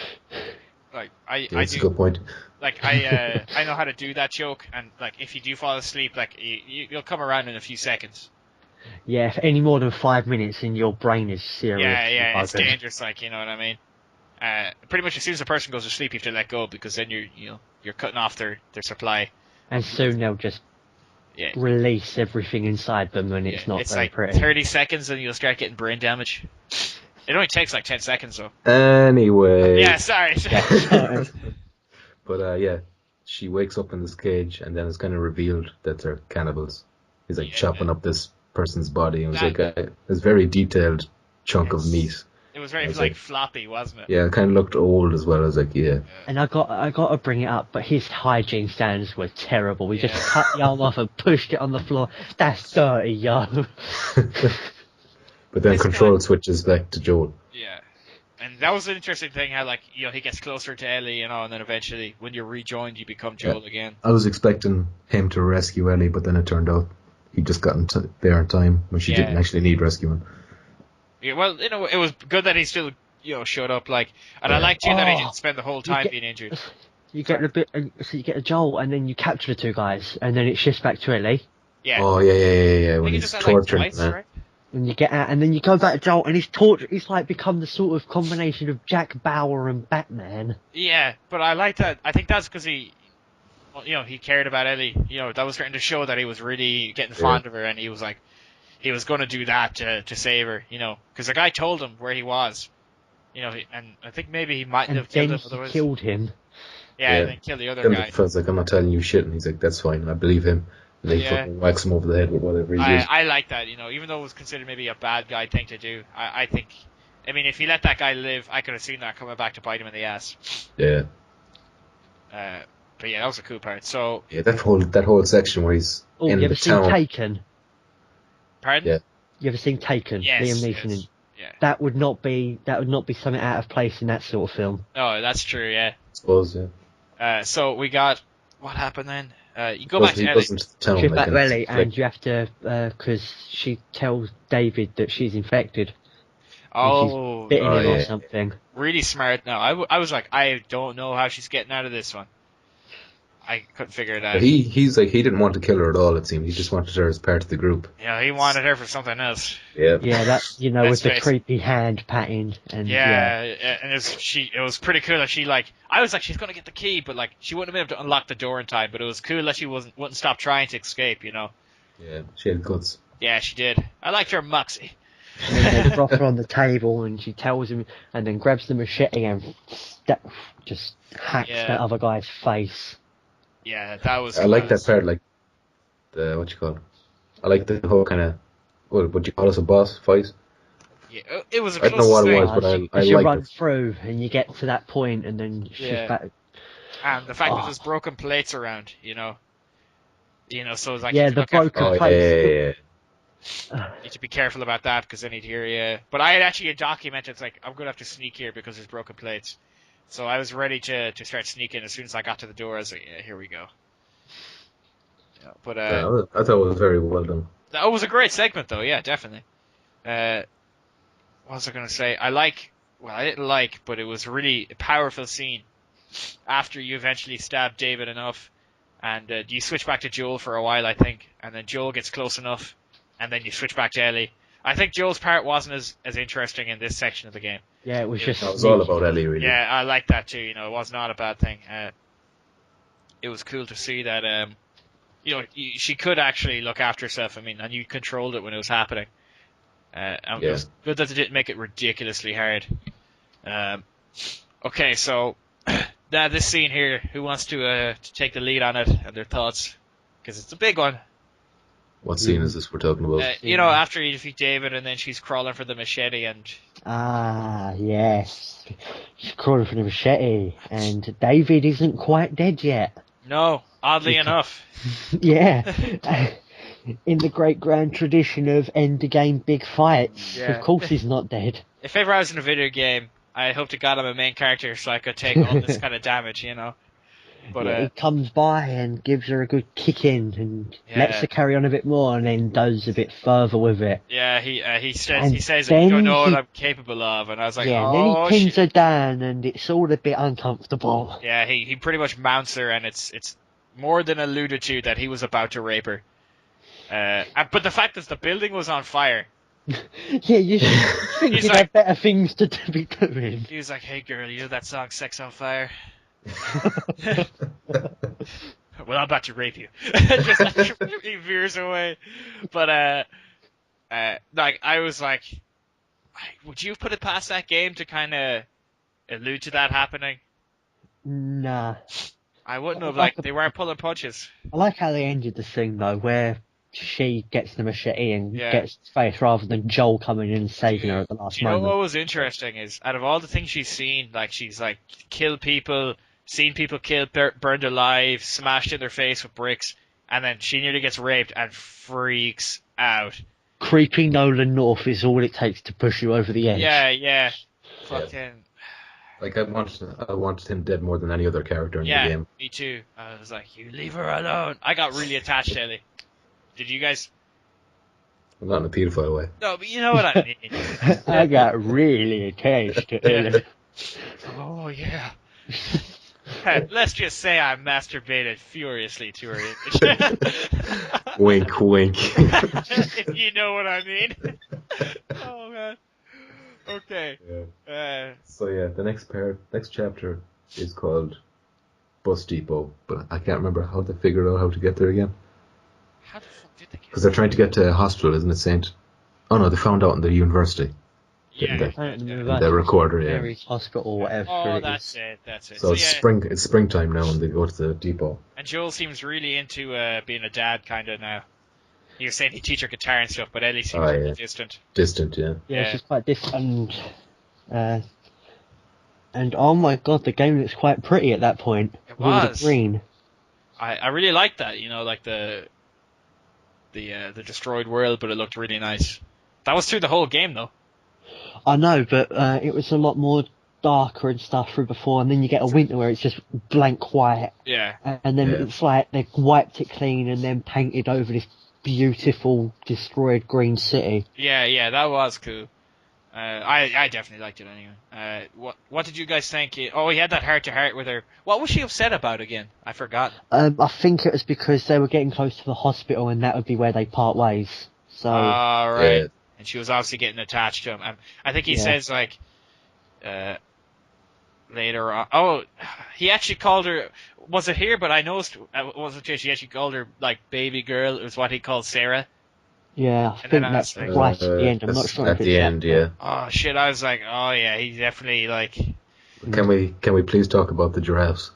a good point. I know how to do that choke, and if you do fall asleep, you'll come around in a few seconds. Yeah, if any more than 5 minutes and your brain is serious. Yeah, it's dangerous, you know what I mean? Pretty much as soon as a person goes to sleep, you have to let go, because then you're cutting off their supply. And soon they'll just release everything inside them, and it's not very pretty. 30 seconds and you'll start getting brain damage. It only takes 10 seconds though. Anyway. Yeah, sorry. But she wakes up in this cage, and then it's kind of revealed that they're cannibals. He's chopping up this person's body, and it was this very detailed chunk of meat. It was very floppy, wasn't it? Yeah, it kind of looked old as well. And I got to bring it up, but his hygiene standards were terrible. We just cut the arm off and pushed it on the floor. That's dirty, yo. But then control switches back to Joel. Yeah. And that was an interesting thing, how he gets closer to Ellie, and then eventually when you're rejoined you become Joel again. I was expecting him to rescue Ellie, but then it turned out he'd just gotten there in time when she didn't actually need rescuing. Yeah, well, it was good that he still, showed up, and I liked too that he didn't spend the whole time being injured. You get you get a Joel, and then you capture the 2 guys, and then it shifts back to Ellie. Yeah. Oh yeah. When he's torturing them. Right? And you get out, and then you go back to Joel, and he's become the sort of combination of Jack Bauer and Batman. Yeah, but I like that. I think that's because he cared about Ellie. That was starting to show that he was really getting fond of her, and he was he was going to do that to save her, because the guy told him where he was, and I think maybe he might have killed him. Otherwise, killed him. Yeah, and then killed the other guy. Feels I'm not telling you shit, and he's like, that's fine, I believe him. And they fucking whacks him over the head with whatever he is. I like that, even though it was considered maybe a bad guy thing to do. I think, if he let that guy live, I could have seen that coming back to bite him in the ass. Yeah. But yeah, that was a cool part. So yeah, that whole section where he's in the town. You ever seen Taken? Pardon? Yeah. You ever seen Taken? Yes. Liam Neeson. Yes. Yeah. That would not be something out of place in that sort of film. Oh, that's true. Yeah. I suppose. Yeah. So we got what happened then? You go back to Ellie. Trip back to Ellie, and you have to because she tells David that she's infected. Oh, she's bitten him or something. Really smart. Now I was like, I don't know how she's getting out of this one. I couldn't figure it out. But he's like, he didn't want to kill her at all, it seemed. He just wanted her as part of the group. Yeah, he wanted her for something else. Yeah. Yeah, that with Let's the face it. creepy hand patting and And it was pretty cool that she like. I was like, she's gonna get the key, but like she wouldn't have been able to unlock the door in time. But it was cool that she wouldn't stop trying to escape. You know. Yeah, she had guts. Yeah, she did. I liked her moxie. And then they drop her on the table, and she tells him, and then grabs the machete and just hacks that other guy's face. Yeah, that was. I like that part, like the what you call it. I like the whole kind of what you call us a boss fight. Yeah, it was. I don't know what it was, but I you liked run it. through, and you get to that point, and then shift back. And the fact that there's broken plates around, you know, so it's like the broken Yeah. plates. You need to be careful about that because I need to hear you. But I had actually documented, it's like, I'm going to have to sneak here because there's broken plates. So I was ready to start sneaking as soon as I got to the door. I was like, yeah, here we go. Yeah, but I thought it was very well done. that was a great segment, though. Yeah, definitely. What was I going to say? I didn't like, but it was really a powerful scene after you eventually stab David enough. And you switch back to Joel for a while, I think. And then Joel gets close enough. And then you switch back to Ellie. I think Joel's part wasn't as interesting in this section of the game. Yeah, it was all about Ellie, really. Yeah, I like that too. You know, it was not a bad thing. It was cool to see that, she could actually look after herself. I mean, and you controlled it when it was happening. And it was good that they didn't make it ridiculously hard. Okay, so now this scene here, who wants to take the lead on it and their thoughts? Because it's a big one. What scene is this we're talking about? After you defeat David and then she's crawling for the machete and... Ah, yes. She's crawling for the machete and David isn't quite dead yet. No, oddly enough. Yeah. In the great grand tradition of end the game big fights, of course he's not dead. If ever I was in a video game, I hope to God I'm a main character so I could take all this kind of damage, you know. But he comes by and gives her a good kick in and lets her carry on a bit more and then does a bit further with it. Yeah, he says you don't know what I'm capable of, and I was like, and then he pins her down and it's all a bit uncomfortable. Yeah, he pretty much mounts her and it's more than alluded to that he was about to rape her. But the fact is the building was on fire. Yeah, you think you'd have better things to be doing. He was like, hey girl, you know that song Sex on Fire? Well, I'm about to rape you. Just like, he veers away. But I was like, would you put it past that game to kind of allude to that happening? Nah, I wouldn't have. Like they weren't pulling punches. I like how they ended the scene though, where she gets the machete and gets his face rather than Joel coming in and saving her at the last moment. You know what was interesting is out of all the things she's seen, like she's like killed people. Seen people killed, burned alive, smashed in their face with bricks, and then she nearly gets raped and freaks out. Creepy Nolan North is all it takes to push you over the edge. Yeah. Fucking. Like I wanted him dead more than any other character in the game. Yeah, me too. I was like, you leave her alone. I got really attached to Ellie. Did you guys? Not in a pedophile way. No, but you know what I mean. I got really attached to Ellie. Oh yeah. Let's just say I masturbated furiously to her image. Wink, wink. If you know what I mean. Oh man. Okay. Yeah. The next chapter is called Bus Depot, but I can't remember how they figured out how to get there again. How the fuck did they get? Because they're trying to get to a hospital, isn't it, Saint? Oh no, they found out in the university. Yeah, the recorder, Mary's Hospital, whatever. Oh, that's it. So it's springtime now, and they go to the depot. And Joel seems really into being a dad, kind of now. He was saying he'd teach her guitar and stuff, but Ellie seems really distant. Distant, yeah. Yeah, she's quite distant. And oh my god, the game looks quite pretty at that point. It was. With the green. I really liked that, you know, like the destroyed world, but it looked really nice. That was through the whole game, though. I know, but it was a lot more darker and stuff through before, and then you get a winter where it's just blank white. Yeah. And then it's like they've wiped it clean and then painted over this beautiful destroyed green city. Yeah, that was cool. I definitely liked it anyway. What did you guys think? Oh, he had that heart-to-heart with her. What was she upset about again? I forgot. I think it was because they were getting close to the hospital and that would be where they part ways. So. Right. Yeah. And she was obviously getting attached to him. I think he says like, later on. Oh, he actually called her. Was it here? But I noticed. Wasn't it? She actually called her like baby girl. It was what he called Sarah. Yeah, I And think then that's I was right at the end. I'm not sure at if it's the end. Yeah. Oh shit! I was like, oh yeah, he definitely like. Can we please talk about the giraffes?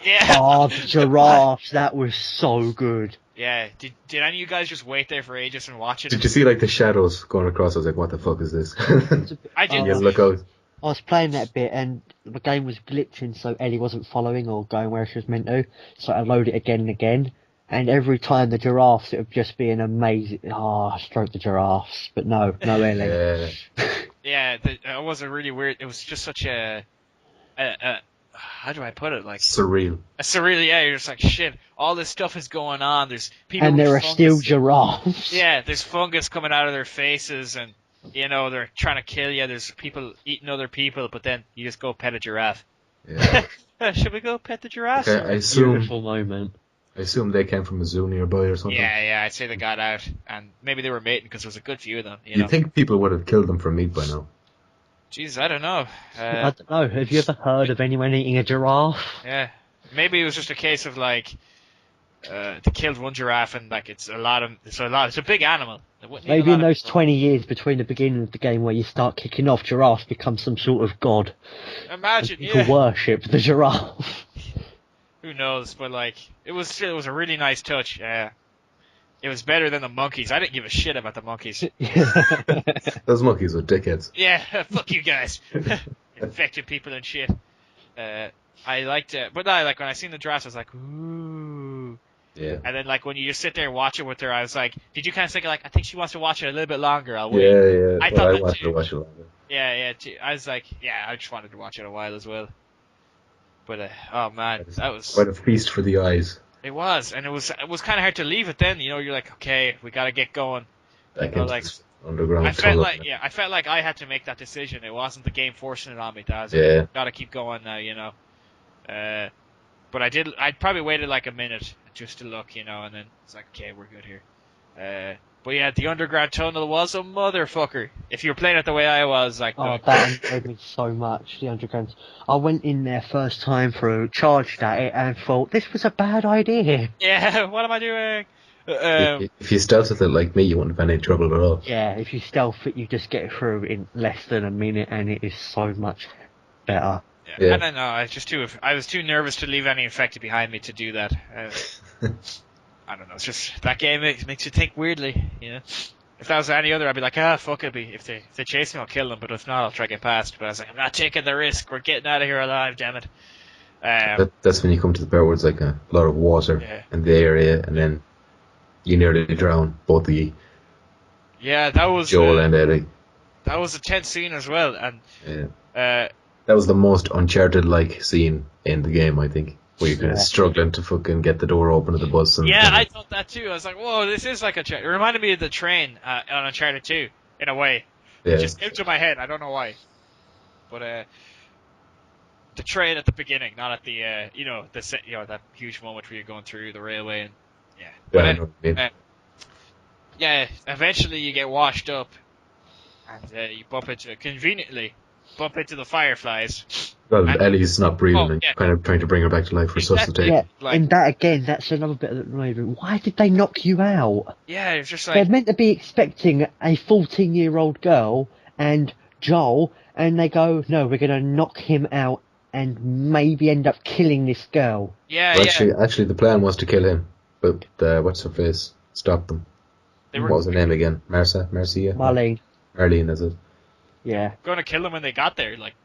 Yeah. Oh, the giraffes! That was so good. Yeah. Did any of you guys just wait there for ages and watch it? Did you see like the shadows going across? I was like, what the fuck is this? I did. You look out. I was playing that bit and the game was glitching, so Ellie wasn't following or going where she was meant to. So I load it again and again, and every time the giraffes, it would just be an amazing. Stroke the giraffes, but no Ellie. Yeah. Yeah, it was a really weird. It was just such a how do I put it? Like Surreal. a surreal. Yeah, you're just like shit. All this stuff is going on. There's people. And with there are fungus. still giraffes. Yeah, there's fungus coming out of their faces, and you know they're trying to kill you. There's people eating other people, but then you just go pet a giraffe. Yeah. Should we go pet the giraffe? Okay, I assume Beautiful moment. they came from a zoo nearby or something. Yeah, I'd say they got out, and maybe they were mating because there was a good few of them. You You'd know, think people would have killed them for meat by now. Jesus, I don't know. I don't know. Have you ever heard of anyone eating a giraffe? Yeah, maybe it was just a case of like they killed one giraffe and like it's a big animal. It wouldn't need a Maybe lot in of those people. 20 years between the beginning of the game where you start kicking off, giraffes become some sort of god. Imagine, People yeah. worship the giraffe. Who knows? But like, it was a really nice touch. It was better than the monkeys. I didn't give a shit about the monkeys. Those monkeys were dickheads. Yeah, fuck you guys. Infected people and shit. I liked it, but I like when I seen the drafts, I was like, ooh. Yeah. And then like when you just sit there and watch it with her, I was like, did you kind of think like, I think she wants to watch it a little bit longer. I'll wait. Yeah. I thought I that wanted too. to watch it longer. Yeah. I was like, yeah, I just wanted to watch it a while as well. But oh man, that was Quite a feast for the eyes. it was, and it was kind of hard to leave it. Then you know you're like, okay, we got to get going. Back You know, into like this underground I felt tunnel. like I had to make that decision. It wasn't the game forcing it on me. I was Yeah. like, got to keep going now, you know. But I did. I probably waited like a minute just to look, you know, and then it's like, okay, we're good here. But yeah, the underground tunnel was a motherfucker. If you were playing it the way I was, like, Oh, that annoyed me so much, the underground. I went in there first time through, charged at it, and thought, this was a bad idea. yeah, what am I doing? If you stealth with it like me, you wouldn't have any trouble at all. Yeah, if you stealth it, you just get through in less than a minute, and it is so much better. Yeah. I don't know. I was too nervous to leave any infected behind me to do that. I don't know. It's just that game makes you think weirdly. You know, if that was any other, I'd be like, fuck it. If they chase me, I'll kill them. But if not, I'll try to get past. But I was like, I'm not taking the risk. We're getting out of here alive. Damn it. That's when you come to the part where it's like a lot of water in the area, and then you nearly drown, both of you. Yeah, that was Joel and Eddie. That was a tense scene as well, and that was the most Uncharted-like scene in the game, I think, where you're kind of struggling to fucking get the door open of the bus. And I thought that too. I was like, whoa, this is like it reminded me of the train on Uncharted 2, in a way. Yeah. It just came to my head. I don't know why, but the train at the beginning, not at the that huge moment where you're going through the railway and eventually you get washed up and you conveniently bump into the fireflies. Well, Ellie's not breathing and kind of trying to bring her back to life for Exactly. resuscitate. Yeah, and that again, that's another bit that annoyed me. Why did they knock you out? Yeah, it's just like They're meant to be expecting a 14-year-old girl and Joel, and they go, no, we're going to knock him out and maybe end up killing this girl. Yeah, well, actually, the plan was to kill him, but what's her face stopped them. What was her name again? Marcia? Marlene. Marlene, is it? Yeah. Going to kill him when they got there, like.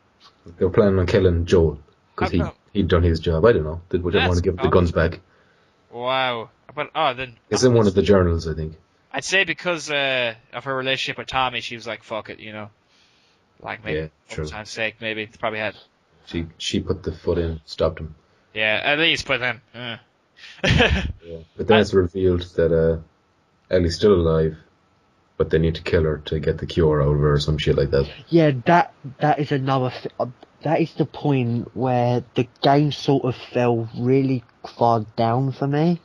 They were planning on killing Joel because he'd done his job. I don't know. They didn't want to give the guns back. Wow. But then it's in one of the journals, I think. I'd say because of her relationship with Tommy, she was like, "Fuck it," you know. Like maybe for time's sake, maybe it's probably had. She put the foot in, stopped him. Yeah, at least, but then. But then it's revealed that Ellie's still alive, but they need to kill her to get the cure out of her or some shit like that. Yeah, that is another. That is the point where the game sort of fell really far down for me.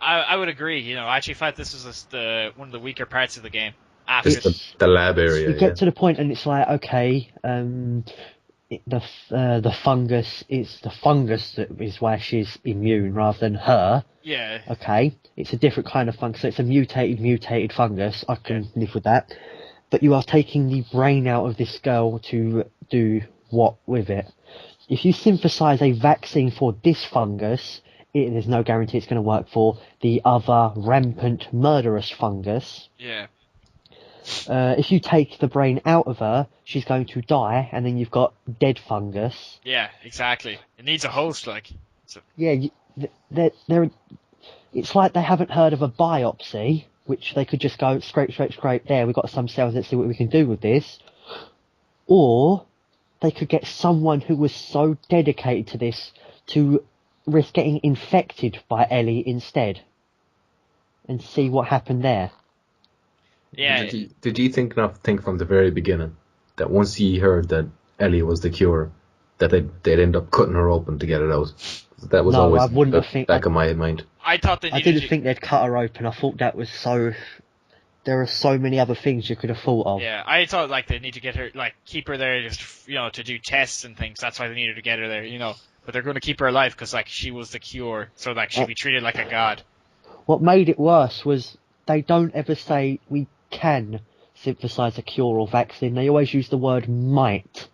I would agree. You know, I actually thought this was one of the weaker parts of the game. After It's the lab area. You get to the point and it's like, okay, the fungus is the fungus that is why she's immune rather than her. yeah, Okay, it's a different kind of fungus. So it's a mutated fungus. I can live with that. But you are taking the brain out of this girl to do what with it? If you synthesize a vaccine for this fungus, there's no guarantee it's going to work for the other rampant murderous fungus. yeah. If you take the brain out of her, she's going to die, and then you've got dead fungus. Yeah, exactly. It needs a host, like. So. Yeah, they're, it's like they haven't heard of a biopsy, which they could just go scrape, there, we've got some cells, let's see what we can do with this. Or they could get someone who was so dedicated to this to risk getting infected by Ellie instead. And see what happened there. Yeah. Did you think from the very beginning that once he heard that Ellie was the cure, that they'd end up cutting her open to get it out? That was always I wouldn't have think, back of my mind. I thought they I didn't think they'd cut her open. I thought that was so. There are so many other things you could have thought of. Yeah, I thought like they need to get her, like keep her there, just to do tests and things. That's why they needed to get her there, But they're going to keep her alive because like she was the cure, so like she'd be treated like a god. What made it worse was they don't ever say we can synthesize a cure or vaccine. They always use the word might.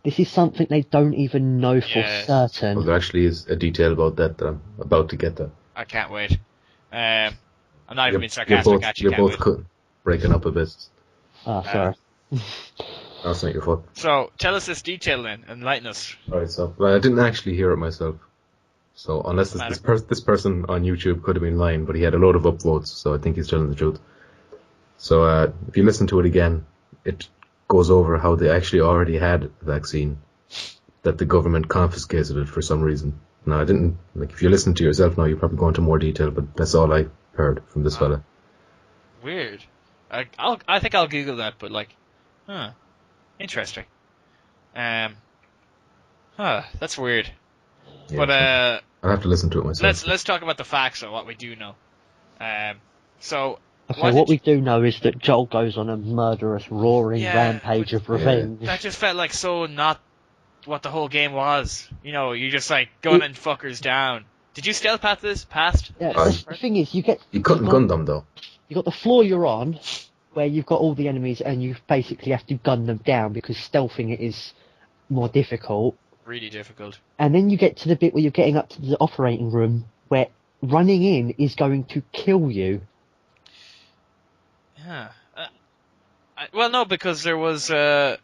This is something they don't even know for certain. Well, there actually is a detail about that I'm about to get to. I can't wait. I'm not even being sarcastic. You're both breaking up a bit. Oh, sorry. That's not your fault. So, tell us this detail then, enlighten us. Alright, so I didn't actually hear it myself. So, unless this person on YouTube could have been lying, but he had a load of upvotes, so I think he's telling the truth. So, if you listen to it again, it goes over how they actually already had a vaccine, that the government confiscated it for some reason. Now, I didn't, if you listen to yourself now, you probably go into more detail, but that's all I heard from this fella. Weird. I think I'll Google that, but interesting. That's weird. Yeah, but I'll have to listen to it myself. Let's talk about the facts of what we do know. Okay, what we do know is that Joel goes on a murderous, roaring rampage of revenge. That just felt like so not what the whole game was. You just like gunning fuckers down. Did you stealth past? Yeah, the thing is, you couldn't gun them though. You got the floor you're on, where you've got all the enemies, and you basically have to gun them down because stealthing it is more difficult. Really difficult. And then you get to the bit where you're getting up to the operating room, where running in is going to kill you. Yeah. Well, no, because there was. Are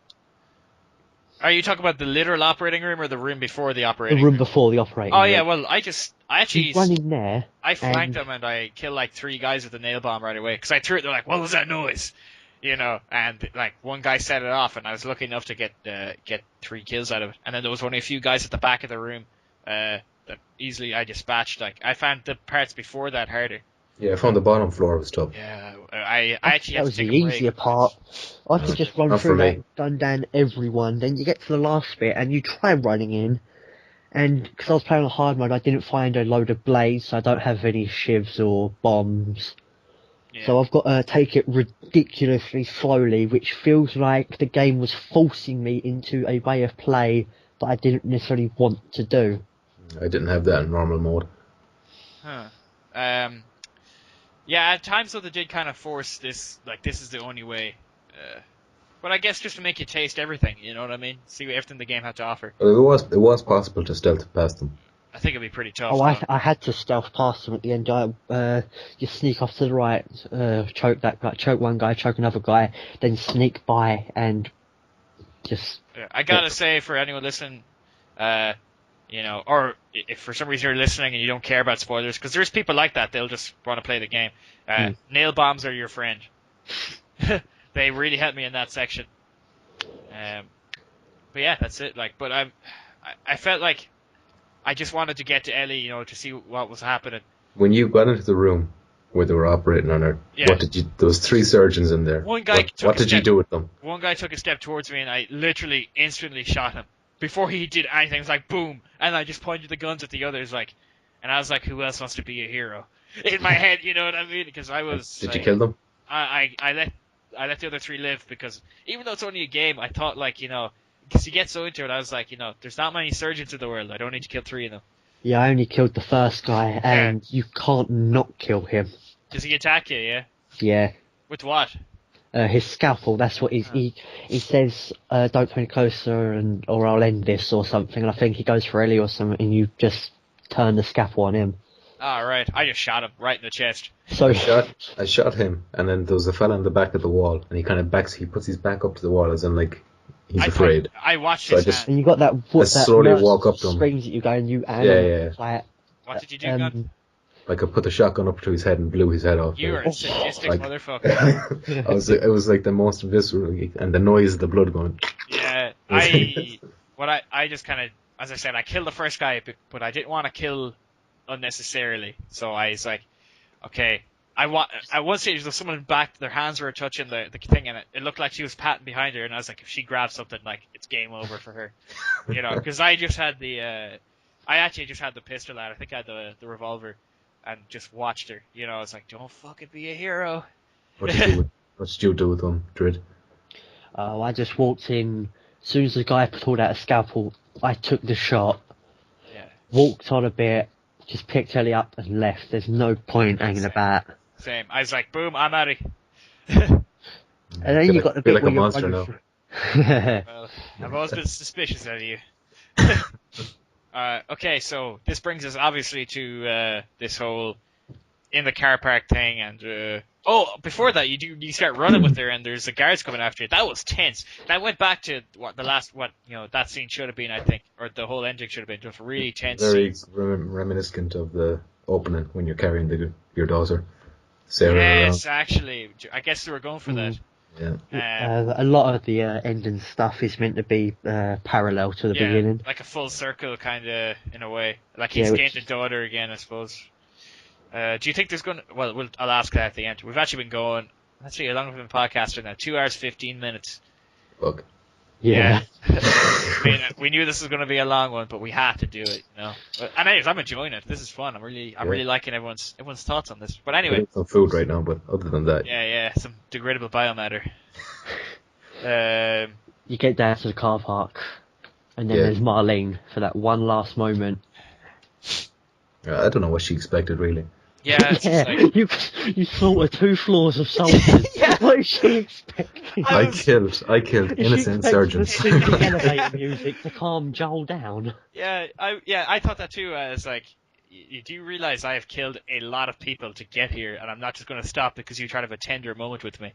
you talking about the literal operating room or the room before the operating room? The room before the operating room. Oh, yeah, well, I actually... He's running there. I flanked them and I killed like 3 guys with a nail bomb right away. Because I threw it, they're like, what was that noise? And like one guy set it off and I was lucky enough to get 3 kills out of it. And then there was only a few guys at the back of the room that easily I dispatched. Like, I found the parts before that harder. Yeah, I found the bottom floor was tough. Yeah, I actually had to take a break. That was the easier part. I could just run through that, gun down everyone, then you get to the last bit and you try running in, and because I was playing on hard mode I didn't find a load of blades, so I don't have any shivs or bombs. Yeah. So I've got to take it ridiculously slowly, which feels like the game was forcing me into a way of play that I didn't necessarily want to do. I didn't have that in normal mode. Yeah, at times though they did kind of force this, like this is the only way. But I guess just to make you taste everything, you know what I mean? See everything the game had to offer. Well, it was possible to stealth past them. I think it'd be pretty tough. Oh, I had to stealth past them at the end. You sneak off to the right, choke one guy, choke another guy, then sneak by and just... I gotta say, for anyone listening, or if for some reason you're listening and you don't care about spoilers, because there's people like that, they'll just want to play the game. Nail bombs are your friend. They really helped me in that section. But yeah, that's it. Like, but I felt like I just wanted to get to Ellie, to see what was happening. When you got into the room where they were operating on her. Yeah. What did you? There was 3 surgeons in there. One guy What did you do with them? One guy took a step towards me, and I literally instantly shot him before he did anything. It was like boom, and I just pointed the guns at the others, like, and I was like, who else wants to be a hero? In my head, you know what I mean? Because I was. Did you kill them? I let the other 3 live because even though it's only a game, I thought because you get so into it, I was like, there's not many surgeons in the world. I don't need to kill 3 of them. Yeah, I only killed the first guy, and you can't not kill him. Does he attack you? Yeah. Yeah. With what? His scalpel. That's what he says. Don't come any closer, or I'll end this, or something. And I think he goes for Ellie or something, and you just turn the scalpel on him. Ah, right. I just shot him right in the chest. So I shot him, and then there was a fella on the back of the wall, and he puts his back up to the wall as in like he's afraid. I watched So his hand. and you got that. I slowly nurse walk up to him. Screams at you, going, "You animal!" Yeah. Like, What did you do, Gun? Like I put the shotgun up to his head and blew his head off. You are a sadistic like- motherfucker. It was like the most visceral, and the noise of the blood going. Yeah, I just kind of, as I said, I killed the first guy, but I didn't want to kill unnecessarily. So I was like, okay, at one stage there was someone back, their hands were touching the thing, and it looked like she was patting behind her, and I was like, if she grabs something, like it's game over for her, because I just had I actually just had the pistol out. I think I had the revolver, and just watched her. I was like, don't fucking be a hero. What did you do with them, Drid? I just walked in. As soon as the guy pulled out a scalpel, I took the shot. Yeah. Walked on a bit, just picked Ellie up and left. There's no point hanging about. Same. I was like, boom, I'm out of And then you got the bit like where a you're monster running now. Well, I've always been suspicious of you. Okay, so this brings us obviously to this whole in the car park thing, and before that you start running with her, and there's the guards coming after you. That was tense. That went back to that scene should have been, I think, or the whole ending should have been just really tense. Very reminiscent of the opening when you're carrying your daughter, Sarah. Yes, around. actually, I guess they were going for that. Yeah. a lot of the ending stuff is meant to be parallel to the beginning. Like a full circle, kind of, in a way. Like he's gained a daughter again, I suppose. Do you think there's going to... Well, I'll ask that at the end. We've actually been going... Let's see, how long have we been podcasting now? 2 hours, 15 minutes. Look. Yeah. I mean, we knew this was going to be a long one, but we had to do it, But, and anyways, I'm enjoying it. This is fun. I'm really liking everyone's thoughts on this. But anyway... Some food right now, but other than that... Yeah, some degradable biomatter. You get down to the car park, and then there's Marlene for that one last moment. I don't know what she expected, really. Yeah, it's just like... you slaughtered 2 floors of soldiers. What is she expecting? I killed innocent surgeons. Elevator music to calm Joel down. Yeah, I thought that too. As like, you do realize I have killed a lot of people to get here, and I'm not just going to stop because you try to have a tender moment with me.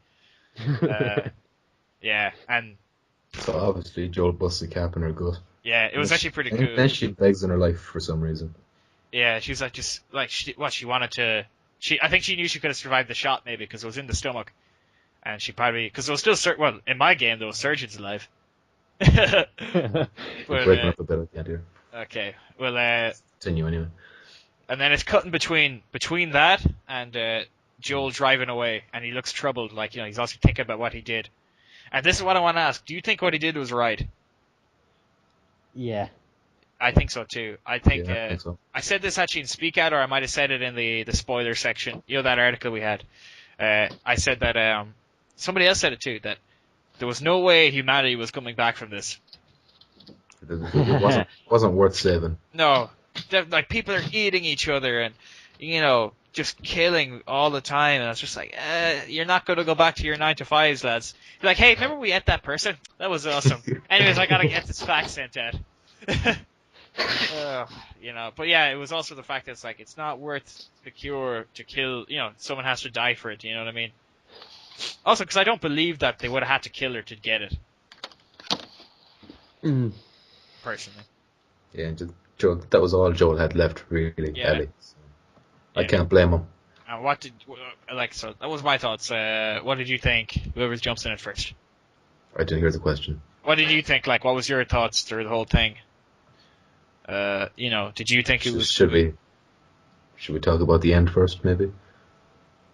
Yeah, and so obviously Joel busts a cap in her gut. Yeah, it was actually pretty cool. Then she begs in her life for some reason. Yeah, she was like she wanted to. I think she knew she could have survived the shot maybe because it was in the stomach, and she probably because there was still in my game there was surgeons alive. But, breaking up a bit, I can't hear. Okay, well, continue anyway. And then it's cutting between that and Joel driving away, and he looks troubled, like he's also thinking about what he did. And this is what I want to ask: do you think what he did was right? Yeah. I think so too. I think so. I said this actually in Speak Out, or I might have said it in the spoiler section. That article we had. I said that somebody else said it too, that there was no way humanity was coming back from this. It wasn't worth saving. No, like people are eating each other and just killing all the time, and it's just like you're not going to go back to your 9 to 5s, lads. You're like, hey, remember we ate that person? That was awesome. Anyways, I gotta get this fax sent out. But yeah, it was also the fact that it's like it's not worth the cure to kill. Someone has to die for it. You know what I mean? Also, because I don't believe that they would have had to kill her to get it. Personally. Yeah, Joel, that was all Joel had left, really. Yeah. Ellie. So I can't blame him. And so that was my thoughts. What did you think? Whoever jumps in it first. I didn't hear the question. What did you think? Like, what was your thoughts through the whole thing? Did you think it was... Should we talk about the end first, maybe?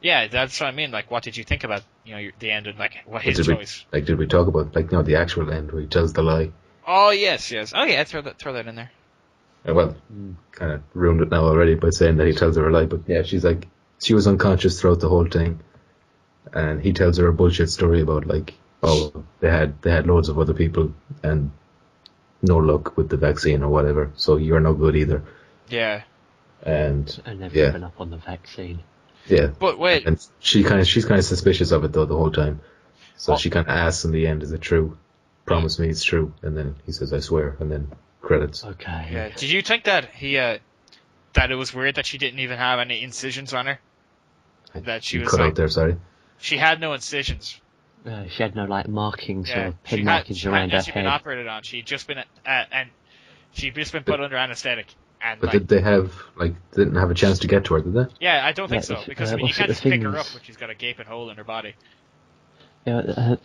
Yeah, that's what I mean. Like, what did you think about, the end and, like, what his Did choice? did we talk about, like, the actual end where he tells the lie? Oh, yes. Oh, yeah, throw that in there. Well, kind of ruined it now already by saying that he tells her a lie, but yeah, she's like, she was unconscious throughout the whole thing, and he tells her a bullshit story about, like, oh, they had loads of other people, and no luck with the vaccine or whatever, so you're no good either. Yeah. And they've given up on the vaccine. Yeah. But wait. And she's kind of suspicious of it, though, the whole time. So she kind of asks in the end, is it true? Promise me it's true. And then he says, I swear. And then credits. Okay. Yeah. Did you think that that it was weird that she didn't even have any incisions on her? That she was cut out there, sorry. She had no incisions. She had no, like, markings or pin markings around her head. She'd been operated on. She'd just been put under anesthetic. And, but did they didn't have a chance to get to her, did they? Yeah, I don't think so, because you can't just pick her up when she's got a gaping hole in her body. Yeah,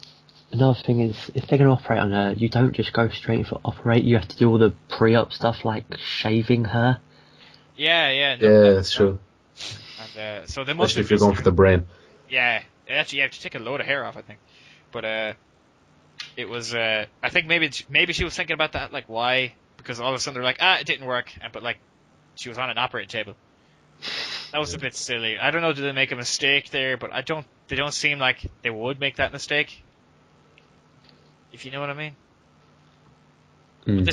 another thing is, if they're going to operate on her, you don't just go straight for operate, you have to do all the pre-op stuff, like shaving her. Yeah. That's true. And, so they must Especially if you're going for the brain. Yeah, actually you have to take a load of hair off, I think. But it was, I think maybe she was thinking about that, like, why? Because all of a sudden they're like, it didn't work, but, like, she was on an operating table. That was a bit silly. I don't know, did they make a mistake there? But they don't seem like they would make that mistake. If you know what I mean. But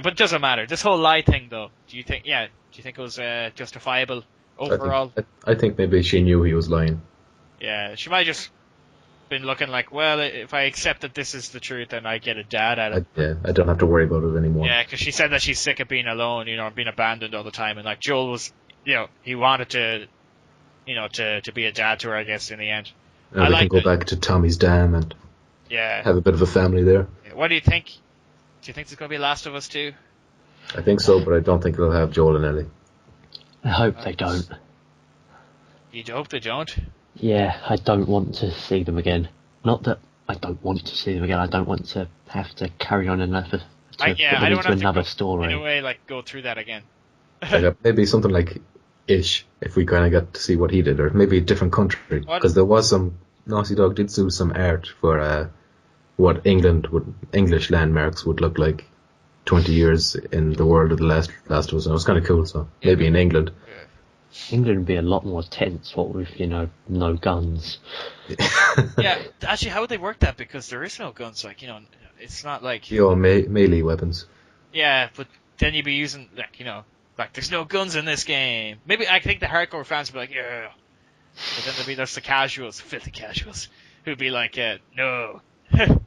it doesn't matter. This whole lie thing, though, do you think it was justifiable overall? I think maybe she knew he was lying. Yeah, she might have just been looking like, well, if I accept that this is the truth, then I get a dad at it. I don't have to worry about it anymore. Yeah, because she said that she's sick of being alone, being abandoned all the time, and, like, Joel was, he wanted to, to be a dad to her, I guess, in the end. Now they can go back to Tommy's Dam and have a bit of a family there. What do you think? Do you think there's going to be Last of Us 2? I think so, but I don't think they'll have Joel and Ellie. I hope they don't. You hope they don't? Yeah, I don't want to see them again. Not that I don't want to see them again, I don't want to have to carry on another story. In a way, like, go through that again. Maybe something like Ish, if we kind of got to see what he did, or maybe a different country. Because there was Naughty Dog did do some art for what English landmarks would look like 20 years in the world of the Last of Us, and it was kind of cool, so maybe in England. Yeah. England would be a lot more tense, what with, no guns. Yeah, actually, how would they work that? Because there is no guns, like, it's not like... melee weapons. Yeah, but then you'd be using, like, there's no guns in this game. Maybe, I think the hardcore fans would be like, yeah. But then there'd be the casuals, filthy casuals, who'd be like, no. There'd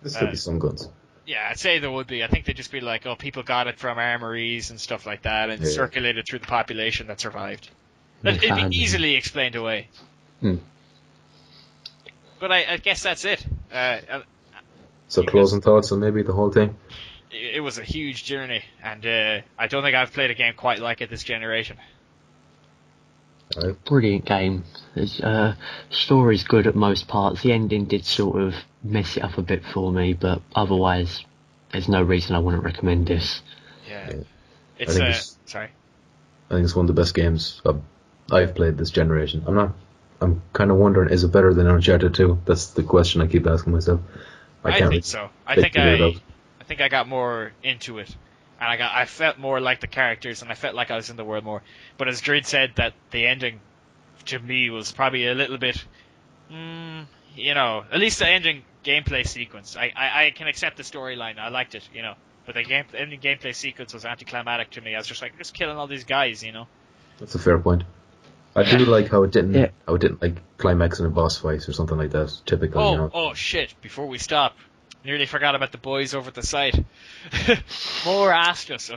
still be some guns. Yeah, I'd say there would be. I think they'd just be like, people got it from armories and stuff like that, and circulated through the population that survived. It'd be easily explained away. But I guess that's it. So closing thoughts on maybe the whole thing? It was a huge journey, and I don't think I've played a game quite like it this generation. Brilliant game. Story's good at most parts. The ending did sort of mess it up a bit for me, but otherwise, there's no reason I wouldn't recommend this. Yeah. Sorry. I think it's one of the best games I've played this generation. I'm kind of wondering, is it better than Uncharted 2? That's the question I keep asking myself. I think so. I think I got more into it. And I felt more like the characters, and I felt like I was in the world more. But as Dryd said, that the ending to me was probably a little bit, at least the ending gameplay sequence. I can accept the storyline. I liked it, But the ending gameplay sequence was anticlimactic to me. I was just like, just killing all these guys, That's a fair point. I do like how it didn't like climax in a boss fight or something like that. Typical, Oh shit! Before we stop. Nearly forgot about the boys over at the site. Moore asked us,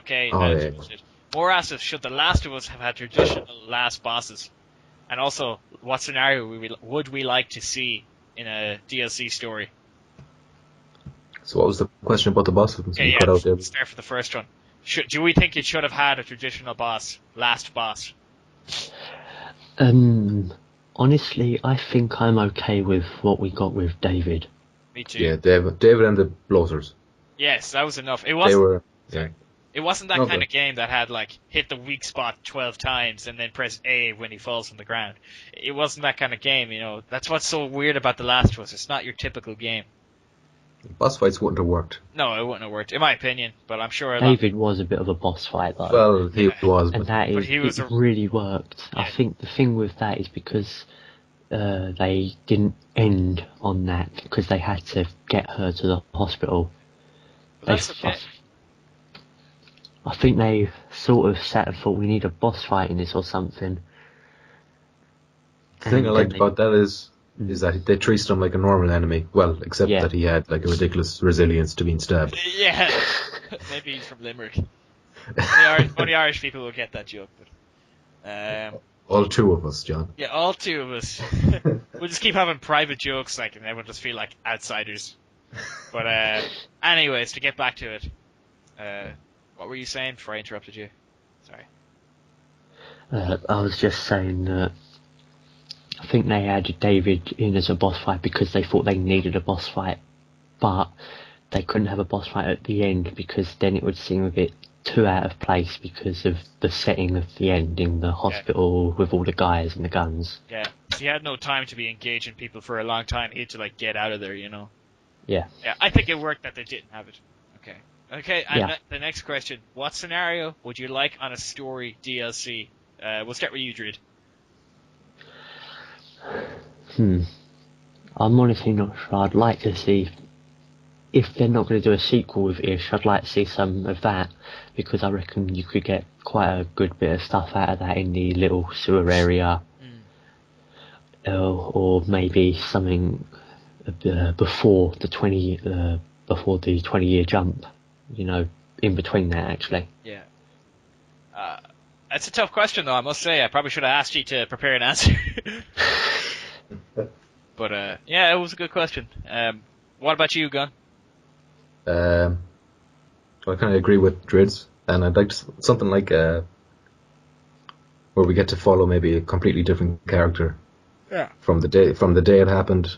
Moore asked us, should The Last of Us have had traditional last bosses? And also, what scenario would we like to see in a DLC story? So what was the question about the boss? Let's start for the first one. Do we think it should have had a traditional last boss? Honestly, I think I'm okay with what we got with David. Me too. Yeah, David and the bloaters. Yes, that was enough. It wasn't. It wasn't that Okay. kind of game that had like hit the weak spot 12 times and then press A when he falls on the ground. It wasn't that kind of game, you know. That's what's so weird about The Last of Us. It's not your typical game. Boss fights wouldn't have worked. No, it wouldn't have worked, in my opinion. But I'm sure David was a bit of a boss fight though. Well, he Yeah. was, And but that But is, he was it a- really worked. I Yeah. think the thing with that is because they didn't end on that because they had to get her to the hospital. But that's okay. I think they sort of sat and thought we need a boss fight in this or something. the thing I And liked then about that is that they treated him like a normal enemy. Well, except Yeah. that he had like a ridiculous resilience to being stabbed. Yeah. Maybe he's from Limerick. Only Irish people will get that joke. But, All two of us, John. yeah, all two of us. We'll just keep having private jokes, like, and everyone just feel like outsiders. But, anyways, to get back to it. What were you saying before I interrupted you? Sorry. I was just saying that I think they added David in as a boss fight because they thought they needed a boss fight, but they couldn't have a boss fight at the end because then it would seem a bit too out of place because of the setting of the end in the hospital with all the guys and the guns. Yeah. He had no time to be engaging people for a long time. He had to, like, get out of there, you know? Yeah. Yeah, I think it worked that they didn't have it. Okay. Okay, and Yeah. the next question. What scenario would you like on a story DLC? We'll start with you, Drid. I'm honestly not sure. I'd like to see, if they're not going to do a sequel with Ish, I'd like to see some of that, because I reckon you could get quite a good bit of stuff out of that in the little sewer area. Or maybe something before the 20-year jump, you know, in between that actually. Yeah. That's a tough question, though, I must say. I probably should have asked you to prepare an answer. But, yeah, it was a good question. What about you, Gun? I kind of agree with Drids, and I'd like something like where we get to follow maybe a completely different character. Yeah. From the day it happened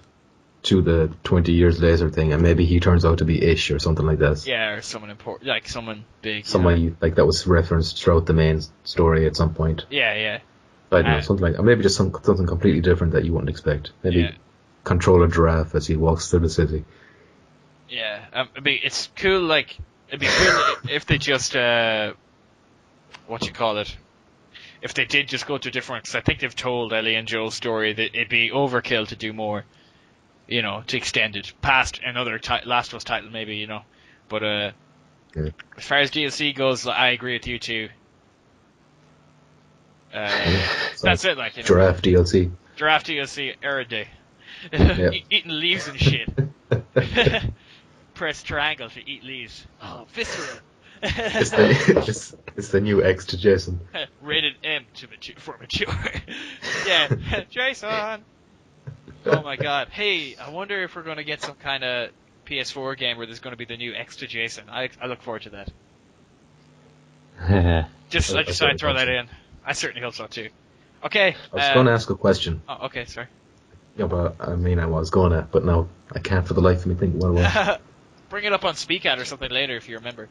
to the 20 years later thing, and maybe he turns out to be Ish or something like that. Yeah, or someone important, like someone big. Someone like that was referenced throughout the main story at some point. Yeah, yeah. I don't know, something like, or maybe just something completely different that you wouldn't expect. Maybe control a giraffe as he walks through the city. Yeah, it's cool. Like, it'd be cool if they just if they did just go to different. Because I think they've told Ellie and Joel's story that it'd be overkill to do more. You know, to extend it past another Last of Us title, maybe. You know, but as far as DLC goes, I agree with you too. That's it. Like, you know, Giraffe DLC. Giraffe DLC every day. Yep. Eating leaves and shit. Press triangle to eat leaves. Oh, visceral. It's the new X to Jason. Rated M for mature. Yeah, Jason. Oh my god. Hey, I wonder if we're going to get some kind of PS4 game where there's going to be the new X to Jason. I look forward to that. I just thought I'd throw that in. I certainly hope so too. Okay. I was going to ask a question. Oh, okay, sorry. Yeah, but I mean, I was going to, but no, I can't for the life of me think what it was. Bring it up on SpeakOut or something later if you remember.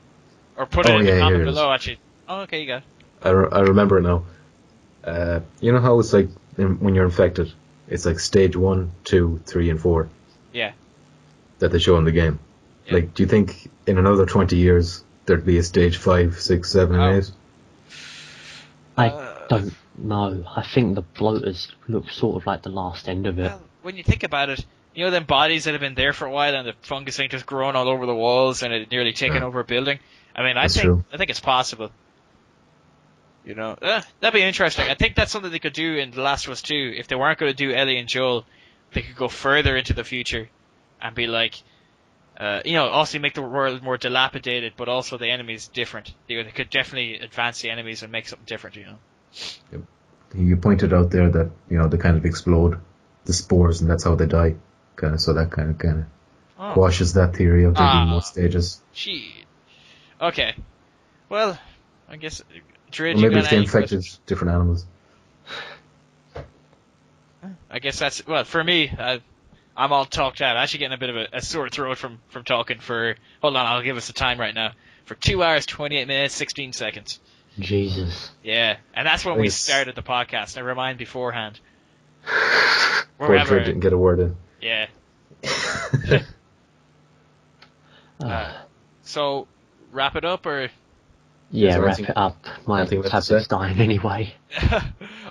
Or put it in the comment below, actually. Oh, okay, you got it. I remember it now. You know how it's like when you're infected, it's like stage 1, 2, 3, and 4. Yeah. That they show in the game. Yeah. Like, do you think in another 20 years there'd be a stage 5, 6, 7, and 8? I don't know. I think the bloaters look sort of like the last end of it. Well, when you think about it, you know them bodies that have been there for a while and the fungus thing just growing all over the walls and it nearly taking over a building? I mean, I think it's possible. You know, that'd be interesting. I think that's something they could do in The Last of Us 2. If they weren't going to do Ellie and Joel, they could go further into the future and be like, you know, also make the world more dilapidated, but also the enemies different. They could definitely advance the enemies and make something different, you know. Yep. You pointed out there that, you know, they kind of explode the spores and that's how they die. So that kind of quashes that theory of there being more stages. Gee. Okay. Well, I guess... Drid, or maybe if they infected different animals. I guess that's... Well, for me, I'm all talked out. I'm actually getting a bit of a sore throat from talking for. Hold on, I'll give us the time right now. For 2 hours, 28 minutes, 16 seconds. Jesus. Yeah, and that's when we Nice. started the podcast. I remind beforehand. Poor Drid didn't get a word in. Yeah. So, wrap it up, or? Yeah, there wrap anything- it up. My anything left to tablet's say? dying anyway.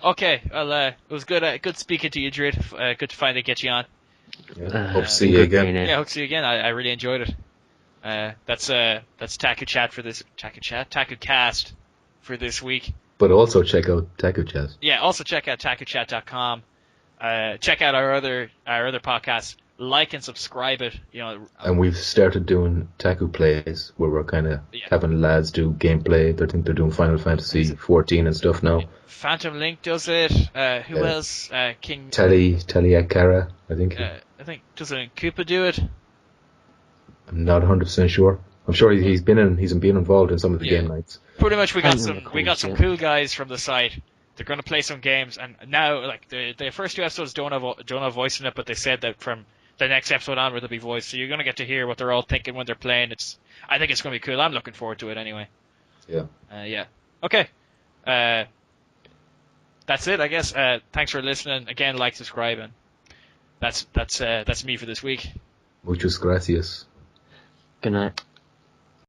Okay, well, it was good speaking to you, Drid. Good to finally get you on. Hope to see you Good being again. here. Yeah, hope to see you again. I really enjoyed it. That's TakuCast for this week. But also check out TakuCast. Yeah, also check out TakuChat.com. Check out our other podcasts. Like and subscribe it. And we've started doing Taku plays where we're kind of having lads do gameplay. I think they're doing Final Fantasy 14 and stuff now. Phantom Link does it. Who else? King DatHon3yBadger, I think. I think doesn't Koopa do it? I'm not 100% sure. I'm sure he's been involved in some of the game nights. Pretty much, we got Phantom some Link, cool guys from the site. They're going to play some games, and now like the first 2 episodes don't have voice in it, but they said that from the next episode onward there'll be voice, so you're going to get to hear what they're all thinking when they're playing. I think it's going to be cool. I'm looking forward to it anyway. Yeah. Yeah. Okay. That's it, I guess. Thanks for listening. Again, like, subscribe, and that's me for this week. Muchas gracias. Good night.